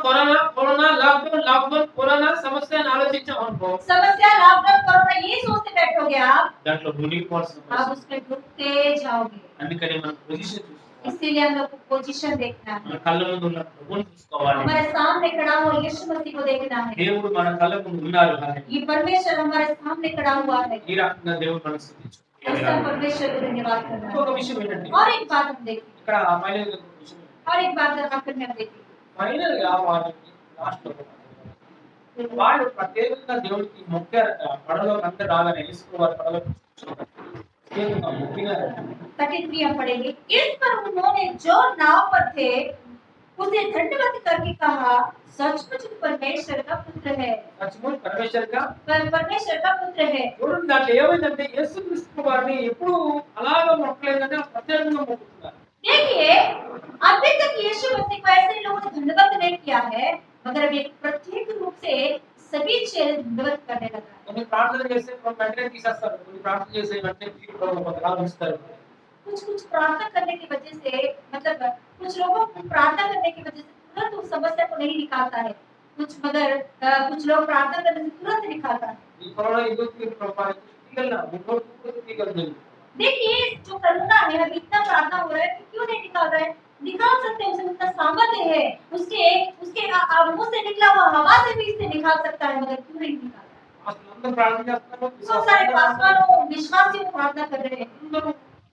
Speaker 3: కరోనా లాక్డౌన్ కరోనా సమస్య అని ఆలోచించావు అనుకో,
Speaker 2: समस्या लॉकडाउन कोरोना ये सोचते बैठोगे आप
Speaker 3: దాంట్లో మునిగిపోవాల్సిన
Speaker 2: आप
Speaker 3: పరిస్థితి.
Speaker 2: उसमें डूबते जाओगे।
Speaker 3: అందుకని మనం పొజిషన్ చూసుకోవాలి.
Speaker 2: इसीलिए हम लोग को पोजीशन देखना है,
Speaker 3: మన కళ్ళ ముందు ఉన్న ప్రభువుని చూసుకోవాలి.
Speaker 2: हमारे सामने खड़ा हुआ यीशु मसीह को देखना है।
Speaker 3: దేవుడు మన కళ్ళ ముందు ఉన్నారు.
Speaker 2: ये परमेश्वर हमारे सामने खड़ा हुआ है।
Speaker 3: ఈ రకంగా దేవుడు మనకు స్తుతించు.
Speaker 2: ऐसा परमेश्वर को धन्यवाद करना
Speaker 3: ఇంకొక
Speaker 2: है।
Speaker 3: విషయం ఏంటంటే
Speaker 2: और एक बात हम देखें,
Speaker 3: ఇక్కడ ఫైనల్ గా ఒక విషయం,
Speaker 2: और एक बात आखिर में हम देखें,
Speaker 3: ఫైనల్ గా వాళ్ళకి లాస్ట్ లో వాళ్ళు ప్రత్యేకంగా దేవుడికి మొక్కారట. పడవలోకి అందరు రాగానే యేసువారు పడవలోకి కూర్చున్నారు. ప్రత్యేకంగా మొక్కినారట.
Speaker 2: 33 हम पढ़ेंगे। इस पर उन्होंने जो नाव पर थे उसे दंडवत करके कहा, सचमुच परमेश्वर का पुत्र है,
Speaker 3: సచ్చుమోని పరమేశ్వరుగా
Speaker 2: परमेश्वर का पुत्र है।
Speaker 3: చూడండి, దాంట్లో ఏమైందంటే యేసుక్రీస్తు వారిని ఎప్పుడు అలాగా మొక్కలేదని ప్రత్యేకంగా మొక్కుతున్నారు.
Speaker 2: देखिए, अभी तक यीशु मसीह को ऐसे लोगों ने दंडवत नहीं किया है, मगर अब एक प्रत्येक रूप से सभी चेहरे दंडवत करने लगा है।
Speaker 3: కొన్ని ప్రార్థన చేస్తే వెంటనే తీసేస్తారు, కొన్ని ప్రార్థన చేసే వెంటనే కొంతకాలం ఉంచుతారు.
Speaker 2: कुछ प्रार्थना करने की वजह से, मतलब कुछ लोगों को प्रार्थना करने की वजह से तुरंत उस समस्या को नहीं निकालता है, कुछ लोग प्रार्थना करने से तुरंत निकालता है।
Speaker 3: ఈ కరోనా ఎందుకు తీగలనా ముగ్గురు తీగలు.
Speaker 2: देखिए, जो करुणा है, अभी इतना प्रार्थना हो रहा है कि क्यों नहीं निकाल रहा है, निकाल सकते हैं, उसमें उतना सामर्थ्य है, उसके मुंह से निकला हुआ हवा से भी इसे निकाल सकता है, मगर क्यों नहीं निकाल रहा है।
Speaker 3: అసలు అందరూ ప్రార్థన చేస్తున్నారు.
Speaker 2: बहुत सारे पासवानों विश्वासियों प्रार्थना कर रहे हैं,
Speaker 3: అందరూ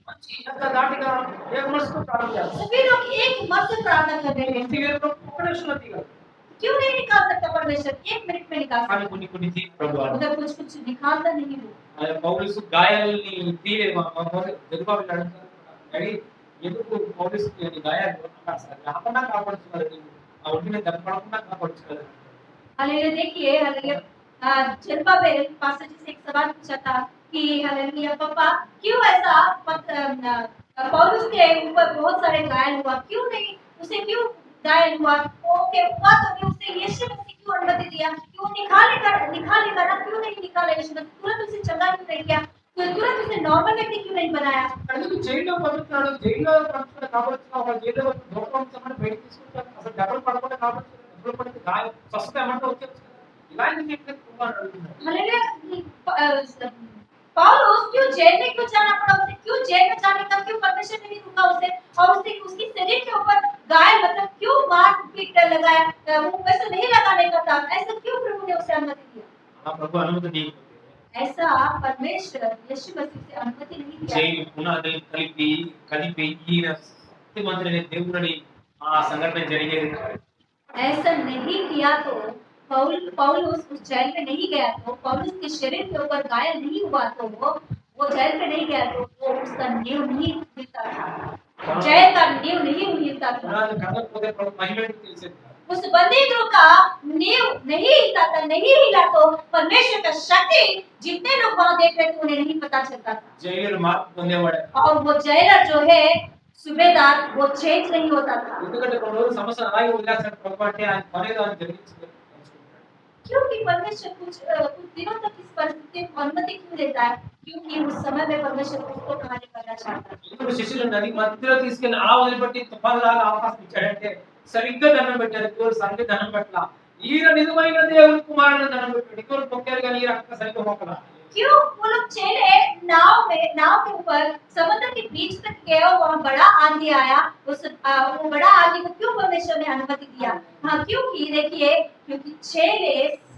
Speaker 3: మంచి ఎంత దాటిగా ఏ మనసుతో ప్రార్థన చేస్తారు.
Speaker 2: सभी लोग एक मन से प्रार्थना कर रहे हैं।
Speaker 3: తీగలు ఒక్క నిమిషంలో తీగలు.
Speaker 2: क्यों नहीं निकाल सकता परमेश्वर, 1 मिनट में निकाल
Speaker 3: కానీ
Speaker 2: सकता,
Speaker 3: కొన్ని ప్రభు
Speaker 2: मगर कुछ निकालता नहीं वो।
Speaker 3: ఆయన పౌలుసు గాయాలని తీయలేదు. మా జగబాబు అడుగుతారు, డాడీ ఎందుకు పౌలుసు గాయాలు రాకుండా కాపాడుతున్నారు, ఆ ఒంటిని దెబ్బపడకుండా కాపాడుతున్నారు.
Speaker 2: हालेलुया, देखिए, हालेलुया, जेरुब्बाबेल पास्टर जी से एक सवाल पूछा था कि हालेलुया पापा, क्यों ऐसा पौलुस के ऊपर बहुत सारे घायल हुआ, क्यों नहीं उसे क्यों घायल हुआ, ओके हुआ तो भी उसे यीशु मसीह क्यों अनुमति दिया, क्यों निकालेगा ना, क्यों नहीं निकाला यीशु मसीह, तुरंत उसे चंगा क्यों नहीं किया, तुरंत उसे नॉर्मल व्यक्ति क्यों नहीं बनाया।
Speaker 3: అందుకు జైల్లో పంపుతున్నాడు, జైల్లో పంపుతున్న కాపాడుతున్నా, ఒక జైల్లో దూరం బయటకు తీసుకుంటారు, అసలు దెబ్బలు పడకుండా కాపాడుతున్నారు, దెబ్బలు పడితే గాయం స్వస్థత ఏమంటే వచ్చేది. ఇలా ఎందుకు అడుగుతున్నారు.
Speaker 2: हालेलुया, पौलुस क्यों जेल में क्यों जाना पड़ा, उसे क्यों जेल में जाने का क्यों परमिशन नहीं रुका उसे, और उसकी शरीर के ऊपर घायल, मतलब क्यों मार पीट लगाया, वो वैसे नहीं लगाने का था, ऐसा क्यों प्रभु ने उसे अनुमति दिया।
Speaker 3: ఆ ప్రభు అనుమతి నీకు
Speaker 2: ऐसा परमेश्वर यीशु मसीह से अनुमति नहीं दिया।
Speaker 3: జైలు పునాదులు కలిపి కదిపి ఈయన శక్తిమంతుడైన దేవుడని ఆ సంఘటన జరిగేది కాదు.
Speaker 2: ऐसा नहीं किया तो पौलुस उस जेल में नहीं गया तो पौलुस के शरीर के ऊपर घायल नहीं हुआ तो वो जेल में नहीं गया तो वो उसका नींव नहीं हिलता था, जेल का नींव नहीं हिलता था।
Speaker 3: పునాది కదలకపోతే ప్రభు మహిమ ఏంటో తెలిసేది కాదు.
Speaker 2: उस बंदीगृह का नींव नहीं हिलता था, नहीं हिला तो परमेश्वर का शक्ति जितने लोग वहां देख रहे थे उन्हें नहीं पता चलता था।
Speaker 3: జైలు మార్పు పొందేవాడే.
Speaker 2: और वो जेलर जो है सूबेदार वो चेंज नहीं होता था,
Speaker 3: ఎందుకంటే కొన్ని రోజులు సమస్య అలాగే వదిలేస్తాడు ప్రభు అంటే ఆయన పనేదో అని జరిగించుకుంటాడు.
Speaker 2: क्योंकि परमेश्वर कुछ दिनों तक इस परिस्थिति को अनुमति क्यों देता है? क्योंकि उस समय में परमेश्वर उसको कार्य करना चाहता है।
Speaker 3: ఇప్పుడు శిష్యులు నది మధ్యలో తీసుకెళ్లి అలా వదిలిపెట్టి తుఫాన్ లాగా అవకాశం ఇచ్చాడంటే సరిగ్గా దండం పెట్టారు. ఎవరు సరిగ్గా దండం పెట్టలా. ఈయన నిజమైన దేవుని కుమారుని దండం పెట్టాడు. ఎవరు మొక్కారు కానీ ఈయన అక్కడ సరిగ్గా మొక్కలా.
Speaker 2: क्यों वो लोग चले नाव के ऊपर समुद्र के बीच तक गए और वहाँ बड़ा आंधी आया, वो बड़ा आंधी को क्यों परमेश्वर ने अनुमति दिया? हाँ, क्योंकि देखिए, क्योंकि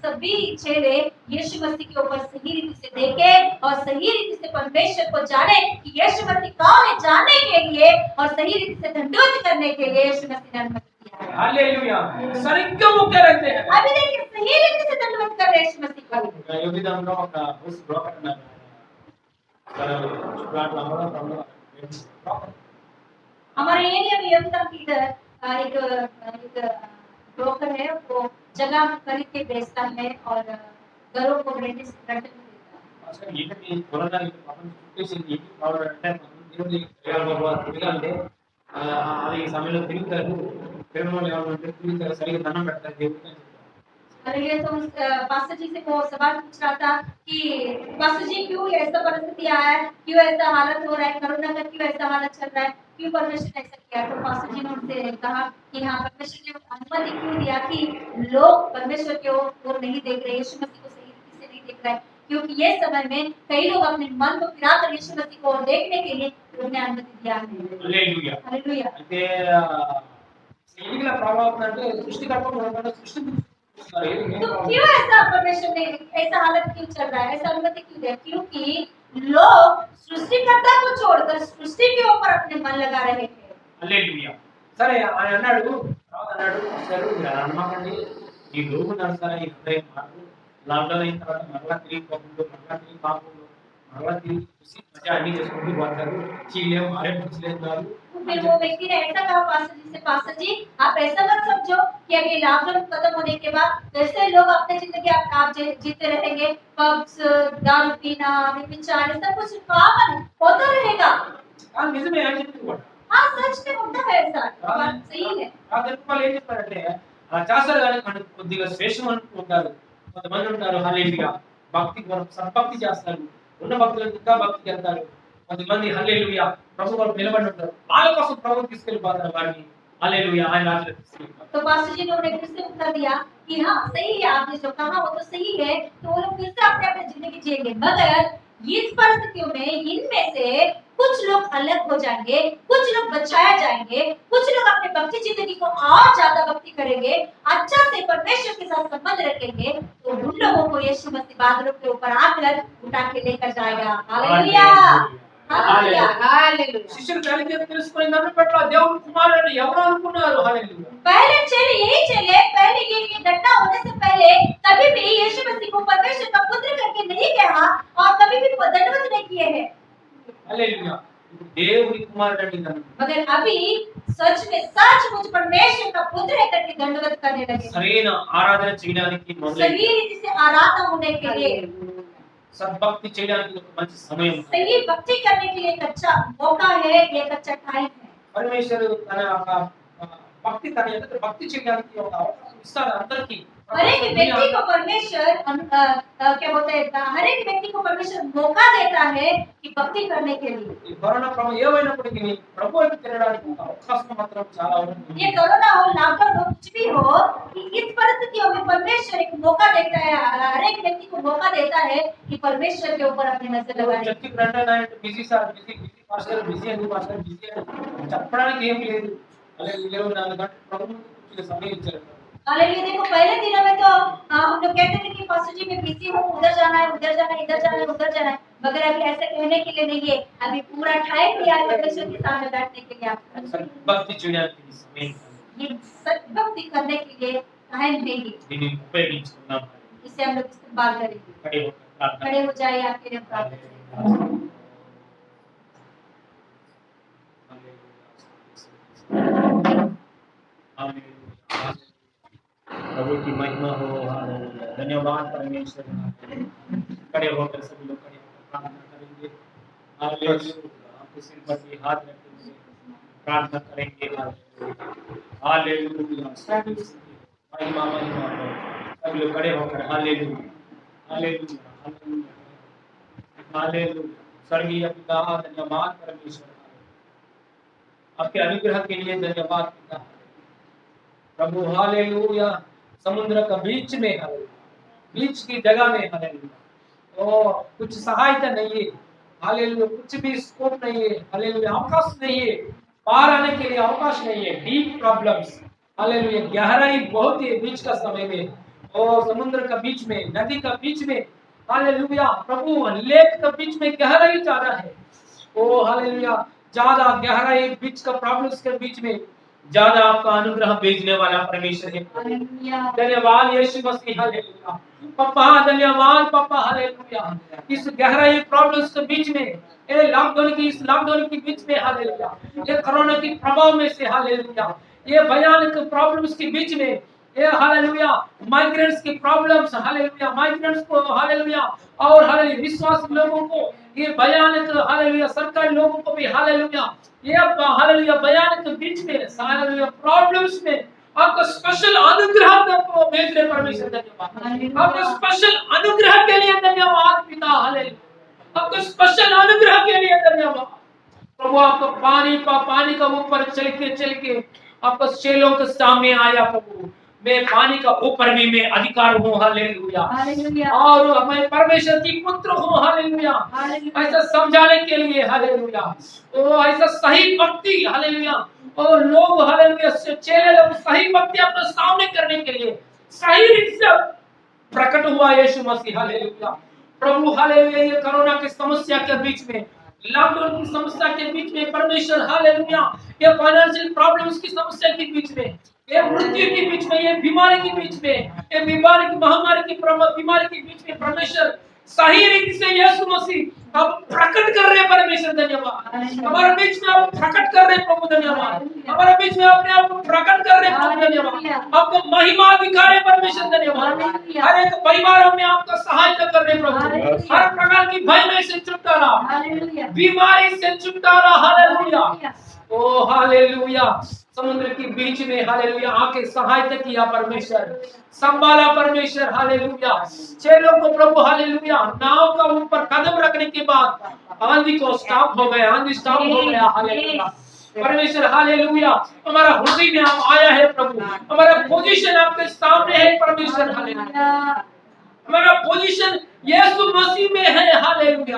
Speaker 2: सभी चेले यीशु मसीह के ऊपर सही रीति से देखे और सही रीति से परमेश्वर को जाने कि यीशु मसीह कौन है, जानने के लिए और सही रीति से दंडोत करने के लिए यीशु मसीह ने अनुमति दिया है।
Speaker 3: हालेलुया. సరిగ్గా మొక్కారంటే
Speaker 2: अभी देखिए सही रीति से दंडोत कर रहे हैं यीशु मसीह को।
Speaker 3: యోగిదంలో ఒక హౌస్ బ్రోకర్ అన్నారు. ప్లాట్లో అమ్మడం
Speaker 2: हमारे एरिया में योगिता की इधर एक ब्रोकर है, वो जगह खरीद के बेचता है और घरों को रेंट में देता है।
Speaker 3: అసలు ఏంటి కొనడానికి పాపం చుట్టేసింది ఏంటి కావాలి అంటే దేవుడి తిరగాలంటే అది ఈ సమయంలో తిరుగుతారు. తిరగడం ఏమంటే తిరుగుతారు, సరిగ్గా దండం పెడతారు దేవుడికి అని చెప్తారు.
Speaker 2: अरे ये तो पास्टर जी से वो सवाल पूछ रहा था कि पास्टर जी क्यों ऐसा परिस्थिति आया है, क्यों ऐसा हालत हो रहा है, कोरोना का क्यों ऐसा हालत चल रहा है, क्यों परमेश्वर ने ऐसा किया? तो पास्टर जी ने उनसे कहा कि हाँ, परमेश्वर ने अनुमति क्यों दिया कि लोग परमेश्वर की ओर नहीं देख रहे, यीशु मसीह को सही रीति से नहीं देख रहे, क्योंकि ये समय में कई लोग अपने मन को फिराकर यीशु मसीह को देखने के लिए उन्हें अनुमति दिया है।
Speaker 3: హల్లెలూయా.
Speaker 2: हालेलुया।
Speaker 3: అయితే ఎన్నికల ప్రభావం అంటే సృష్టికర్త మనకంటే సృష్టి
Speaker 2: तो क्यों ऐसा परमेश्वर ने ऐसा हालत क्यों चल रहा है, ऐसा अनुमति क्यों दिया? क्योंकि लोग सृष्टिकर्ता को छोड़कर सृष्टि के ऊपर अपने मन लगा रहे थे।
Speaker 3: హల్లెలూయా. సరే ఆయన అన్నాడు, తర్వాత అన్నాడు, అసలు మీరు అనమాకండి, ఈ లోపు నడుస్తారా ఈ హృదయం మారు లాక్డౌన్ అయిన తర్వాత మరలా తిరిగి కోపంలో మరలా తిరిగి పాపంలో మరలా తిరిగి చూసి మజా అన్ని చేసుకుంటూ పోతారు. చీలేం అరే పుచ్చలేదు కాదు.
Speaker 2: फिर वो व्यक्ति ने ऐसा कहा पास्टर जी से, पास्टर जी आप ऐसा मत समझो कि अभी लॉकडाउन खत्म होने के बाद जैसे लोग अपने जिंदगी आप जीते रहेंगे, पब्स, दारू पीना, व्यभिचार, सब कुछ कॉमन होता रहेगा।
Speaker 3: కానీ నిజమే అని చెప్తుంది కూడా.
Speaker 2: हाँ, सच में होता है ऐसा, बात सही है।
Speaker 3: ఆ వాళ్ళు ఏం చెప్తారంటే అలా చేస్తారు కానీ మనకు కొద్దిగా శ్రేష్టం అనుకుంటారు. కొంతమంది ఉంటారు హల్లెలూయా భక్తి సద్భక్తి చేస్తారు, ఉన్న భక్తులకు ఇంకా భక్తి చేస్తారు. కొంతమంది హల్లెలూయా ప్రభు వాళ్ళు నిలబడి ఉంటారు, వాళ్ళ కోసం ప్రభు తీసుకెళ్ళిపోతారు వారిని. హల్లెలూయా ఆయన రాజ్యంలో తీసుకెళ్ళిపోతారు.
Speaker 2: तो पास्टर जी ने उन्हें फिर से उत्तर दिया कि हाँ सही है, आपने जो कहा वो तो सही है, तो वो लोग फिर से अपने अपने जिंदगी जिएंगे, मगर इस परिस्थितियों में इनमें से कुछ लोग अलग हो जाएंगे, कुछ लोग बचाया जाएंगे, कुछ लोग अपने भक्ति जिंदगी को और ज्यादा भक्ति करेंगे, अच्छा से परमेश्वर के साथ संबंध रखेंगे, तो उन लोगों को यीशु मसीह बादलों के ऊपर आकर उठा के लेकर जाएगा। Hallelujah, hallelujah, hallelujah.
Speaker 3: శిష్యులు కలిగి తెలుసుకుని నన్ను పట్ల దేవుని కుమారుడు ఎవరు అనుకున్నారు. హల్లెలూయా.
Speaker 2: पहले ये घटना होने से पहले कभी भी यीशु मसीह को परमेश्वर का पुत्र करके नहीं कहा और कभी भी दंडवत नहीं किए हैं,
Speaker 3: హల్లెలూయా. ఇప్పుడు దేవుని కుమారుడు అంటే నన్ను
Speaker 2: मगर अभी सच में सचमुच परमेश्वर का पुत्र है करके दंडवत करने लगे,
Speaker 3: సరైన ఆరాధన చేయడానికి మొదలైంది.
Speaker 2: सही रीति से आराधना होने के लिए,
Speaker 3: సద్భక్తి చేయడానికి ఒక మంచి సమయం.
Speaker 2: सही भक्ति करने के लिए एक अच्छा मौका है, एक अच्छा टाइम है।
Speaker 3: పరమేశ్వరుడు తన ఒక భక్తి తన ఎదుట భక్తి చేయడానికి ఒక అవకాశం ఇస్తాడు అందరికీ.
Speaker 2: हर एक व्यक्ति को परमेश्वर क्या बोलते हैं, हर एक व्यक्ति को परमेश्वर मौका देता है कि भक्ति करने के लिए।
Speaker 3: ఈ కరోనా ప్రభావం ఏమైనప్పటికీ ప్రభు వైపు తిరగడానికి ఒక అవకాశం మాత్రం చాలా ఉంది.
Speaker 2: ये कोरोना हो, लॉकडाउन हो, कुछ भी हो, कि इस परिस्थितियों में परमेश्वर एक मौका देता है, हर एक व्यक्ति को मौका देता है कि परमेश्वर के ऊपर अपनी नजर लगाए।
Speaker 3: చర్చి ప్రణాళిక busy sir busy pastor busy అని పాస్టర్ బిజీ అని చెప్పడానికి ఏం లేదు. అలాగే 24 గంటలు ప్రభు ముందు సమయం ఇచ్చారు.
Speaker 2: हालेलुया। देखो पहले दिनों में तो हम लोग कहते थे कि पास्टर जी मैं बिजी हूँ, उधर जाना है, उधर जाना है, इधर जाना है, उधर जाना है, मगर अभी ऐसा कहने के लिए नहीं है, अभी पूरा टाइम दिया है परमेश्वर के सामने बैठने के लिए। आप
Speaker 3: భక్తి చేయడానికి సమయం
Speaker 2: ये भक्ति करने के लिए टाइम देंगे,
Speaker 3: దీన్ని ఉపయోగించుకుందాం
Speaker 2: इसे हम लोग इस्तेमाल करेंगे।
Speaker 3: खड़े होकर प्रार्थना
Speaker 2: खड़े हो जाए, आपके लिए प्रार्थना करेंगे।
Speaker 3: प्रभु की महिमा हो। हालेलुया। धन्यवाद परमेश्वर। खड़े होकर सभी लोग खड़े होकर प्रार्थना करेंगे। हालेलुया। आपके सिर पर भी हाथ रखेंगे, प्रार्थना करेंगे। हालेलुया। महिमा महिमा हो। सभी लोग खड़े होकर हालेलुया हालेलुया हालेलुया हालेलुया। स्वर्गीय पिता धन्यवाद परमेश्वर, आपके अनुग्रह के लिए धन्यवाद पिता प्रभु। हालेलुया। समुद्र का बीच में हालेलुया, बीच की जगह में हालेलुया, ओ कुछ सहायता नहीं है हालेलुया, कुछ भी स्कोप नहीं है हालेलुया, अवकाश नहीं है, पार आने के लिए अवकाश नहीं है। डीप प्रॉब्लम्स हालेलुया, गहराई बहुत है बीच का समय में, और समुद्र का बीच में, नदी का बीच में हालेलुया प्रभु, लेक का बीच में गहराई ज्यादा है। ओ हालेलुया, ज्यादा गहराई बीच का प्रॉब्लम्स के बीच में ज्यादा आपका अनुग्रह भेजने वाला परमेश्वर है। धन्यवाद यीशु मसीह। हालेलुया पापा, धन्यवाद पापा। हालेलुया इस गहराई प्रॉब्लम्स के बीच में, ये लॉकडाउन की, इस लॉकडाउन के बीच में हालेलुया, ये कोरोना की प्रभाव में से हालेलुया, ये भयानक प्रॉब्लम्स के बीच में, ये हालेलुया माइग्रेंट्स की प्रॉब्लम्स हालेलुया, माइग्रेंट्स को हालेलुया, और हालेलुया विश्वास लोगों को, ये भयानक हालेलुया सरकारी लोगों को भी हालेलुया, ये हालेलुया भयानक बीच में हालेलुया प्रॉब्लम्स में आपका स्पेशल अनुग्रह को भेज रहे परमेश्वर। धन्यवाद आपका स्पेशल अनुग्रह के लिए धन्यवाद पिता। हालेलुया आपका स्पेशल अनुग्रह के लिए धन्यवाद प्रभु। आपका पानी का ऊपर चल के आपका चेलों के सामने आया प्रभु, मैं पानी का ऊपर भी मैं अधिकार हूँ हालेलुया, और मैं परमेश्वर की पुत्र हूँ हालेलुया, ऐसा समझाने के लिए हालेलुया, ओ ऐसा सही भक्ति हालेलुया, और लोग हालेलुया चेले लोग सही भक्ति अपने सामने करने के लिए सही रीत से प्रकट हुआ यीशु मसीह। हालेलुया प्रभु। हालेलुया ये कोरोना की समस्या के बीच में, लॉकडाउन की समस्या के बीच में परमेश्वर हालेलुया, ये फाइनेंशियल प्रॉब्लम्स की समस्या के बीच में, ये मृत्यु के बीच में, ये बीमारी के बीच में, ये बीमारी की महामारी की बीमारी के बीच में परमेश्वर सही रीति से यीशु मसीह आप प्रकट कर रहे हैं परमेश्वर। धन्यवाद हमारे बीच में आप प्रकट कर रहे हैं प्रभु। धन्यवाद हमारे बीच में अपने आप को प्रकट कर रहे हैं प्रभु। धन्यवाद आपको महिमा दिखा रहे परमेश्वर। धन्यवाद हर एक परिवारों में आपका सहायता कर रहे प्रभु, हर प्रकार की भय में से छुटकारा, बीमारी से छुटकारा हालेलुया। ओ हालेलुया समुद्र के बीच में हालेलुया आके सहायता किया परमेश्वर, संभाला परमेश्वर हालेलुया चेलों को प्रभु हालेलुया। नाव का ऊपर कदम रखने के बाद आंधी को स्टॉप हो गया, आंधी स्टॉप हो गया हालेलुया परमेश्वर। हालेलुया हमारा हृदय में आप आया है प्रभु, हमारा पोजीशन आपके सामने है परमेश्वर। हालेलुया हमारा पोजीशन यीशु मसीह में है हालेलुया,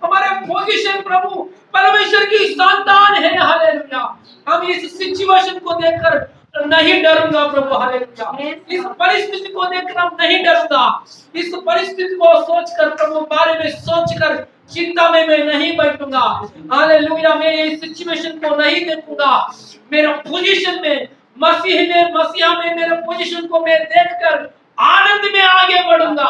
Speaker 3: हमारा पोजीशन प्रभु परमेश्वर की संतान है हालेलुया। हम इस सिचुएशन को देखकर नहीं डरूंगा प्रभु हालेलुया, इस परिस्थिति को देखकर हम नहीं डरूंगा, इस परिस्थिति को सोचकर प्रभु बारे में सोचकर चिंता में मैं नहीं बैठूंगा हालेलुया। मैं इस सिचुएशन को नहीं देखूंगा, मेरा पोजीशन में मसीहा में मेरे पोजीशन को मैं देखकर आनंद में आगे बढ़ूंगा।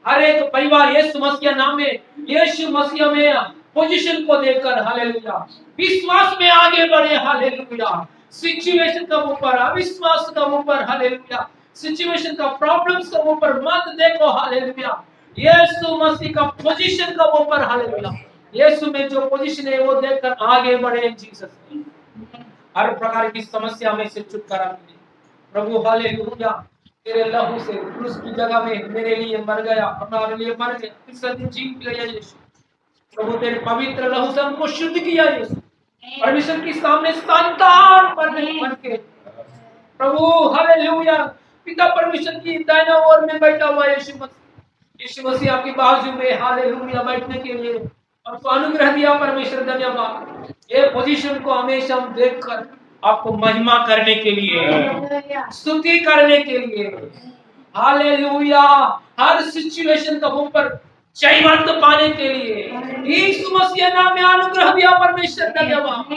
Speaker 3: हर एक परिवार यीशु मसीह नाम में, यीशु मसीह में पोजीशन को देखकर हालेलुया विश्वास में आगे बढ़े हालेलुया। सिचुएशन का ऊपर, अविश्वास का ऊपर हालेलुया, सिचुएशन का प्रॉब्लम्स का ऊपर मत देखो हालेलुया, यीशु मसीह का पोजीशन का ऊपर हालेलुया, यीशु में जो पोजीशन है वो देखकर आगे बढ़े जीसस। हर प्रकार की समस्या में से छुटकारा मिले प्रभु हालेलुया। तेरे लहू से क्रूस की जगह में मेरे लिए मर गया, हमारे लिए मर गया, तीसरे दिन जी गया यीशु प्रभु। तेरे पवित्र लहू से हमको शुद्ध किया यीशु, परमेश्वर के सामने संतान बन के प्रभु हालेलुया। पिता परमेश्वर की दाहिना ओर में बैठा हुआ यीशु मसीह आपकी बाजू में हालेलुया बैठने के लिए आपको अनुग्रह दिया परमेश्वर। धन्यवाद ये पोजीशन को हमेशा हम देखकर आपको महिमा करने के लिए, स्तुति करने के लिए हालेलुया, हर सिचुएशन का ऊपर जयवंत पाने के लिए यीशु मसीह नाम में अनुग्रह दिया परमेश्वर। धन्यवाद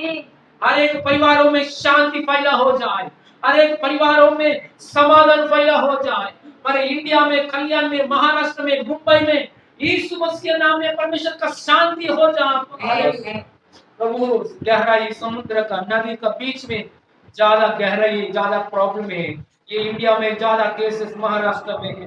Speaker 7: हर एक परिवारों में शांति फैला हो जाए, हर एक परिवारों में समाधान फैला हो जाए। हमारे इंडिया में, कल्याण में, महाराष्ट्र में, मुंबई में यीशु मसीह नाम में परमेश्वर का शांति हो जाए। प्रभु गहराई समुद्र का, नदी का बीच में ज्यादा गहराई, ज्यादा प्रॉब्लम है। ये इंडिया में ज्यादा केसेस महाराष्ट्र में है,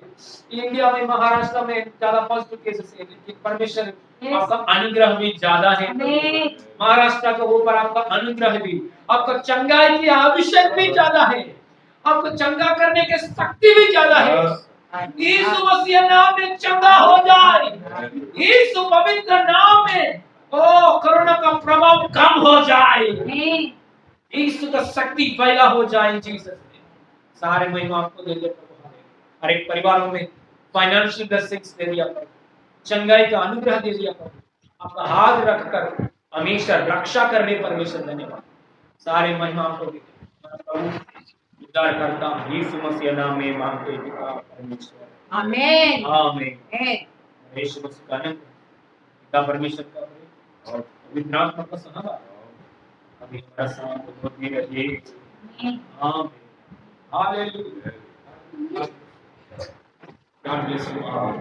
Speaker 7: इंडिया में महाराष्ट्र में ज्यादा पॉजिटिव केसेस है, लेकिन परमेश्वर आपका अनुग्रह भी ज्यादा है। महाराष्ट्र के ऊपर आपका अनुग्रह भी, आपका चंगाई की अभिषेक भी ज्यादा है, आपको चंगा करने की शक्ति भी ज्यादा है। यीशु मसीह नाम में चंगा हो जाए, यीशु पवित्र नाम में ओ कोरोना का प्रभाव कम हो जाए, यीशु का शक्ति फैला हो जाए। जीसस ने सारे महिमा आपको दे दे प्रभु। हर एक परिवारों में फाइनेंशियल ब्लेसिंग्स दे दिया प्रभु, चंगाई का अनुग्रह दे दिया प्रभु, आपका हाथ रखकर हमेशा रक्षा करने परमेश्वर धन्यवाद। सारे महिमा आपको दे दे प्रभु। उद्धार करता यीशु मसीह नाम में मांगते पिता परमेश्वर, आमीन आमीन। यीशु मसीह का आनंद, पिता परमेश्वर का प्रेम और पवित्र आत्मा का सहभाग अभी हमारा साथ होते रहिए। आमीन hallelujah. God bless you all.